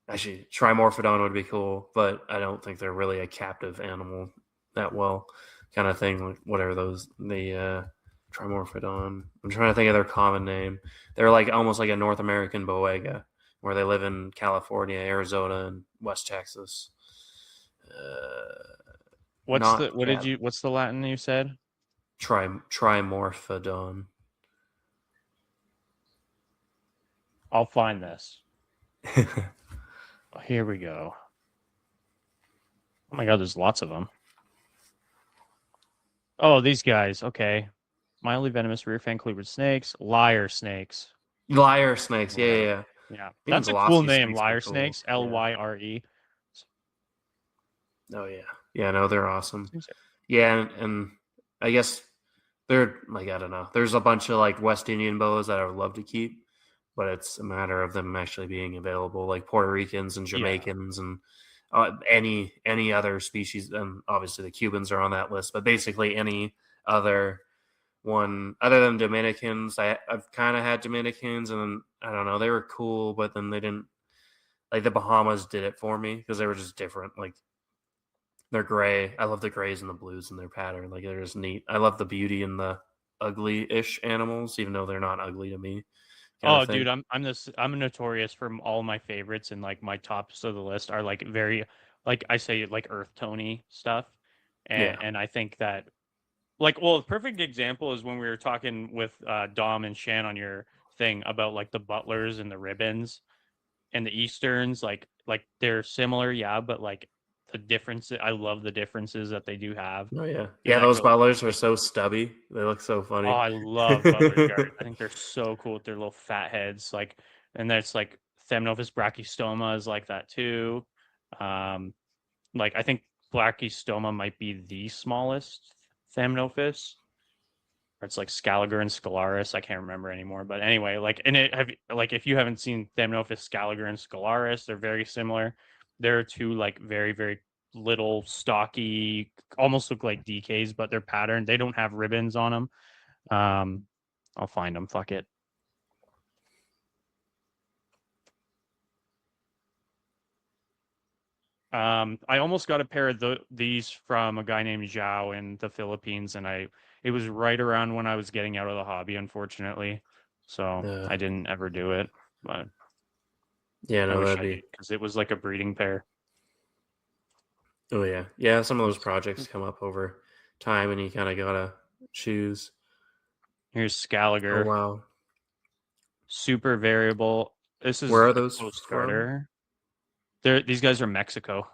Actually, Trimorphodon would be cool, but I don't think they're really a captive animal that well, kind of thing. Like whatever the Trimorphodon. I'm trying to think of their common name. They're like almost like a North American boega, where they live in California, Arizona, and West Texas. What's the Latin you said? Trimorphodon. I'll find this. Here we go. Oh my god, there's lots of them. Oh, these guys. Okay. Mildly venomous rear fang cleavered snakes. Lyre snakes. Lyre snakes. Yeah. Yeah. Even That's a cool Velocity name, snakes are lyre cool. snakes. Lyre. Oh yeah. Yeah, no, they're awesome. Yeah, and I guess they're like I don't know. There's a bunch of like West Indian boas that I would love to keep, but it's a matter of them actually being available, like Puerto Ricans and Jamaicans and any other species. And obviously the Cubans are on that list, but basically any other one other than Dominicans. I've kind of had Dominicans, and then, I don't know, they were cool, but then they didn't. Like the Bahamas did it for me because they were just different. Like they're gray. I love the grays and the blues in their pattern. Like they're just neat. I love the beauty in the ugly-ish animals, even though they're not ugly to me. Oh, dude, I'm notorious for all my favorites, and like my tops of the list are like very, like I say, like earth tony stuff, and I think that, like, well, a perfect example is when we were talking with Dom and Shan on your thing about like the butlers and the ribbons and the easterns, like they're similar, yeah, but like the difference, I love the differences that they do have. Oh yeah, those butlers are so stubby. They look so funny. Oh, I love butler's garters. I think they're so cool with their little fat heads. Like, and there's like Thamnophis brachystoma is like that too. Like I think brachystoma might be the smallest Thamnophis. Or it's like Scaliger and Scalaris. I can't remember anymore. But anyway, like, and if you haven't seen Thamnophis, Scaliger, and Scalaris, they're very similar. There are two like very, very little stocky, almost look like DKs, but they're patterned. They don't have ribbons on them. I'll find them. Fuck it. I almost got a pair of these from a guy named Zhao in the Philippines, and it was right around when I was getting out of the hobby, unfortunately. So I didn't ever do it, but Yeah, I no, wish that'd I be. did because it was like a breeding pair. Oh yeah. Some of those projects come up over time, and you kind of gotta choose. Here's Oh Scaliger, wow, super variable. This is where are a those post from? garter. These guys are Mexico.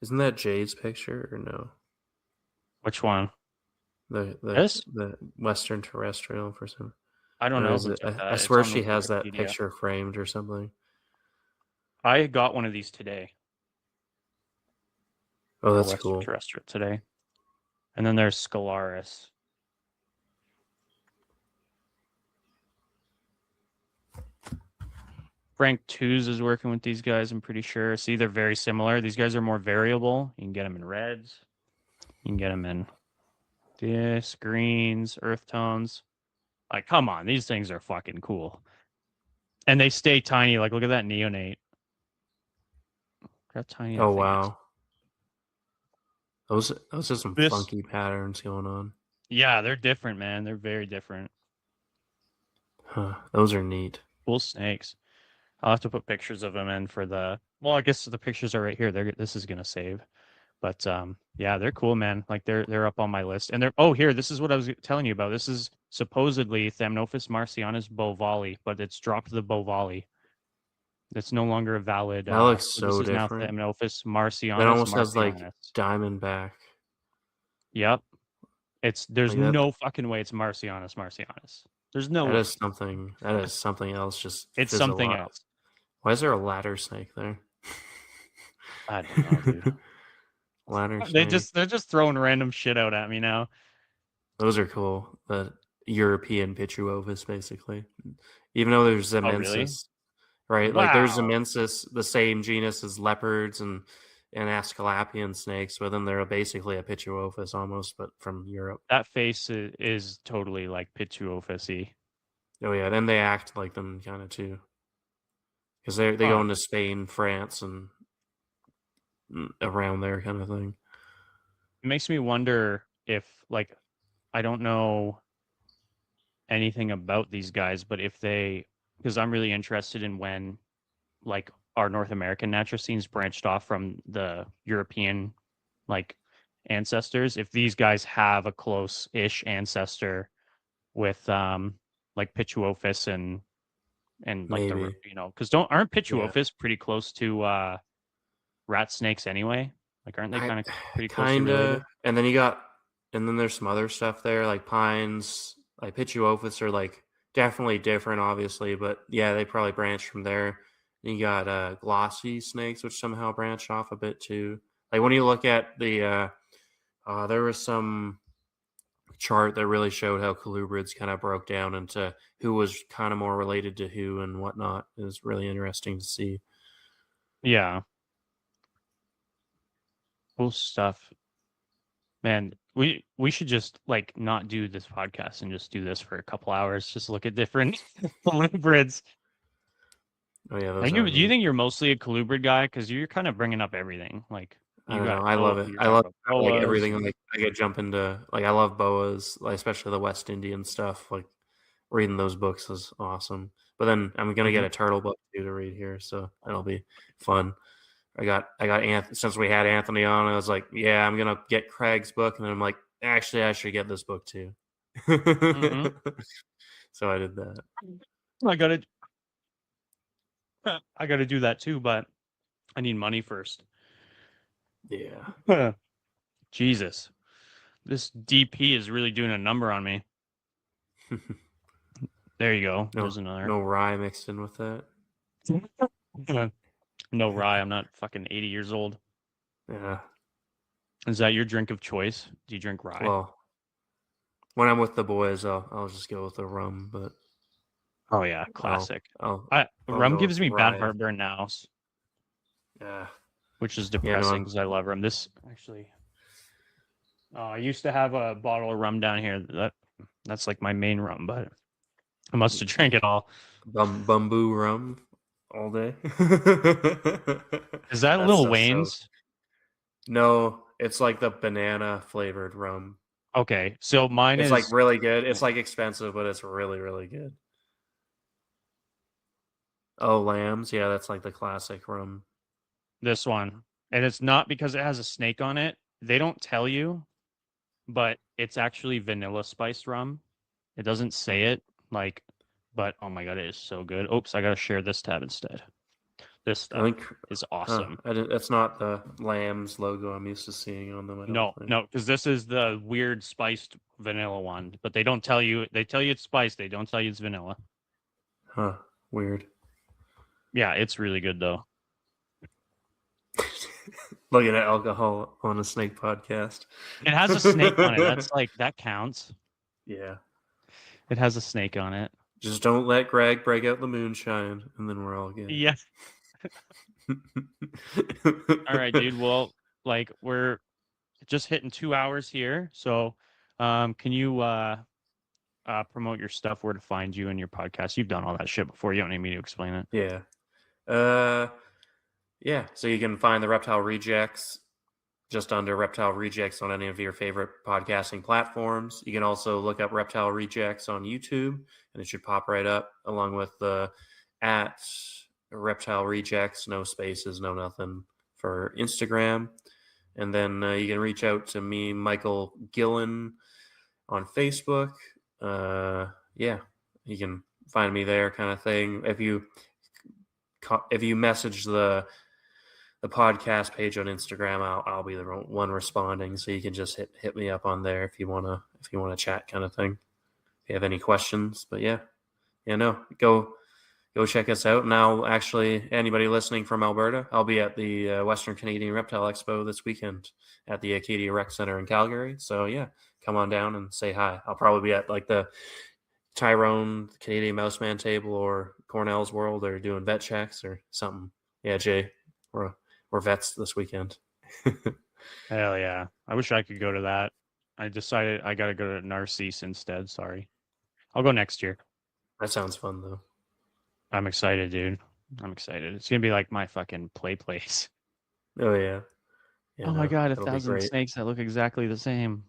Isn't that Jade's picture or no? Which one? This? The Western terrestrial for some. I don't Or know is who it? took that. I It's swear on the she has that Wikipedia. picture framed or something. I got one of these today. Oh, that's Western cool. terrestrial today. And then there's Scalaris. Frank Twos is working with these guys, I'm pretty sure. See, they're very similar. These guys are more variable. You can get them in reds. You can get them in this, greens, earth tones. Like, come on. These things are fucking cool. And they stay tiny. Like, look at that neonate. How tiny that Oh thing is. wow, those are some funky patterns going on. Yeah, they're different, man. They're very different. Huh, those are neat. Cool snakes. I'll have to put pictures of them in for the. Well, I guess the pictures are right here. This is gonna save, but yeah, they're cool, man. Like they're up on my list, and they're. Oh, here, this is what I was telling you about. This is supposedly Thamnophis marcianus bovali, but it's dropped the bovali. It's no longer a valid. That looks so this is different. now Thamnophis marcianus. That almost has like diamondback. Yep. There's Like that, no fucking way it's marcianus. There's no way. That is something else. Just It's something physiologically. else. Why is there a ladder snake there? I don't know, dude. Ladder snake. They're just throwing random shit out at me now. Those are cool. The European Pituovis, basically. Even though there's Zemensis, right? Wow. Like there's Zemensis, the same genus as leopards and Asclepian snakes, but then they're basically a Pituophis almost, but from Europe. That face is totally like Pituophis-y. Oh yeah, then they act like them kind of too, because they go into Spain, France, and around there kind of thing. It makes me wonder if, like, I don't know anything about these guys, but if because I'm really interested in when, like, our North American Natracines branched off from the European, like, ancestors. If these guys have a close-ish ancestor with, like, Pituophis and like Maybe. because aren't Pituophis pretty close to rat snakes anyway? Like, aren't they kind of pretty closely related? And then there's some other stuff there, like pines, like Pituophis are like definitely different, obviously, but yeah, they probably branched from there. And you got glossy snakes, which somehow branched off a bit too. Like when you look at the, there was some chart that really showed how colubrids kind of broke down into who was kind of more related to who and whatnot. It was really interesting to see. Yeah. Cool stuff. Man, we should just like not do this podcast and just do this for a couple hours. Just look at different colubrids. Oh yeah, Do you think you're mostly a colubrid guy? Because you're kind of bringing up everything. Like I don't know. I love it. I love like everything. Like I could jump into like I love boas, like especially the West Indian stuff. Like reading those books is awesome. But then I'm gonna get a turtle book too to read here, so that'll be fun. I got Anthony, since we had Anthony on, I was like, yeah, I'm gonna get Craig's book, and then I'm like, actually, I should get this book too. So I did that. I gotta do that too, but I need money first. Yeah. Jesus, this DP is really doing a number on me. There you go. There's another. No rye mixed in with that. No rye. I'm not fucking 80 years old. Yeah. Is that your drink of choice? Do you drink rye? Well, when I'm with the boys, I'll just go with the rum. But oh yeah, classic. I'll rum gives me rye. bad heartburn now. Yeah. which is depressing because I love rum. This actually, I used to have a bottle of rum down here. That's like my main rum, but I must have drank it all. Bamboo rum all day. Is that Lil Wayne's? No, it's like the banana flavored rum. Okay, so mine it's is like really good. It's like expensive, but it's really, really good. Oh, Lambs. Yeah, that's like the classic rum. This one. And it's not because it has a snake on it. They don't tell you, but it's actually vanilla spiced rum. It doesn't say it, like, but oh my god, it is so good. Oops, I gotta share this tab instead. This stuff is awesome. That's not the Lambs logo I'm used to seeing on them. No, because this is the weird spiced vanilla one. But they don't tell you. They tell you it's spiced. They don't tell you it's vanilla. Huh? Weird. Yeah, it's really good though. Looking at alcohol on a snake podcast. It has a snake on it. That's like that counts. Yeah. It has a snake on it. Just don't let Greg break out the moonshine, and then we're all good. Yeah. All right, dude. Well, like we're just hitting 2 hours here. So can you promote your stuff, where to find you and your podcast? You've done all that shit before. You don't need me to explain it. Yeah. Yeah. So you can find the Reptile Rejects just under Reptile Rejects on any of your favorite podcasting platforms. You can also look up Reptile Rejects on YouTube, and it should pop right up, along with the at Reptile Rejects, no spaces, no nothing, for Instagram. And then you can reach out to me, Michael Gillon, on Facebook. Yeah, you can find me there, kind of thing. If you message the podcast page on Instagram, I'll be the one responding. So you can just hit me up on there if you wanna chat, kind of thing. If you have any questions, but go check us out. Now, actually, anybody listening from Alberta, I'll be at the Western Canadian Reptile Expo this weekend at the Acadia Rec Center in Calgary. So yeah, come on down and say hi. I'll probably be at like the Tyrone Canadian Mouseman table or Cornell's World, or doing vet checks or something. Yeah, Jay, we're vets this weekend. Hell yeah. I wish I could go to that. I decided I got to go to Narcisse instead. Sorry. I'll go next year. That sounds fun, though. I'm excited, dude. I'm excited. It's going to be like my fucking play place. Oh, yeah. Oh, my God. 1,000 snakes that look exactly the same.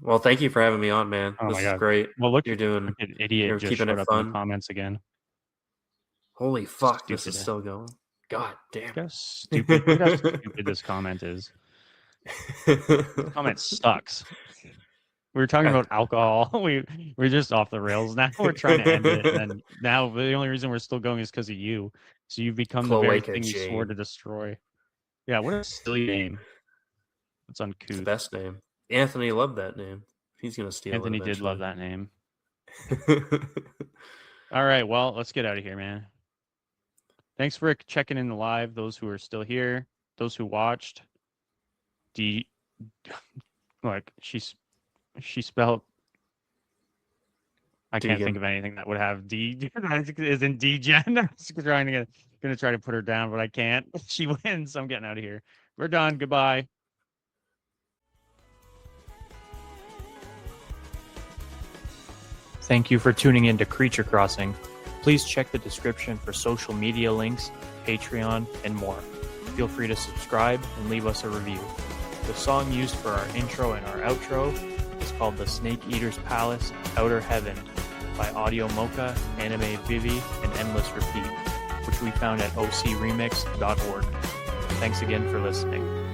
Well, thank you for having me on, man. This is great. Well, look, you're doing. An idiot you're just keeping showed it up fun. in the comments again. Holy fuck, this is still going. God damn. Look how stupid this comment is. This comment sucks. We were talking about alcohol. We're just off the rails now. We're trying to end it, and now the only reason we're still going is because of you. So you've become the very thing you swore to destroy. Yeah, what a silly name. It's uncouth. It's the best name. Anthony loved that name. He's gonna steal it. Anthony did love that name. All right, well, let's get out of here, man. Thanks for checking in live. Those who are still here, those who watched. Like she spelled. I can't think of anything that would have D. Isn't D-Gen? I'm gonna try to put her down, but I can't. She wins. So I'm getting out of here. We're done. Goodbye. Thank you for tuning in to Creature Crossing. Please check the description for social media links, Patreon, and more. Feel free to subscribe and leave us a review. The song used for our intro and our outro is called The Snake Eater's Palace, Outer Heaven by Audio Mocha, Anime Vivi, and Endless Repeat, which we found at ocremix.org. Thanks again for listening.